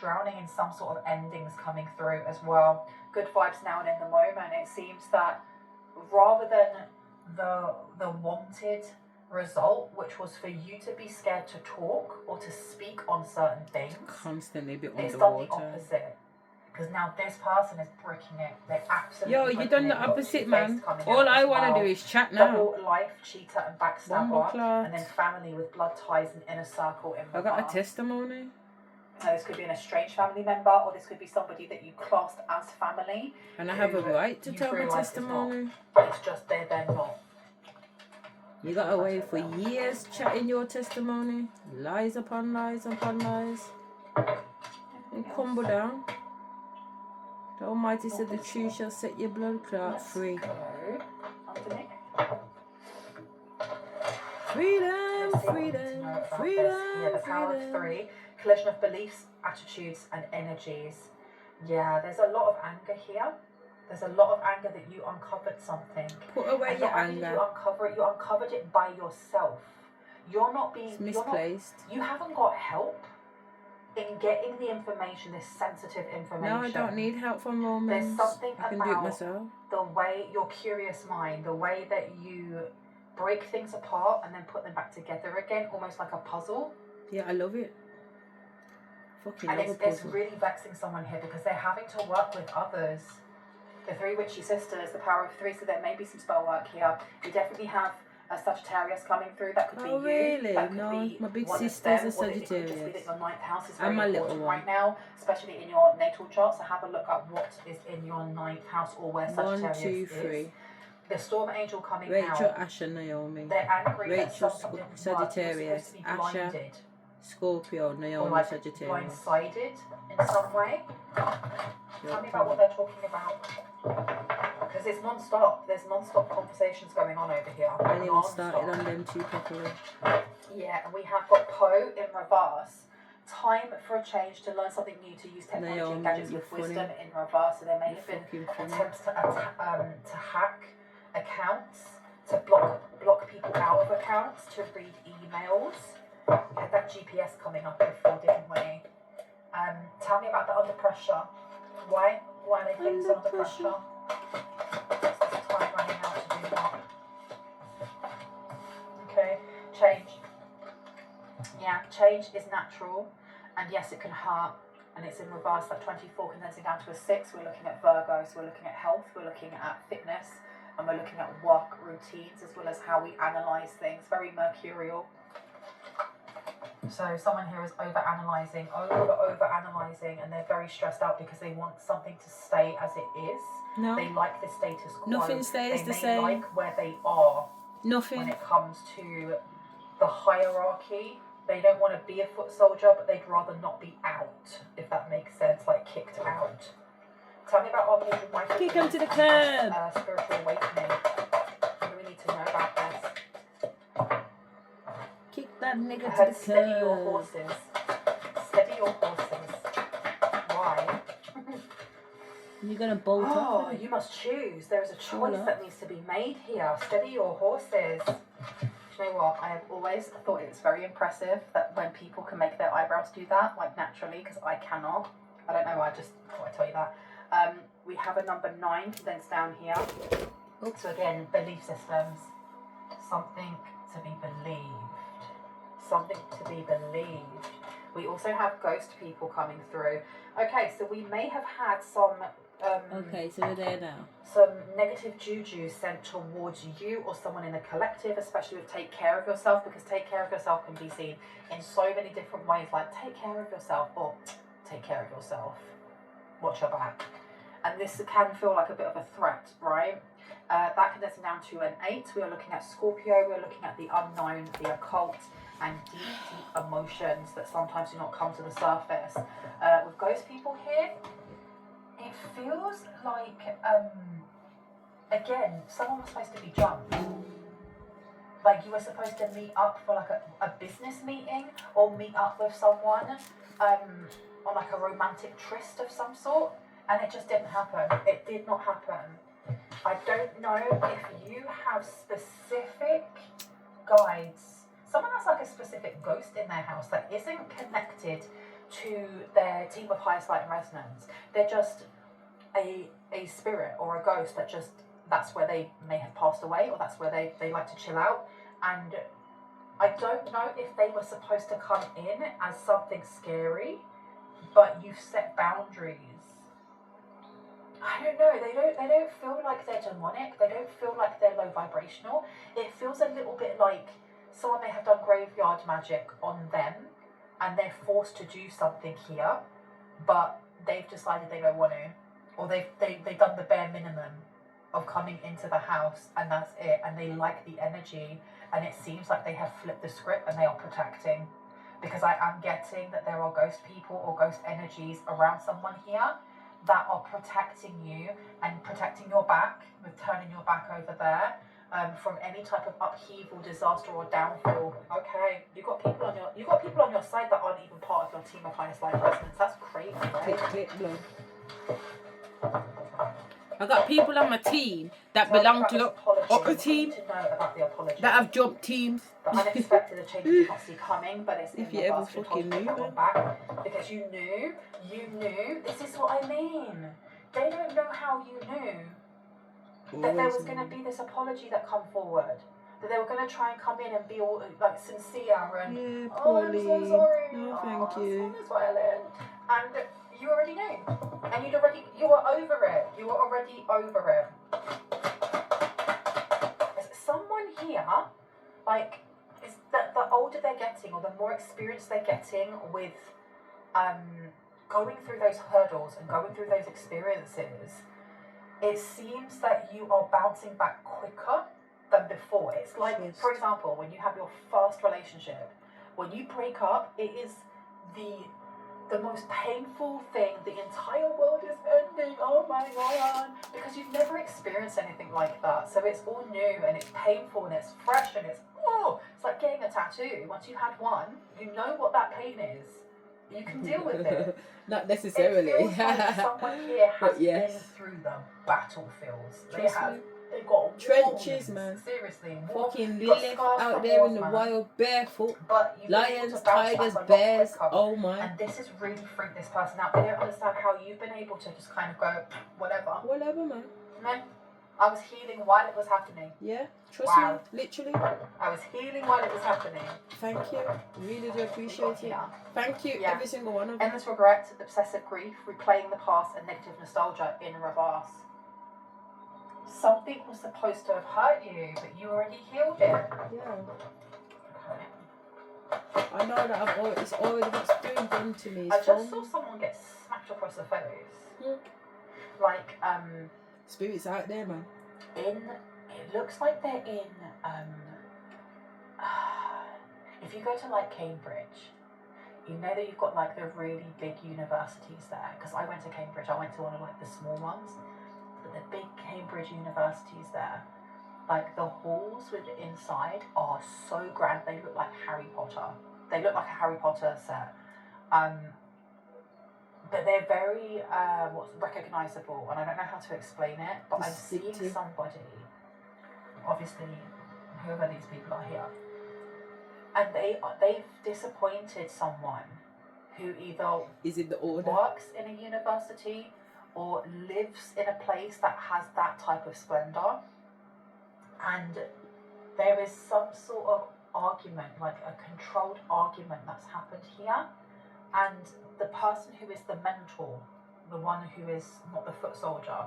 drowning in some sort of endings coming through as well. Good vibes now and in the moment. It seems that rather than the wanted result, which was for you to be scared to talk or to speak on certain things, Constantly be it's done the underwater. opposite. Because now this person is bricking it. They're absolutely Yo, bricking you done it. the We've got opposite, two-faced man. coming All out I as want to well. do is chat now. Double life, cheater and backstabber, Bumbleclot. and then family with blood ties and inner circle in I got a reverse. testimony. So this could be an estranged family member, or this could be somebody that you classed as family. And I have a right to you've tell my realised it's not. testimony. It's just they're not. You got away for years chatting your testimony. Lies upon lies upon lies. And crumble down. The Almighty said the truth shall set your blood clot free. Underneath. Freedom, Let's see what we need to freedom, know about freedom, this. Yeah, the power of freedom. 3. Collision of beliefs, attitudes, and energies. Yeah, there's a lot of anger here. There's a lot of anger that you uncovered something. Put away And your not only did anger. you uncover it, you uncovered it by yourself. You're not being... It's misplaced. You haven't got help in getting the information, this sensitive information. No, I don't need help from Romans. There's something I can do it about myself. the way, your curious mind, the way that you break things apart and then put them back together again, almost like a puzzle. Yeah, I love it. Fucking And love a it's puzzle. really vexing someone here because they're having to work with others. The 3 witchy sisters, the power of 3, so there may be some spell work here. You definitely have a Sagittarius coming through. That could be you. Really? That could No, be my big one of sister's them, a or it could just be that Sagittarius. your 9th house is And very my little important one. right now, especially in your natal chart. So have a look at what is in your 9th house or where 1, Sagittarius 2, 3. is. The storm angel coming Rachel, out. Asher, Naomi. They're angry that Rachel, something didn't work. Sagittarius. You were supposed to be Asher, blinded. Scorpio, Or Naomi, like Sagittarius. blindsided in some way. Tell me about what they're talking about. Because it's non-stop. There's non-stop conversations going on over here. I even Non-stop. started on them too properly. Yeah, and we have got Poe in reverse. Time for a change, to learn something new, to use technology Naomi, and gadgets you're with funny. wisdom in reverse. So there may You're have been fucking funny. attempts to hack accounts, to block people out of accounts, to read emails. We had that GPS coming up before, didn't we? Tell me about the under pressure. Why are they feeling so under pressure? There's time running out to do that. Okay, change. Yeah, change is natural, and yes, it can hurt, and it's in reverse, like 24 condensing down to a 6. We're looking at Virgo, so we're looking at health, we're looking at fitness, and we're looking at work routines, as well as how we analyse things. Very mercurial. So someone here is over-analysing, and they're very stressed out because they want something to stay as it is. No. They like the status quo. Nothing stays the same. They may like where they are Nothing. when it comes to the hierarchy. They don't want to be a foot soldier, but they'd rather not be out, if that makes sense, like kicked out. Tell me about Archangel Michael. Kick him to the curb. Spiritual awakening. What do we need to know about this? Kick that nigga I to heard the steady your curb. horses. Steady your horses. Why? You're gonna bolt Oh, off. you must choose. There is a choice Hola. that needs to be made here. Steady your horses. Do you know what? I have always thought it's very impressive that when people can make their eyebrows do that, like naturally, because I cannot. I don't know, I just thought I'd tell you that. We have a number 9 condensed down here. Oops. So again, belief systems. Something to be believed. Something to be believed. We also have ghost people coming through. Okay, so we may have had some Okay, so we're there now. Some negative juju sent towards you or someone in a collective, especially with take care of yourself, because take care of yourself can be seen in so many different ways, like take care of yourself or take care of yourself, watch your back. And this can feel like a bit of a threat, right? That condenses down to an 8. We are looking at Scorpio, we're looking at the unknown, the occult, and deep emotions that sometimes do not come to the surface. With ghost people here, it feels like, again, someone was supposed to be jumped. Like you were supposed to meet up for like a business meeting or meet up with someone on like a romantic tryst of some sort, and it just didn't happen. It did not happen. I don't know if you have specific guides. Someone has like a specific ghost in their house that isn't connected to their team of highest light and resonance. They're just a spirit or a ghost that just, that's where they may have passed away, or that's where they like to chill out. And I don't know if they were supposed to come in as something scary, but you've set boundaries. I don't know, they don't feel like they're demonic, they don't feel like they're low vibrational. It feels a little bit like someone may have done graveyard magic on them and they're forced to do something here, but they've decided they don't want to, or they've done the bare minimum of coming into the house and that's it, and they like the energy, and it seems like they have flipped the script and they are protecting, because I am getting that there are ghost people or ghost energies around someone here that are protecting you and protecting your back, with turning your back over there, from any type of upheaval, disaster, or downfall. Okay, you got people on your side that aren't even part of your team of highest light resonance. That's crazy, right? I got people on my team that belong to the upper team that have jumped teams. The unexpected, the change you did not see coming, but it's If in you your ever basket, fucking told you to knew, put that one back, because you knew, this is what I mean. They don't know how you knew that there was going to be this apology that come forward, that they were going to try and come in and be all like sincere and, yeah, oh, I'm so sorry, no thank you, so violent, and you already knew, and you were over it, Someone here, like, is that the older they're getting or the more experience they're getting with going through those hurdles and going through those experiences, it seems that you are bouncing back quicker than before. It's like, for example, when you have your first relationship, when you break up, it is the most painful thing. The entire world is ending. Oh my god, because you've never experienced anything like that. So it's all new and it's painful and it's fresh and it's like getting a tattoo. Once you've had one, you know what that pain is. You can deal with it. Not necessarily. It feels like someone here has been through the battlefields. They've got trenches, wounds, man. Seriously, fucking Lilith out there in the wild, barefoot. But Lions, tigers, bears. Oh my! And this has really freaked this person out. They don't understand how you've been able to just kind of go whatever, man. No, I was healing while it was happening. Yeah, trust me, literally. I was healing while it was happening. Thank you. Really do appreciate it. Thank you, every single one of you. Endless regret, obsessive grief, replaying the past, and negative nostalgia in reverse. Something was supposed to have hurt you, but you already healed it. Yeah. I know that it's already been done to me. I just saw someone get smacked across the face. Like, spirits out there, man. It looks like they're in, if you go to like Cambridge, you know that you've got like the really big universities there. Because I went to Cambridge, I went to one of like the small ones. But the big Cambridge universities there, like the halls inside are so grand, they look like Harry Potter. They look like a Harry Potter set. But they're very recognisable, and I don't know how to explain it, but I'm seeing somebody, obviously, whoever these people are here, and they've disappointed someone who either is in the order, works in a university or lives in a place that has that type of splendour, and there is some sort of argument, like a controlled argument that's happened here, and the person who is the mentor the one who is not the foot soldier,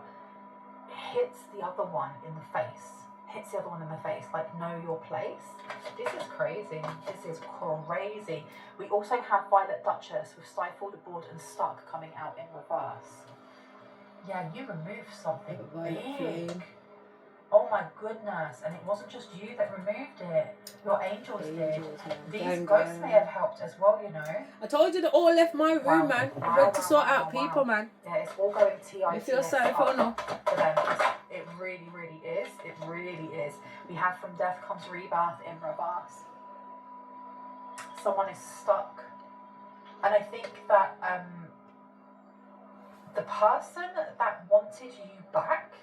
hits the other one in the face. Hits the other one in the face, like, know your place. This is crazy. This is crazy. We also have Violet Duchess with stifled, bored and stuck coming out in reverse. Yeah, you removed something big. Oh my goodness. And it wasn't just you that removed it. Your angels did. These ghosts may have helped as well, you know. I told you they all left my room, man. I went to sort out people, man. Yeah, it's all going TITS. You feel sorry for no? For them. It really, really is. It really is. We have from death comes rebirth in reverse. Someone is stuck. And I think that the person that wanted you back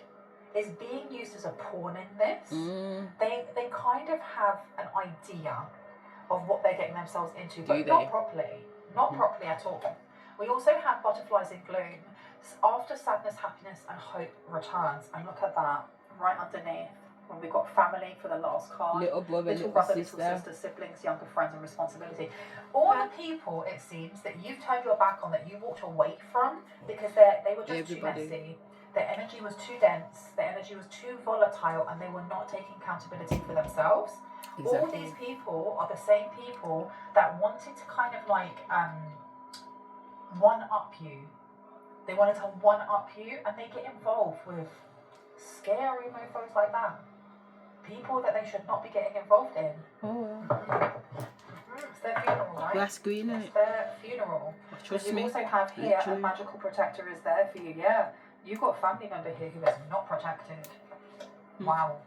is being used as a pawn in this. They kind of have an idea of what they're getting themselves into, but not properly. Not properly at all. We also have butterflies in gloom. After sadness, happiness and hope returns. And look at that, right underneath. When we've got family for the last card. Little brother, little sister, siblings, younger friends and responsibility. All the people, it seems, that you've turned your back on, that you walked away from because they were just too messy. Their energy was too dense, their energy was too volatile, and they were not taking accountability for themselves. Exactly. All these people are the same people that wanted to kind of like one-up you. They wanted to one-up you, and they get involved with scary mofos like that. People that they should not be getting involved in. It's their funeral, right? Grass green, it's their funeral. Trust you me. You also have here a magical protector is there for you. Yeah, you've got a family member here who is not protected. Wow.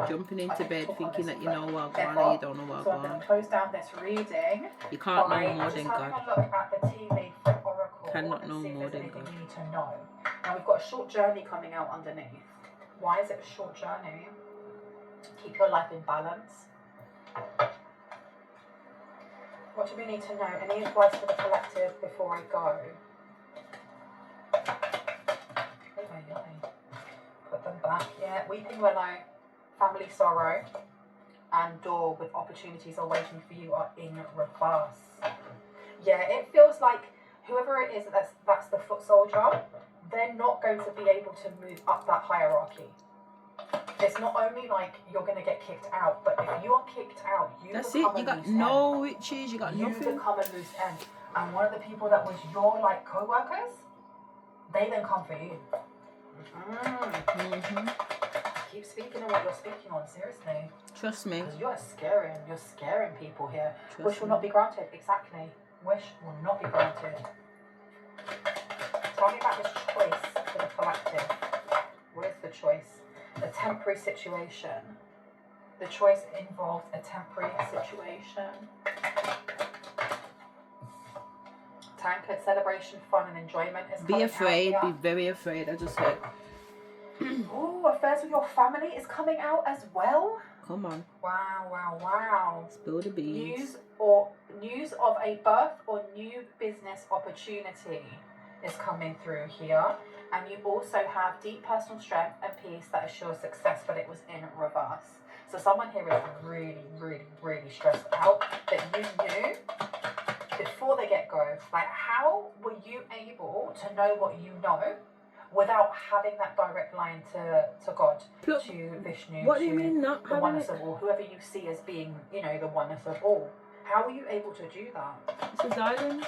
Jumping into bed thinking that you know what going on, you don't know what going on. So I'm going to close down this reading. You can't know more than God. Just having a look at the tea leaf oracle. Cannot know more than God. You need to know. Now we've got a short journey coming out underneath. Why is it a short journey? Keep your life in balance. What do we need to know? Any advice for the collective before I go? Put them back. Yeah, weeping willow, family sorrow, and door with opportunities are waiting for you are in reverse. Yeah, it feels like whoever it is that's the foot soldier, they're not going to be able to move up that hierarchy. It's not only like you're going to get kicked out, but if you are kicked out, you become a loose end. You got no riches, you got nothing. You become a loose end. And one of the people that was your like co-workers, they then come for you. Keep speaking on what you're speaking on, seriously. Trust me. Because you're scaring people here. Wish will not be granted, exactly. Wish will not be granted. Tell me about this choice for the collective. What is the choice? A temporary situation. The choice involves a temporary situation. Tankard, celebration, fun and enjoyment is coming out. Be afraid, be very afraid, I just said. Oh, affairs with your family is coming out as well. Come on. Wow. Spill the beans. News of a birth or new business opportunity is coming through here. And you also have deep personal strength and peace that assures success, but it was in reverse. So someone here is really stressed out that you knew before the get-go. Like, how were you able to know what you know without having that direct line to God, to Vishnu, what do you mean not the oneness of all, whoever you see as being, you know, the oneness of all? How were you able to do that? It's a diamond.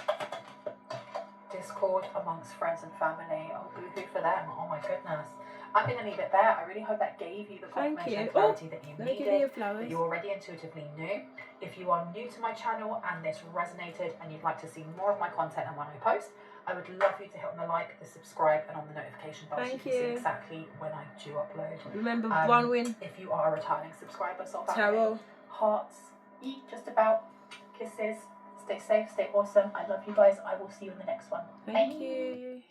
Discord amongst friends and family. Oh, boo-hoo for them. Oh my goodness. I'm going to leave it there. I really hope that gave you the confirmation and clarity that you needed, that you already intuitively knew. If you are new to my channel and this resonated and you'd like to see more of my content and when I post, I would love you to hit on the like, the subscribe and on the notification bell so you can see exactly when I do upload. Remember, one win. If you are a returning subscriber, soul family, hearts, just about, kisses. Stay safe, stay awesome. I love you guys. I will see you in the next one. Thank you.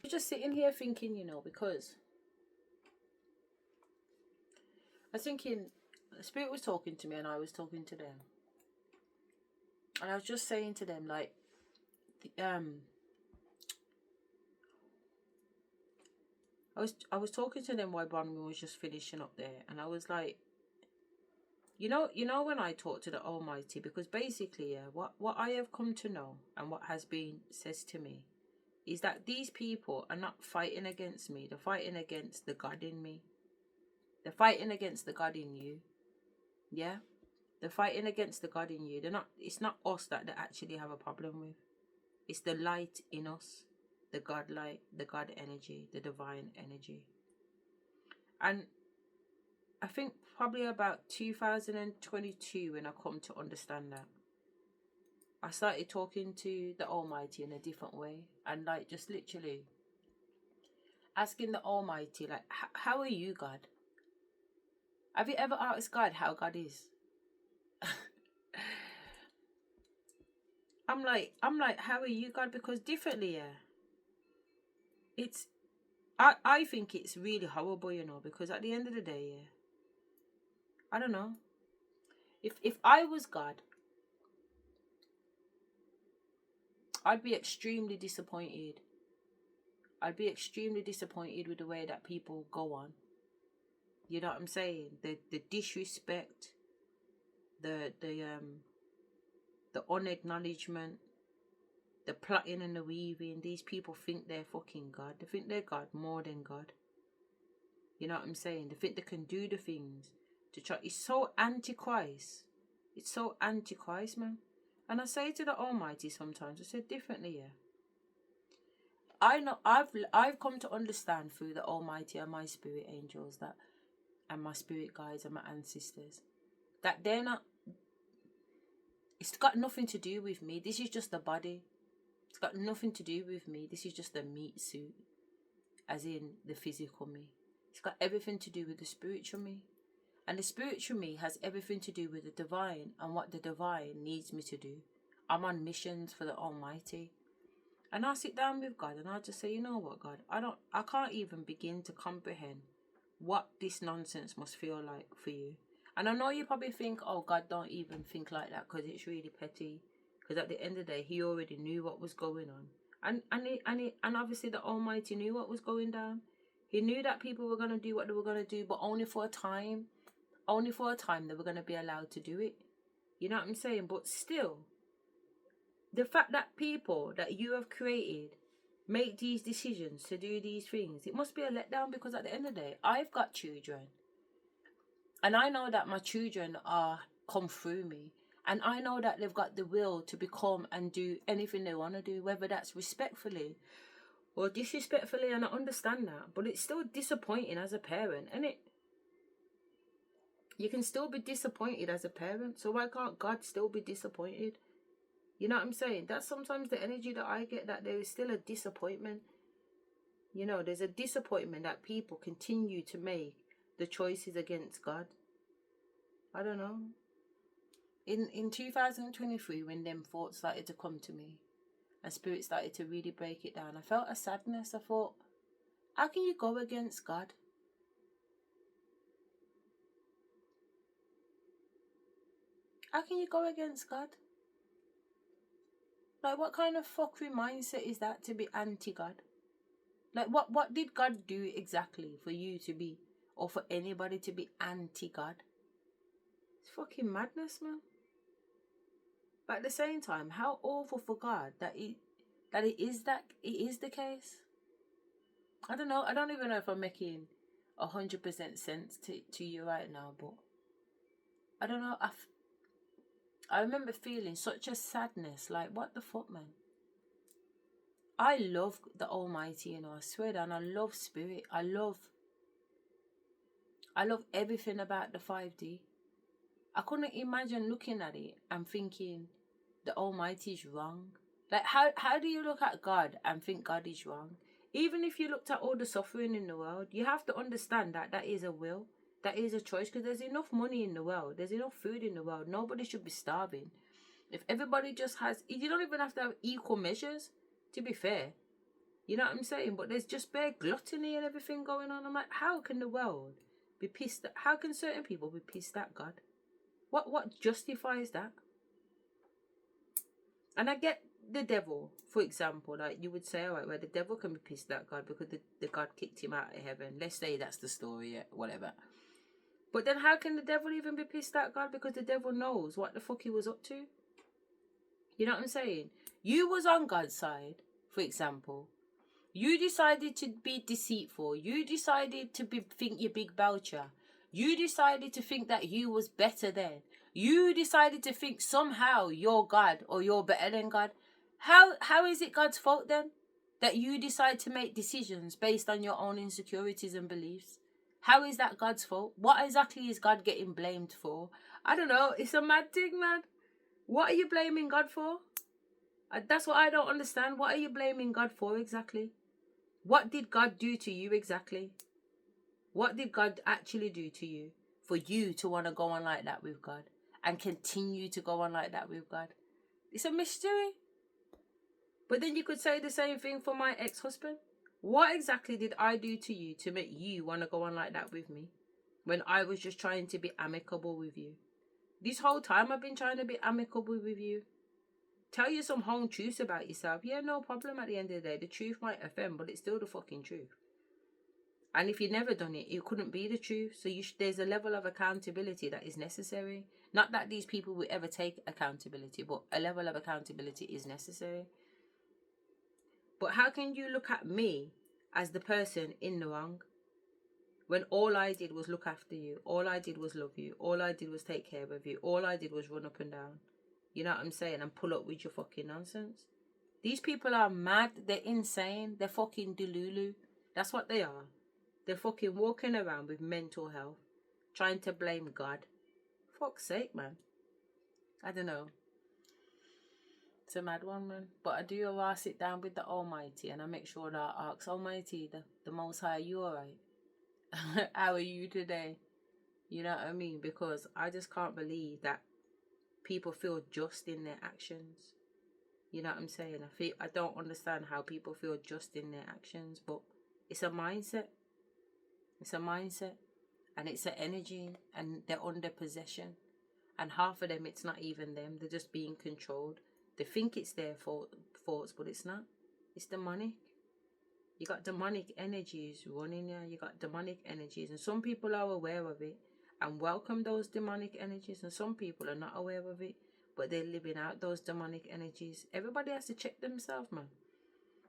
You're just sitting here thinking, you know, because I was thinking, the spirit was talking to me and I was talking to them. And I was just saying to them, like, I was talking to them while Bronwyn was just finishing up there, and I was like, you know when I talk to the Almighty, because basically, what I have come to know and what has been says to me is that these people are not fighting against me. They're fighting against the God in me. They're fighting against the God in you. Yeah? They're fighting against the God in you. It's not us that they actually have a problem with. It's the light in us. The God light, the God energy, the divine energy. And I think probably about 2022 when I come to understand that, I started talking to the Almighty in a different way, and like just literally asking the Almighty, like, how are you, God? Have you ever asked God how God is? I'm like, how are you, God? Because differently, yeah. I think it's really horrible, you know, because at the end of the day, yeah, I don't know. If I was God, I'd be extremely disappointed. I'd be extremely disappointed with the way that people go on. You know what I'm saying? The disrespect, the unacknowledgement, the plotting and the weaving. These people think they're fucking God. They think they're God more than God. You know what I'm saying? They think they can do the things to try. It's so anti-Christ. It's so anti-Christ, man. And I say to the Almighty sometimes, I said differently, yeah. I know I've come to understand through the Almighty and my spirit angels that, and my spirit guides and my ancestors, that they're not. It's got nothing to do with me. This is just the body. It's got nothing to do with me. This is just a meat suit, as in the physical me. It's got everything to do with the spiritual me. And the spiritual me has everything to do with the divine and what the divine needs me to do. I'm on missions for the Almighty. And I sit down with God and I just say, you know what, God, I can't even begin to comprehend what this nonsense must feel like for you. And I know you probably think, oh, God don't even think like that because it's really petty. Because at the end of the day, he already knew what was going on. And obviously the Almighty knew what was going down. He knew that people were going to do what they were going to do, but only for a time. Only for a time they were going to be allowed to do it. You know what I'm saying? But still, the fact that people that you have created make these decisions to do these things, it must be a letdown, because at the end of the day, I've got children. And I know that my children come through me. And I know that they've got the will to become and do anything they want to do, whether that's respectfully or disrespectfully, and I understand that. But it's still disappointing as a parent, isn't it? You can still be disappointed as a parent, so why can't God still be disappointed? You know what I'm saying? That's sometimes the energy that I get, that there is still a disappointment. You know, there's a disappointment that people continue to make the choices against God. I don't know. In 2023, when them thoughts started to come to me and spirit started to really break it down, I felt a sadness. I thought, how can you go against God? How can you go against God? Like, what kind of fuckery mindset is that, to be anti-God? Like, what did God do exactly for you to be, or for anybody to be anti-God? It's fucking madness, man. But at the same time, how awful for God that it is the case. I don't know. I don't even know if I'm making 100% sense to you right now, but I don't know. I remember feeling such a sadness, like, what the fuck, man? I love the Almighty, you know, I swear that, and I love spirit. I love everything about the 5D. I couldn't imagine looking at it and thinking the Almighty is wrong. Like, how do you look at God and think God is wrong? Even if you looked at all the suffering in the world, you have to understand that that is a will. That is a choice, because there's enough money in the world. There's enough food in the world. Nobody should be starving. If everybody just has... You don't even have to have equal measures, to be fair. You know what I'm saying? But there's just bare gluttony and everything going on. I'm like, how can the world be pissed at... How can certain people be pissed at God? What justifies that? And I get the devil, for example. Like, you would say, all right, well, the devil can be pissed at God because the God kicked him out of heaven. Let's say that's the story, yeah, whatever. But then how can the devil even be pissed at God? Because the devil knows what the fuck he was up to. You know what I'm saying? You was on God's side, for example, You decided to be deceitful. You decided to think you're Big Belcher. You decided to think that you was better than. You decided to think somehow you're God or you're better than God. How is it God's fault then? That you decide to make decisions based on your own insecurities and beliefs? How is that God's fault? What exactly is God getting blamed for? I don't know. It's a mad thing, man. What are you blaming God for? That's what I don't understand. What are you blaming God for exactly? What did God do to you exactly? What did God actually do to you for you to want to go on like that with God and continue to go on like that with God? It's a mystery. But then you could say the same thing for my ex-husband. What exactly did I do to you to make you want to go on like that with me when I was just trying to be amicable with you? This whole time I've been trying to be amicable with you. Tell you some home truths about yourself. Yeah, no problem at the end of the day. The truth might offend, but it's still the fucking truth. And if you've never done it, it couldn't be the truth. So there's a level of accountability that is necessary. Not that these people will ever take accountability, but a level of accountability is necessary. But how can you look at me as the person in the wrong when all I did was look after you, all I did was love you, all I did was take care of you, all I did was run up and down? You know what I'm saying? And pull up with your fucking nonsense. These people are mad. They're insane. They're fucking delulu. That's what they are. They're fucking walking around with mental health, trying to blame God. Fuck's sake, man. I don't know. It's a mad one, man. But I do sit down with the Almighty and I make sure that I ask Almighty, the Most High, you alright? How are you today? You know what I mean? Because I just can't believe that people feel just in their actions. You know what I'm saying? I don't understand how people feel just in their actions, but it's a mindset. It's a mindset, and it's an energy, and they're under possession. And half of them, it's not even them. They're just being controlled. They think it's their faults, but it's not. It's demonic. You got demonic energies running there. You got demonic energies, and some people are aware of it and welcome those demonic energies, and some people are not aware of it, but they're living out those demonic energies. Everybody has to check themselves, man.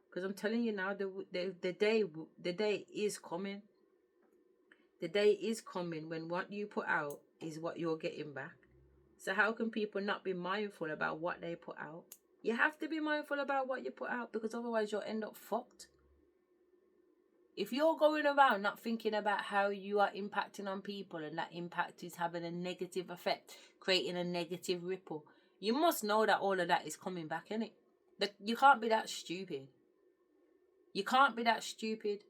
Because I'm telling you now, the day is coming. The day is coming when what you put out is what you're getting back. So how can people not be mindful about what they put out? You have to be mindful about what you put out, because otherwise you'll end up fucked. If you're going around not thinking about how you are impacting on people and that impact is having a negative effect, creating a negative ripple, you must know that all of that is coming back, innit? You can't be that stupid. You can't be that stupid.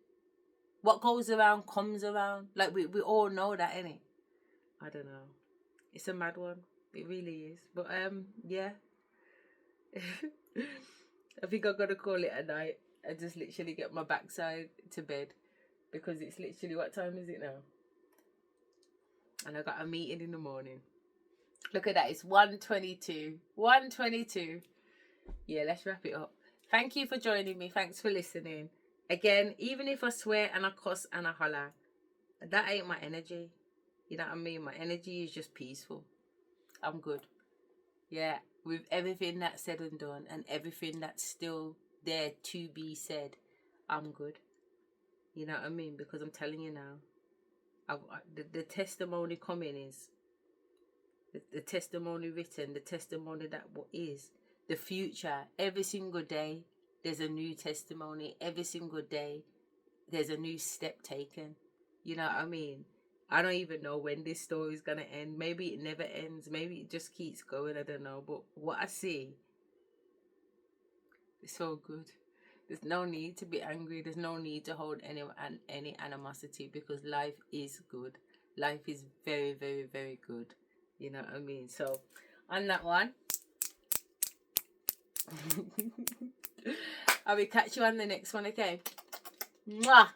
What goes around comes around. Like, we all know that, innit? I don't know. It's a mad one. It really is. But, yeah. I think I'm going to call it a night and just literally get my backside to bed. Because it's literally, what time is it now? And I got a meeting in the morning. Look at that. It's 1:22. 1:22. Yeah, let's wrap it up. Thank you for joining me. Thanks for listening. Again, even if I swear and I cuss and I holler, that ain't my energy. You know what I mean? My energy is just peaceful. I'm good. Yeah, with everything that's said and done and everything that's still there to be said, I'm good. You know what I mean? Because I'm telling you now, the testimony coming is, the testimony written, the testimony that what is, the future. Every single day, there's a new testimony. Every single day, there's a new step taken. You know what I mean? I don't even know when this story is going to end. Maybe it never ends. Maybe it just keeps going. I don't know. But what I see is so good. There's no need to be angry. There's no need to hold any animosity, because life is good. Life is very, very, very good. You know what I mean? So, on that one, I will catch you on the next one, okay? Mwah!